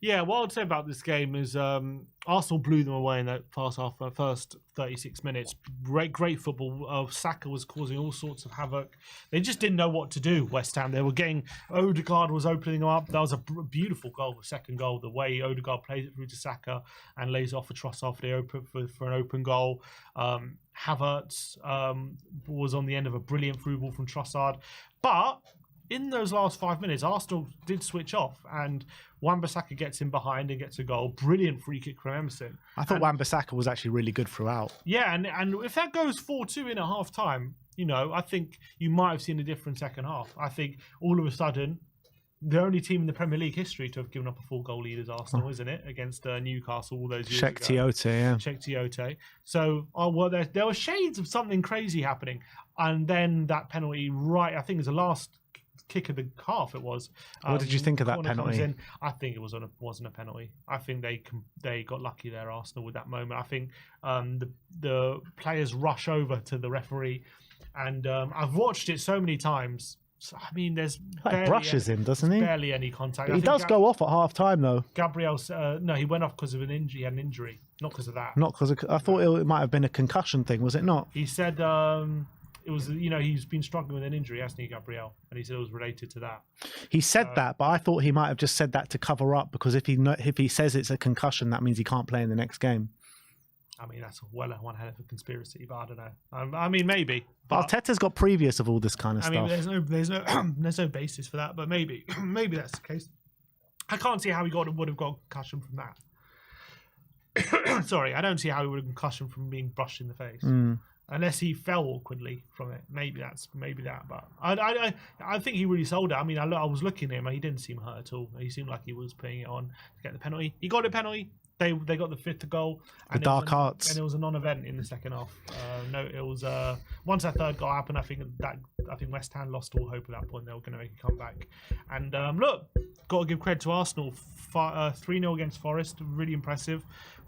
Yeah, what I'd say about this game is Arsenal blew them away in that first 36 minutes. Great football. Saka was causing all sorts of havoc. They just didn't know what to do, West Ham. They were getting... Odegaard was opening them up. That was a beautiful goal, the second goal. The way Odegaard plays it through to Saka and lays off for Trossard for an open goal. Havertz was on the end of a brilliant through ball from Trossard. But... in those last 5 minutes, Arsenal did switch off, and Wan-Bissaka gets in behind and gets a goal. Brilliant free kick from Emerson. I thought Wan-Bissaka was actually really good throughout. Yeah, and if that goes 4-2 in at half time, I think you might have seen a different second half. I think all of a sudden, the only team in the Premier League history to have given up a 4-goal lead is Arsenal, isn't it? Against Newcastle all those years ago. Czech Tiote. So, there were shades of something crazy happening, and then that penalty I think it was the last kick of the half. It was. What did you think of that penalty? I think it wasn't a penalty. I think they got lucky there, Arsenal, with that moment. I think the players rush over to the referee, and I've watched it so many times. So, I mean, there's brushes him, doesn't he? Barely any contact. He does go off at half time though. Gabriel, no, he went off because of an injury. He had an injury, not because of that. Not because I thought it might have been a concussion thing. Was it not? He said. It was, he's been struggling with an injury, hasn't he, Gabriel? And he said it was related to that. He said that, but I thought he might have just said that to cover up, because if he says it's a concussion, that means he can't play in the next game. I mean, that's one hell of a conspiracy, but I don't know. I mean, maybe. But Arteta's got previous of all this kind of stuff. I mean, there's no basis for that, but maybe that's the case. I can't see how he would have got concussion from that. Sorry, I don't see how he would have concussion from being brushed in the face. Unless he fell awkwardly from it. Maybe that. But I think he really sold it. I mean, I was looking at him. He didn't seem hurt at all. He seemed like he was putting it on to get the penalty. He got a penalty. They got the 5th goal. The dark arts. And it was a non-event in the second half. No, it was once that 3rd goal happened. I think West Ham lost all hope at that point. They were going to make a comeback. And look, got to give credit to Arsenal. 3-0 against Forest, really impressive.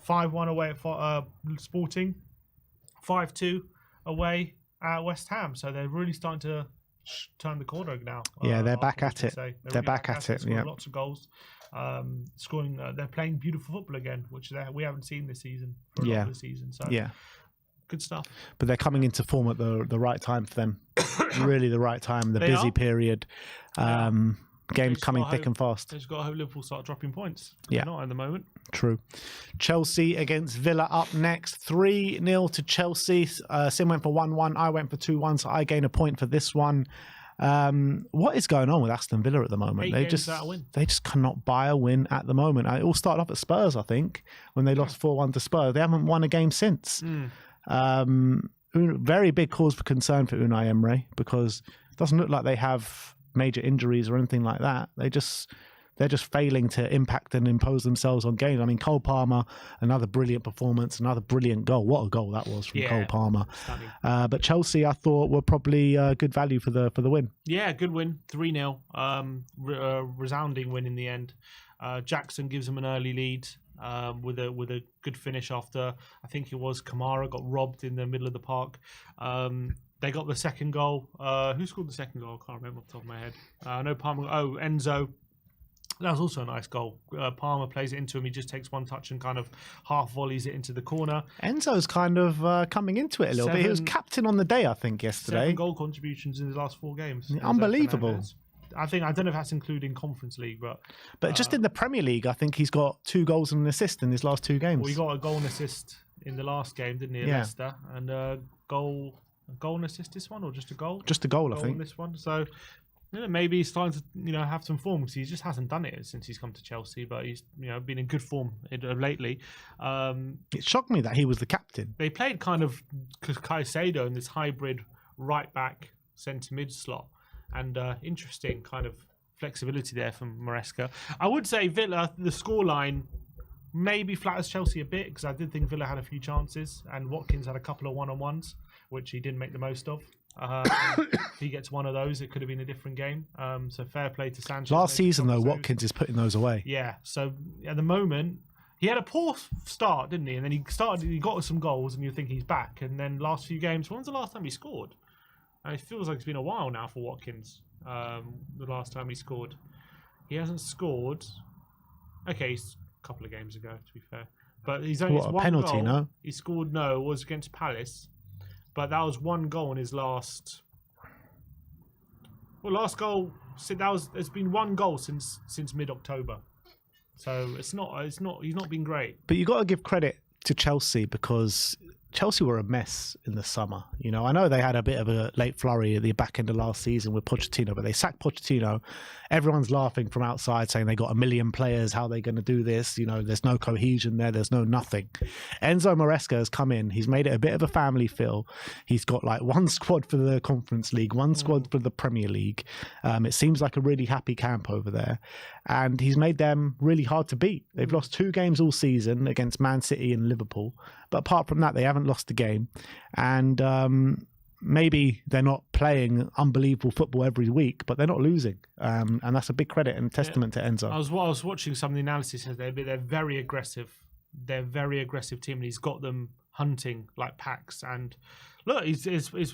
5-1 away at Sporting. 5-2 away at West Ham. So they're really starting to turn the corner now. Yeah, they're back at it. They're really back at it. Yeah, lots of goals. Scoring. They're playing beautiful football again, which we haven't seen this season for a lot of the season. So yeah, good stuff. But they're coming into form at the right time for them. Really, the right time. The busy period. Games coming thick and fast. They've got to hope Liverpool start dropping points. Yeah, they're not at the moment. True. Chelsea against Villa up next. 3-0 to Chelsea. Sim went for 1-1. I went for 2-1. So I gain a point for this one. What is going on with Aston Villa at the moment? They just cannot buy a win at the moment. It all started off at Spurs, I think, when they lost 4-1 to Spurs. They haven't won a game since. Very big cause for concern for Unai Emery, because it doesn't look like they have major injuries or anything like that. They're just failing to impact and impose themselves on games. I mean, Cole Palmer, another brilliant performance, another brilliant goal. What a goal that was from Cole Palmer. But Chelsea, I thought, were probably good value for the win. Yeah, good win, 3-0. Resounding win in the end. Jackson gives them an early lead with a good finish after, I think it was Kamara got robbed in the middle of the park. They got the second goal. Who scored the second goal? I can't remember off the top of my head. I know Palmer. Oh, Enzo. That was also a nice goal. Palmer plays it into him. He just takes one touch and kind of half volleys it into the corner. Enzo's kind of coming into it a little bit. He was captain on the day, I think, yesterday. 7 goal contributions in his last 4 games. Unbelievable. I don't know if that's including Conference League, but just in the Premier League, I think he's got 2 goals and an assist in his last 2 games. Well, he got a goal and assist in the last game, didn't he, at Leicester? And a goal and assist this one, or just a goal? Just a goal, I think. This one, so. Maybe he's starting to, have some form, because he just hasn't done it since he's come to Chelsea. But he's, been in good form lately. It shocked me that he was the captain. They played kind of Caicedo in this hybrid right back centre mid slot, and interesting kind of flexibility there from Maresca. I would say Villa, the scoreline maybe flatters Chelsea a bit, because I did think Villa had a few chances, and Watkins had a couple of one-on-ones, which he didn't make the most of. If he gets one of those, it could have been a different game. So fair play to Sanchez. Last season, though, Watkins is putting those away. Yeah. So at the moment, he had a poor start, didn't he? And then he got some goals, and you think he's back. And then last few games, when's the last time he scored? And it feels like it's been a while now for Watkins. The last time he scored, he hasn't scored. Okay, a couple of games ago, to be fair. But he's only a penalty, goal. No, he scored. No, it was against Palace. But that was 1 goal in his last. Well, last goal. It's been 1 goal since mid-October. So it's not. He's not been great. But you got to give credit to Chelsea, because Chelsea were a mess in the summer. I know they had a bit of a late flurry at the back end of last season with Pochettino, but they sacked Pochettino. Everyone's laughing from outside, saying they got 1 million players. How are they going to do this? There's no cohesion there. There's no nothing. Enzo Maresca has come in. He's made it a bit of a family feel. He's got like 1 squad for the Conference League, 1 squad for the Premier League. It seems like a really happy camp over there. And he's made them really hard to beat. They've lost 2 games all season against Man City and Liverpool. But apart from that, they haven't lost a game. And maybe they're not playing unbelievable football every week, but they're not losing. And that's a big credit and testament to Enzo. I was watching some of the analysis, and they're very aggressive. They're a very aggressive team, and he's got them hunting like packs. And look,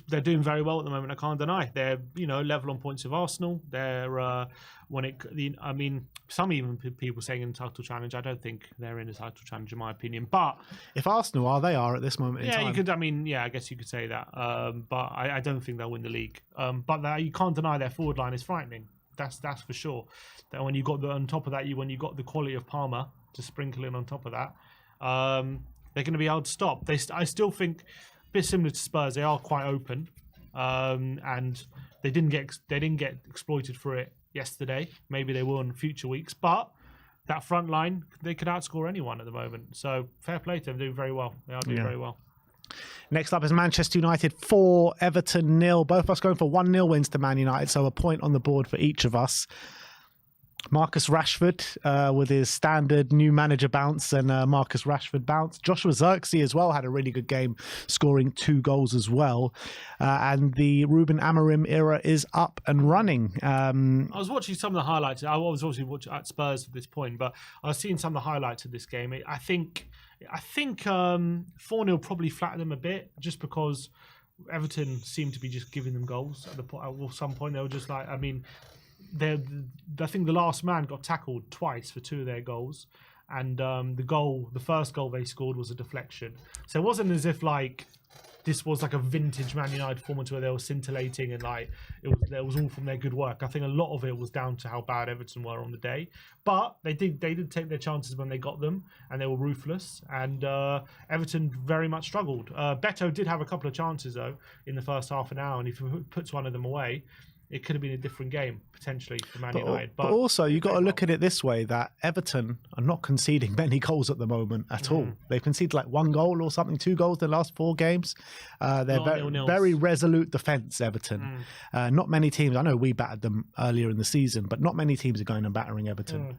they're doing very well at the moment. I can't deny. They're level on points with Arsenal. They're some even people saying in the title challenge. I don't think they're in the title challenge in my opinion. But if Arsenal are, they are at this moment in time. You could. I guess you could say that. But I don't think they'll win the league. But you can't deny their forward line is frightening. That's for sure. That when you got on top of that, when you got the quality of Palmer to sprinkle in on top of that, they're going to be hard to stop. I still think, a bit similar to Spurs, they are quite open, and they didn't get exploited for it yesterday. Maybe they will in future weeks, but that front line, they could outscore anyone at the moment. So fair play to them, doing very well. They are doing very well. Next up is Manchester United 4, Everton 0. Both of us going for 1-0 wins to Man United, so a point on the board for each of us. Marcus Rashford with his standard new manager bounce and Marcus Rashford bounce. Joshua Zirkzee as well had a really good game, scoring 2 goals as well. And the Ruben Amorim era is up and running. I was watching some of the highlights. I was obviously watching at Spurs at this point, but I was seeing some of the highlights of this game. I think 4-0 probably flattened them a bit, just because Everton seemed to be just giving them goals at some point. They were just like, I mean, I think the last man got tackled twice for 2 of their goals, and the first goal they scored was a deflection. So it wasn't as if like this was like a vintage Man United performance where they were scintillating and like it was all from their good work. I think a lot of it was down to how bad Everton were on the day, but they did take their chances when they got them, and they were ruthless. And Everton very much struggled. Beto did have a couple of chances though in the first half an hour, and if he puts one of them away, it could have been a different game potentially for Man United. But also, you've got to look at it this way, that Everton are not conceding many goals at the moment at all. They've conceded like 1 goal or something, 2 goals in the last 4 games. They're very resolute defence, Everton. Not many teams, I know we battered them earlier in the season, but not many teams are going and battering Everton.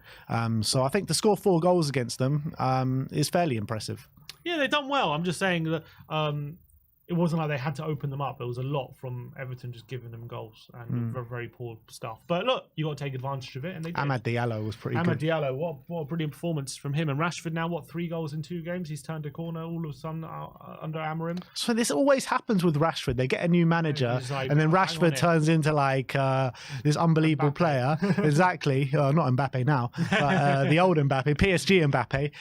So I think to score 4 goals against them is fairly impressive. Yeah, they've done well. I'm just saying that it wasn't like they had to open them up. There was a lot from Everton just giving them goals and very, very poor stuff. But look, you got to take advantage of it, and they did. Amad Diallo was pretty good. Amad Diallo, what a brilliant performance from him. And Rashford now, 3 goals in 2 games? He's turned a corner all of a sudden under Amorim. So this always happens with Rashford. They get a new manager, like, and then Rashford turns into like this unbelievable player. Exactly. Not Mbappe now, but the old Mbappe, PSG Mbappe.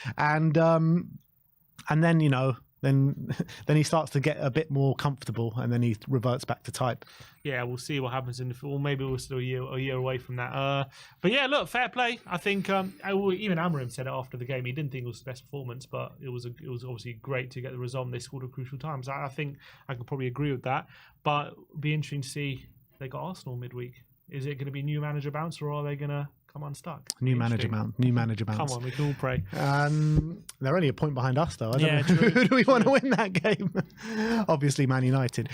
And then, you know, then he starts to get a bit more comfortable, and then he reverts back to type. Yeah, we'll see what happens in the football. Maybe we're still a year away from that. But yeah, look, fair play. I think even Amorim said it after the game. He didn't think it was the best performance, but it was obviously great to get the result. They scored at crucial times. I think I could probably agree with that. But it'll be interesting to see. They got Arsenal midweek. Is it going to be new manager bounce, or are they going to come unstuck? New manager bounce. Come on, we can all pray. They're only a point behind us, though. True, who do we want to win that game? Obviously, Man United.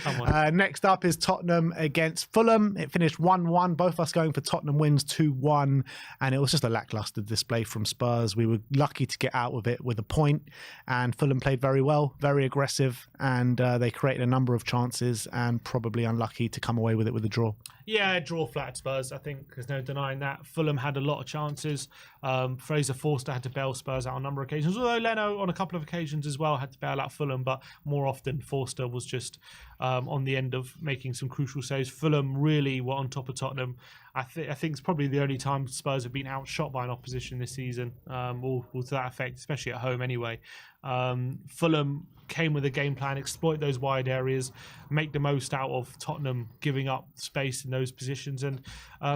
Next up is Tottenham against Fulham. It finished 1-1. Both of us going for Tottenham wins 2-1. And it was just a lackluster display from Spurs. We were lucky to get out of it with a point. And Fulham played very well, very aggressive. And they created a number of chances, and probably unlucky to come away with it with a draw. Yeah, draw flat Spurs. I think there's no denying that. Fulham had a lot of chances. Fraser Forster had to bail Spurs out on a number of occasions, although Leno on a couple of occasions as well had to bail out Fulham, but more often Forster was just on the end of making some crucial saves. Fulham really were on top of Tottenham. I think it's probably the only time Spurs have been outshot by an opposition this season, or to that effect, especially at home anyway. Fulham came with a game plan, exploit those wide areas, make the most out of Tottenham giving up space in those positions, and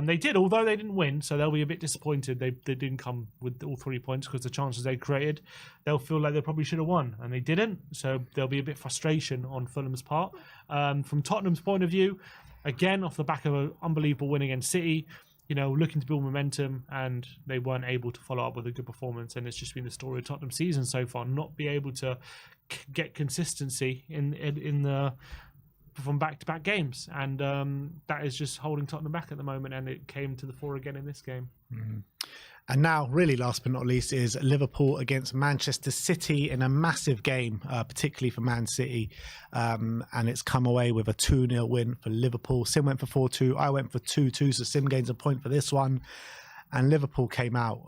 they did, although they didn't win, so they'll be a bit disappointed they didn't come with all 3 points, because the chances they created, they'll feel like they probably should have won, and they didn't, so there'll be a bit of frustration on Fulham's part. From Tottenham's point of view, again, off the back of an unbelievable win against City, you know, looking to build momentum, and they weren't able to follow up with a good performance, and it's just been the story of Tottenham's season so far, not be able to get consistency in the from back-to-back games, and that is just holding Tottenham back at the moment, and it came to the fore again in this game. And now, really last but not least, is Liverpool against Manchester City in a massive game, particularly for Man City. And it's come away with a 2-0 win for Liverpool. Sim went for 4-2. I went for 2-2, so Sim gains a point for this one. And Liverpool came out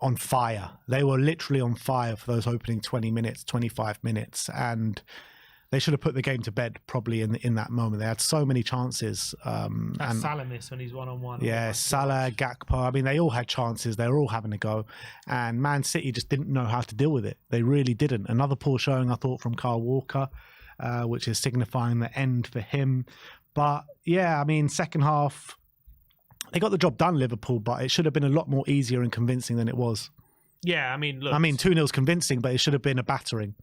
on fire. They were literally on fire for those opening 20 minutes, 25 minutes. And they should have put the game to bed probably in that moment. They had so many chances. That's Salah missed when he's one-on-one. Yeah, Salah, Gakpo. I mean, they all had chances. They were all having a go. And Man City just didn't know how to deal with it. They really didn't. Another poor showing, I thought, from Kyle Walker, which is signifying the end for him. But yeah, I mean, second half, they got the job done, Liverpool, but it should have been a lot more easier and convincing than it was. Yeah, I mean, look. 2-0's convincing, but it should have been a battering.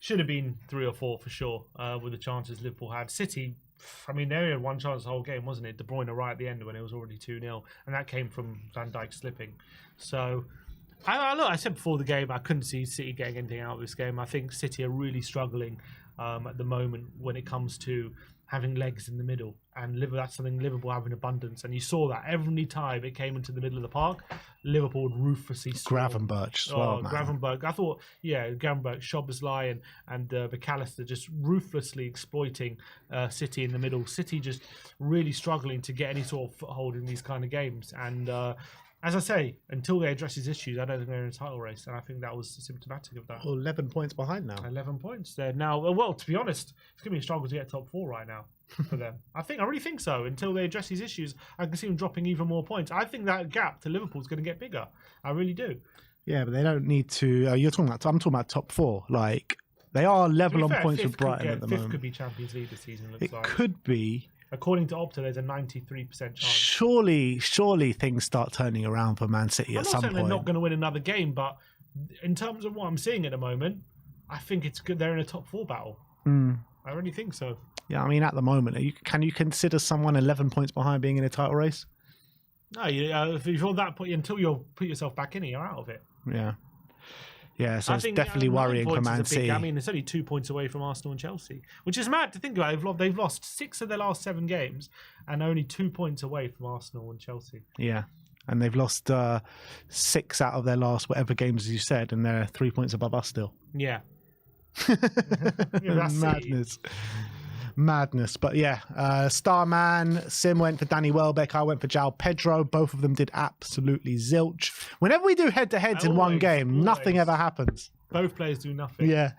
Should have been 3 or 4 for sure, with the chances Liverpool had. City, I mean, they only had one chance the whole game, wasn't it? De Bruyne right at the end when it was already 2-0, and that came from Van Dijk slipping. So, I said before the game, I couldn't see City getting anything out of this game. I think City are really struggling at the moment when it comes to having legs in the middle, and that's something Liverpool have in abundance. And you saw that every time it came into the middle of the park, Liverpool would ruthlessly score. Gravenberch as well, man. Gravenberch. I thought, Gravenberch, Szoboszlai, and McAllister just ruthlessly exploiting City in the middle. City just really struggling to get any sort of foothold in these kind of games. And as I say, until they address these issues, I don't think they're in a title race, and I think that was symptomatic of that. Well, 11 points behind now. 11 points. They're now, well, to be honest, it's going to be a struggle to get top 4 right now for them. I really think so. Until they address these issues, I can see them dropping even more points. I think that gap to Liverpool is going to get bigger. I really do. Yeah, but they don't need to. I'm talking about top 4. Like, they are level on points with Brighton at the moment. Fifth could be Champions League this season. It could be. According to Opta, there's a 93% chance. Surely things start turning around for Man City at some point. I'm not saying they're not going to win another game, but in terms of what I'm seeing at the moment, I think it's good. They're in a top 4 battle. I really think so. Yeah, I mean, at the moment, can you consider someone 11 points behind being in a title race? No, if you're that point, until you put yourself back in it, you're out of it. Yeah. Yeah, so it's definitely worrying for Man City. I mean, it's only 2 points away from Arsenal and Chelsea, which is mad to think about. They've lost 6 of their last 7 games and only 2 points away from Arsenal and Chelsea. Yeah, and they've lost 6 out of their last whatever games, as you said, and they're 3 points above us still. Yeah. Madness. Madness. But yeah, Starman, Sim went for Danny Welbeck, I went for João Pedro. Both of them did absolutely zilch. Whenever we do head-to-heads in one game, nothing ever happens. Both players do nothing. Yeah.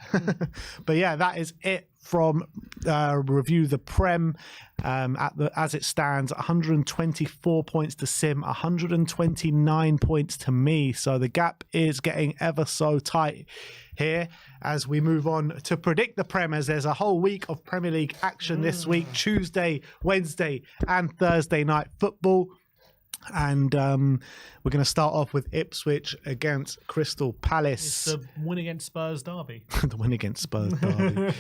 But yeah, that is it from Review the Prem. As it stands, 124 points to Sim, 129 points to me. So the gap is getting ever so tight here as we move on to predict the Prem, as there's a whole week of Premier League action this week, Tuesday, Wednesday and Thursday night football. And we're going to start off with Ipswich against Crystal Palace. It's the win against Spurs derby. The win against Spurs derby.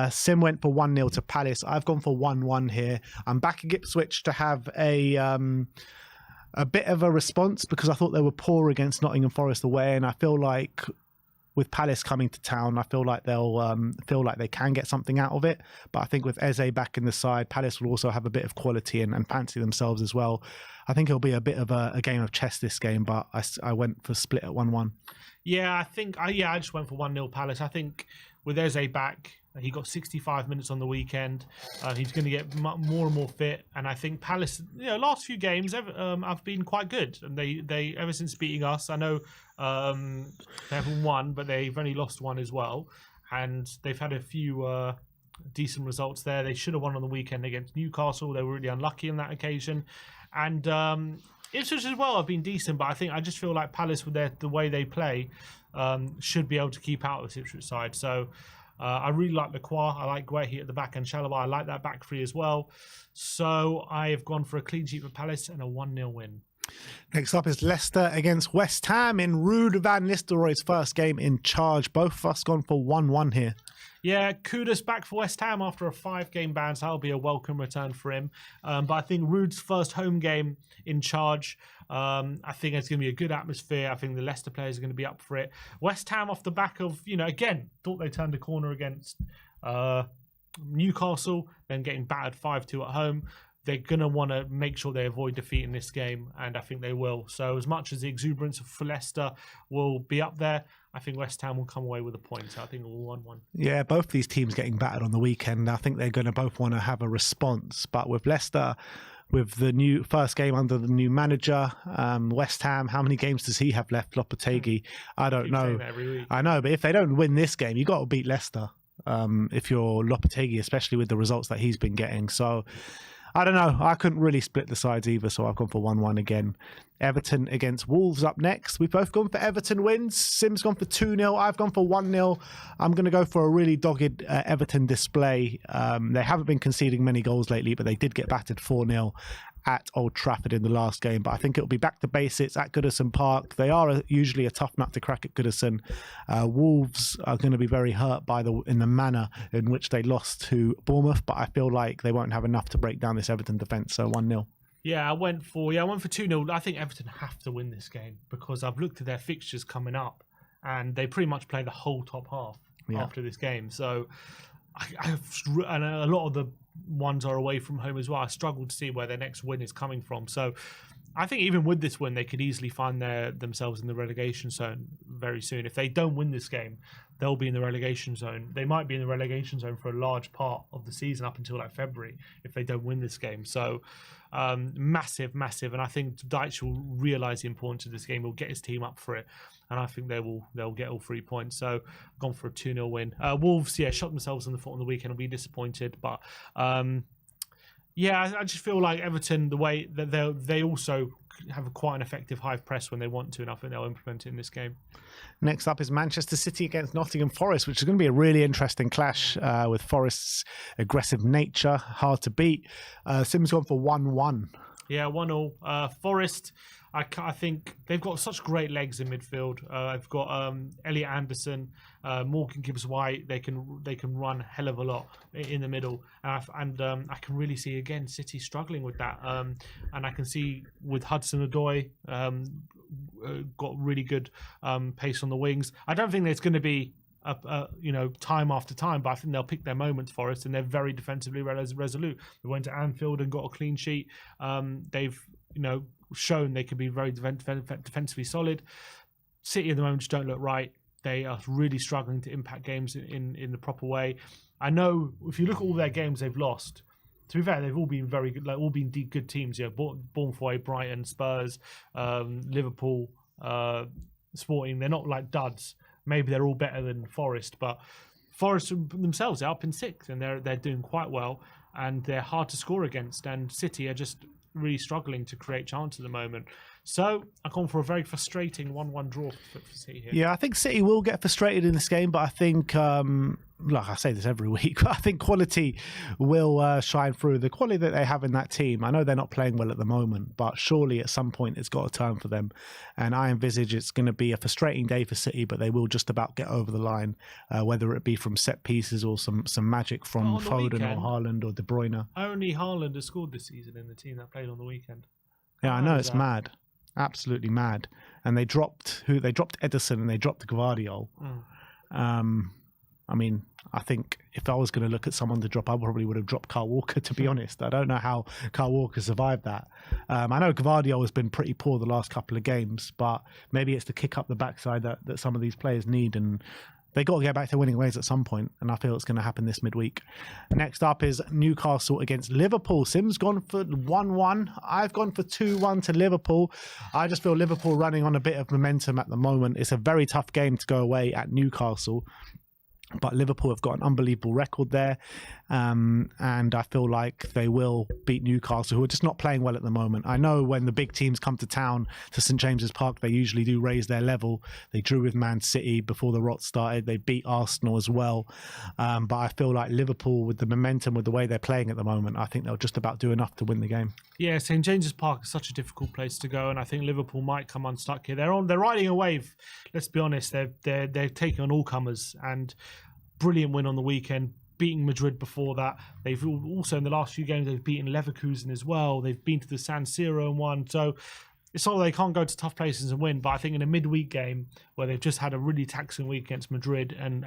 Sim went for 1-0 to Palace. I've gone for 1-1 here. I'm backing Ipswich to have a bit of a response because I thought they were poor against Nottingham Forest away, and I feel like with Palace coming to town, I feel like they'll feel like they can get something out of it. But I think with Eze back in the side, Palace will also have a bit of quality and fancy themselves as well. I think it'll be a bit of a game of chess this game, but I went for split at 1-1. Yeah, I just went for 1-0 Palace. I think with Eze back, he got 65 minutes on the weekend. He's going to get more and more fit, and I think Palace, last few games have been quite good, and they ever since beating us. I know they haven't won, but they've only lost one as well, and they've had a few decent results there. They should have won on the weekend against Newcastle. They were really unlucky on that occasion, and Ipswich as well have been decent, but I just feel like Palace, with the way they play, should be able to keep out of the Ipswich side. So I really like Lacroix. I like Guehi at the back and Chalobah. I like that back three as well. So I have gone for a clean sheet for Palace and a 1-0 win. Next up is Leicester against West Ham in Ruud van Nistelrooy's first game in charge. Both of us gone for 1-1 here. Yeah, Kudus back for West Ham after a 5-game ban, so that'll be a welcome return for him. But I think Ruud's first home game in charge, I think it's going to be a good atmosphere. I think the Leicester players are going to be up for it. West Ham off the back of, again, thought they turned a corner against Newcastle, then getting battered 5-2 at home. They're going to want to make sure they avoid defeat in this game, and I think they will. So as much as the exuberance for Leicester will be up there, I think West Ham will come away with a point. So I think we'll 1-1. Yeah, both these teams getting battered on the weekend. I think they're going to both want to have a response. But with Leicester, with the new first game under the new manager, West Ham, how many games does he have left, Lopetegui? I don't know. I know, but if they don't win this game, you got to beat Leicester. If you're Lopetegui, especially with the results that he's been getting. So I don't know. I couldn't really split the sides either, so I've gone for 1-1 again. Everton against Wolves up next. We've both gone for Everton wins. Sim's gone for 2-0. I've gone for 1-0. I'm going to go for a really dogged Everton display. They haven't been conceding many goals lately, but they did get battered 4-0 at Old Trafford in the last game. But I think it'll be back to basics at Goodison Park. They are usually a tough nut to crack at Goodison. Wolves are going to be very hurt in the manner in which they lost to Bournemouth, but I feel like they won't have enough to break down this Everton defence. So 1-0. Yeah, I went for 2-0. I think Everton have to win this game because I've looked at their fixtures coming up and they pretty much play the whole top half after this game. So and a lot of the ones are away from home as well. I struggle to see where their next win is coming from. So I think even with this win, they could easily find themselves in the relegation zone very soon. If they don't win this game, they'll be in the relegation zone. They might be in the relegation zone for a large part of the season up until like February if they don't win this game. So massive. And I think Deitch will realise the importance of this game. He'll get his team up for it. And I think they'll get all 3 points. So I've gone for a 2-0 win. Wolves, shot themselves in the foot on the weekend. I'll be disappointed. But I just feel like Everton, the way that they also have quite an effective high press when they want to, and I think they'll implement it in this game. Next up is Manchester City against Nottingham Forest, which is going to be a really interesting clash with Forest's aggressive nature, hard to beat. Sim's gone for 1-1. Yeah, 1-1. Forest, I think they've got such great legs in midfield. I've got Elliot Anderson, Morgan Gibbs-White. They can run a hell of a lot in the middle, and I can really see again City struggling with that. And I can see with Hudson-Odoi got really good pace on the wings. I don't think there's going to be time after time, but I think they'll pick their moments, Forest, and they're very defensively resolute. They went to Anfield and got a clean sheet. They've shown they can be very defensively solid. City at the moment just don't look right. They are really struggling to impact games in the proper way. I know if you look at all their games they've lost, to be fair, they've all been very good, all been good teams. Bournemouth, Brighton, Spurs, Liverpool, Sporting. They're not like duds. Maybe they're all better than Forest, but Forest themselves are up in 6th and they're doing quite well, and they're hard to score against. And City are just really struggling to create chances at the moment. So I've gone for a very frustrating 1-1 draw for City here. Yeah, I think City will get frustrated in this game, but I think, like I say this every week, but I think quality will shine through. The quality that they have in that team, I know they're not playing well at the moment, but surely at some point it's got to turn for them. And I envisage it's going to be a frustrating day for City, but they will just about get over the line, whether it be from set pieces or some magic from Foden or Haaland or De Bruyne. Only Haaland has scored this season in the team that played on the weekend. Yeah, I know, it's mad. Absolutely mad. And they dropped Ederson and they dropped Gvardiol. I mean, I think if I was going to look at someone to drop, I probably would have dropped Kyle Walker, to be honest. I don't know how Kyle Walker survived that. I know Gvardiol has been pretty poor the last couple of games, but maybe it's to kick up the backside that some of these players need, and they got to get back to winning ways at some point, and I feel it's going to happen this midweek. Next up is Newcastle against Liverpool. Sim's gone for 1-1. I've gone for 2-1 to Liverpool. I just feel Liverpool running on a bit of momentum at the moment. It's a very tough game to go away at Newcastle, but Liverpool have got an unbelievable record there, and I feel like they will beat Newcastle, who are just not playing well at the moment. I know when the big teams come to town, to St James's Park, they usually do raise their level. They drew with Man City before the rot started. They beat Arsenal as well, but I feel like Liverpool, with the momentum, with the way they're playing at the moment, I think they'll just about do enough to win the game. Yeah, St James's Park is such a difficult place to go, and I think Liverpool might come unstuck here. They're riding a wave. Let's be honest, they're taking on all comers, and brilliant win on the weekend, beating Madrid before that. They've also, in the last few games, they've beaten Leverkusen as well. They've been to the San Siro and won. So it's not that they can't go to tough places and win, but I think in a midweek game where they've just had a really taxing week against Madrid and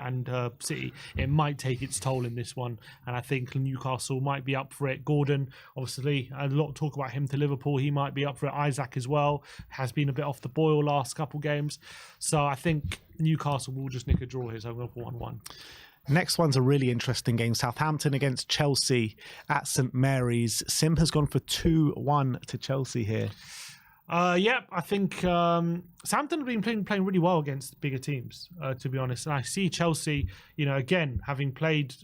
City, it might take its toll in this one. And I think Newcastle might be up for it. Gordon, obviously, a lot of talk about him to Liverpool. He might be up for it. Isaac as well has been a bit off the boil last couple games. So I think Newcastle will just nick a draw here. So I'm going for 1-1. Next one's a really interesting game. Southampton against Chelsea at St Mary's. Sim has gone for 2-1 to Chelsea here. I think Southampton have been playing really well against bigger teams, to be honest. And I see Chelsea, again, having played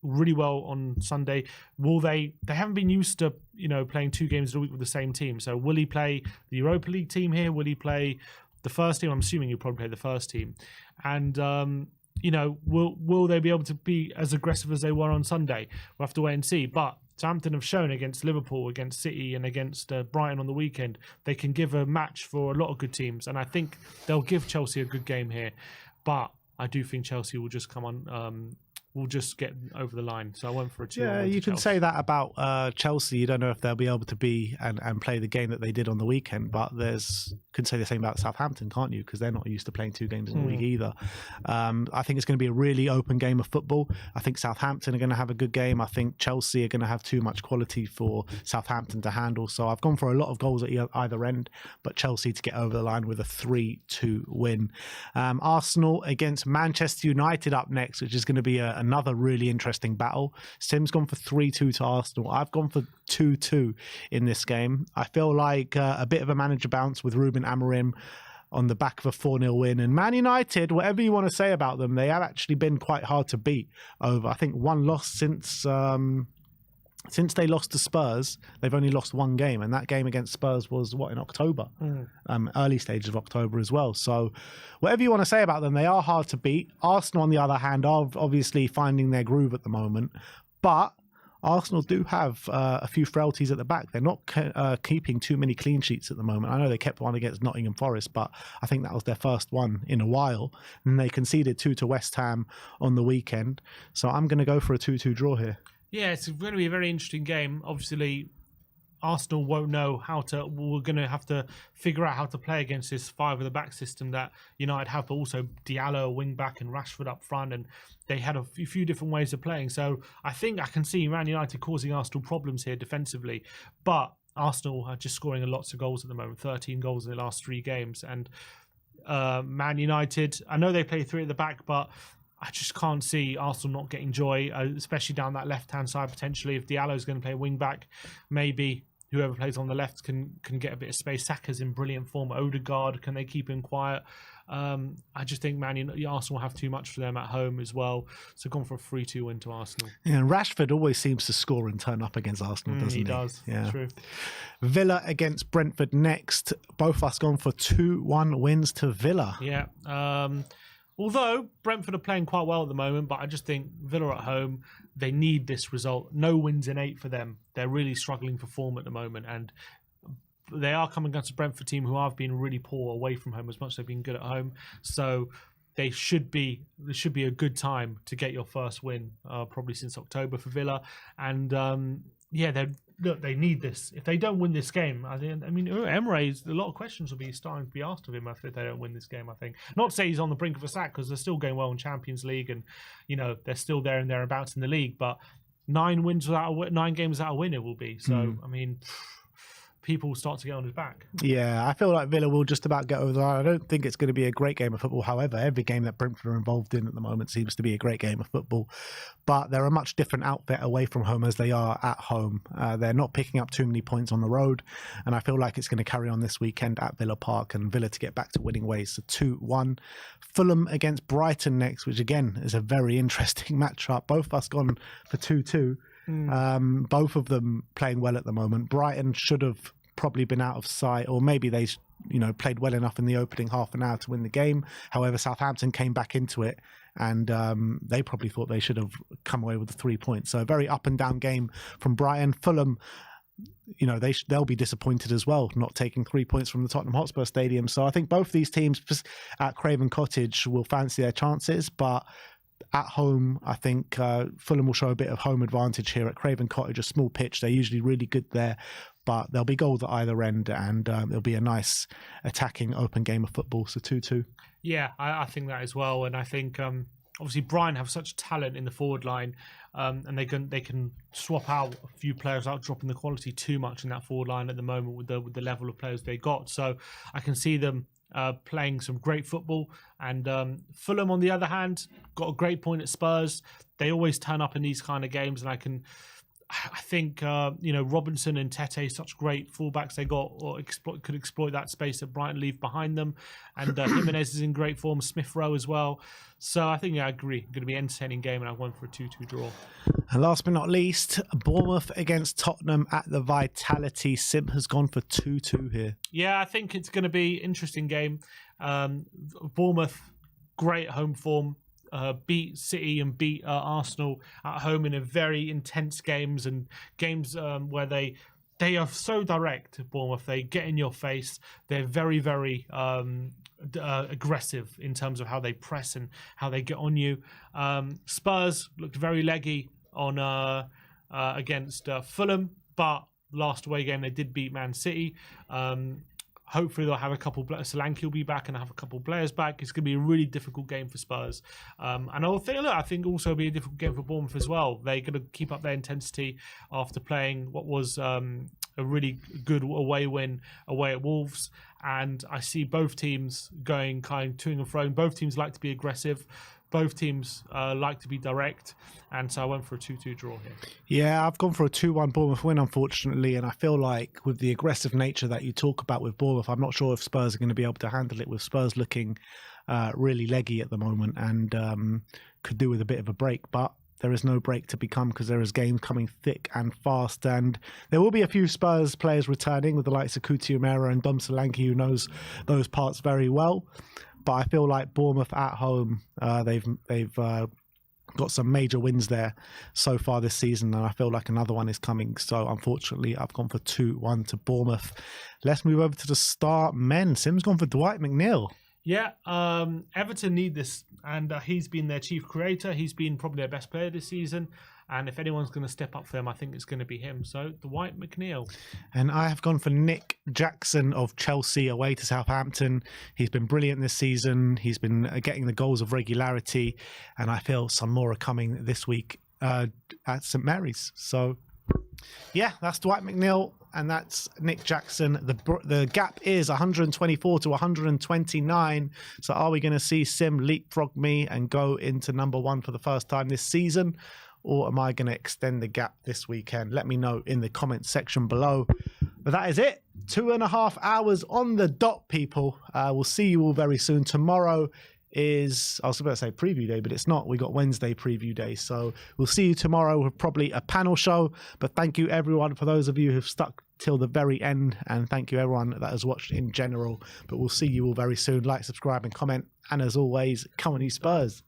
really well on Sunday. They haven't been used to, playing 2 games a week with the same team. So will he play the Europa League team here? Will he play the first team? I'm assuming he'll probably play the first team. And, will they be able to be as aggressive as they were on Sunday? We'll have to wait and see. But Southampton have shown against Liverpool, against City, and against Brighton on the weekend, they can give a match for a lot of good teams. And I think they'll give Chelsea a good game here. But I do think Chelsea will just come on will just get over the line. So I went for a 2-1. Yeah, you can say that about Chelsea. You don't know if they'll be able to be and play the game that they did on the weekend, but can say the same about Southampton, can't you? Because they're not used to playing 2 games in a week either. I think it's going to be a really open game of football. I think Southampton are going to have a good game. I think Chelsea are going to have too much quality for Southampton to handle. So I've gone for a lot of goals at either end, but Chelsea to get over the line with a 3-2 win. Arsenal against Manchester United up next, which is going to be another really interesting battle. Sim's gone for 3-2 to Arsenal. I've gone for 2-2 in this game. I feel like a bit of a manager bounce with Ruben Amorim on the back of a 4-0 win. And Man United, whatever you want to say about them, they have actually been quite hard to beat over. I think one loss since they lost to Spurs. They've only lost 1 game, and that game against Spurs was in October, early stages of October as well. So whatever you want to say about them, they are hard to beat. Arsenal, on the other hand, are obviously finding their groove at the moment, but Arsenal do have a few frailties at the back. They're not keeping too many clean sheets at the moment. I know they kept one against Nottingham Forest, but I think that was their first one in a while. And they conceded 2 to West Ham on the weekend. So I'm going to go for a 2-2 draw here. Yeah, it's going to be a very interesting game. Obviously, Arsenal won't know we're going to have to figure out how to play against this 5 at the back system that United have, but also Diallo, wing back, and Rashford up front. And they had a few different ways of playing. So I think I can see Man United causing Arsenal problems here defensively. But Arsenal are just scoring lots of goals at the moment, 13 goals in the last 3 games. And Man United, I know they play 3 at the back, but I just can't see Arsenal not getting joy, especially down that left-hand side potentially. If Diallo's going to play wing-back, maybe whoever plays on the left can get a bit of space. Saka's in brilliant form. Odegaard, can they keep him quiet? I just think Arsenal have too much for them at home as well. So gone for a 3-2 win to Arsenal. Yeah, and Rashford always seems to score and turn up against Arsenal, doesn't he? He does, yeah. True. Villa against Brentford next. Both us gone for 2-1 wins to Villa. Yeah. Although Brentford are playing quite well at the moment, but I just think Villa at home, they need this result. No wins in 8 for them. They're really struggling for form at the moment, and they are coming against a Brentford team who have been really poor away from home as much as they've been good at home. So there should be a good time to get your first win, probably since October for Villa. And they need this. If they don't win this game, I mean, Emery's, a lot of questions will be starting to be asked of him if they don't win this game, I think. Not to say he's on the brink of a sack, because they're still going well in Champions League, and they're still there and thereabouts in the league, but 9 games without a win it will be. So I mean, people start to get on his back. Yeah, I feel like Villa will just about get over the line. I don't think it's going to be a great game of football. However, every game that Brentford are involved in at the moment seems to be a great game of football. But they're a much different outfit away from home as they are at home. They're not picking up too many points on the road. And I feel like it's going to carry on this weekend at Villa Park, and Villa to get back to winning ways. So 2-1. Fulham against Brighton next, which again is a very interesting matchup. Both of us gone for 2-2. Both of them playing well at the moment. Brighton should have probably been out of sight, or maybe they played well enough in the opening half an hour to win the game. However, Southampton came back into it, and they probably thought they should have come away with the 3 points. So a very up and down game from Brighton. Fulham, they'll be disappointed as well, not taking 3 points from the Tottenham Hotspur Stadium. So I think both these teams at Craven Cottage will fancy their chances, but at home, I think Fulham will show a bit of home advantage here at Craven Cottage, a small pitch. They're usually really good there, but there'll be goals at either end, and it'll be a nice attacking open game of football. So 2-2. Yeah, I think that as well. And I think obviously Brighton have such talent in the forward line, and they can swap out a few players without dropping the quality too much in that forward line at the moment with the level of players they got. So I can see them playing some great football. And Fulham, on the other hand, got a great point at Spurs. They always turn up in these kind of games, and I think Robinson and Tete, such great fullbacks they got, or could exploit that space that Brighton leave behind them. And Jimenez is in great form, Smith Rowe as well. So I think I agree. Going to be an entertaining game, and I've won for a 2-2 draw. And last but not least, Bournemouth against Tottenham at the Vitality. Sim has gone for 2-2 here. Yeah, I think it's going to be an interesting game. Bournemouth, great home form. Beat City and beat Arsenal at home in a very intense games, and games where they they are so direct, Bournemouth. They get in your face. They're very, very aggressive in terms of how they press and how they get on you. Spurs looked very leggy on against Fulham, but last away game they did beat Man City. Hopefully they'll have a couple. Solanke will be back and have a couple players back. It's going to be a really difficult game for Spurs, and I think also it'll be a difficult game for Bournemouth as well. They're going to keep up their intensity after playing what was a really good away win away at Wolves. And I see both teams going kind of toing and froing. Both teams like to be aggressive. Both teams like to be direct, and so I went for a 2-2 draw here. Yeah, I've gone for a 2-1 Bournemouth win, unfortunately, and I feel like with the aggressive nature that you talk about with Bournemouth, I'm not sure if Spurs are going to be able to handle it, with Spurs looking really leggy at the moment and could do with a bit of a break, but there is no break to become because there is games coming thick and fast, and there will be a few Spurs players returning with the likes of Coutinho and Dom Solanke, who knows those parts very well. But I feel like Bournemouth at home, they've got some major wins there so far this season, and I feel like another one is coming. So unfortunately, I've gone for 2-1 to Bournemouth. Let's move over to the start men. Sim's gone for Dwight McNeil. Yeah, Everton need this, and he's been their chief creator. He's been probably their best player this season, and if anyone's going to step up for them, I think it's going to be him. So, Dwight McNeil. And I have gone for Nick Jackson of Chelsea away to Southampton. He's been brilliant this season. He's been getting the goals of regularity, and I feel some more are coming this week at St Mary's. So, yeah, that's Dwight McNeil. And that's Nick Jackson. The gap is 124 to 129. So are we going to see Sim leapfrog me and go into number one for the first time this season? Or am I going to extend the gap this weekend? Let me know in the comments section below. But that is it. 2.5 hours on the dot, people. We'll see you all very soon. Tomorrow is, I was about to say preview day, but it's not. We got Wednesday preview day. So we'll see you tomorrow with probably a panel show. But thank you everyone for those of you who've stuck till the very end. And thank you everyone that has watched in general. But we'll see you all very soon. Like, subscribe and comment. And as always, come on you Spurs.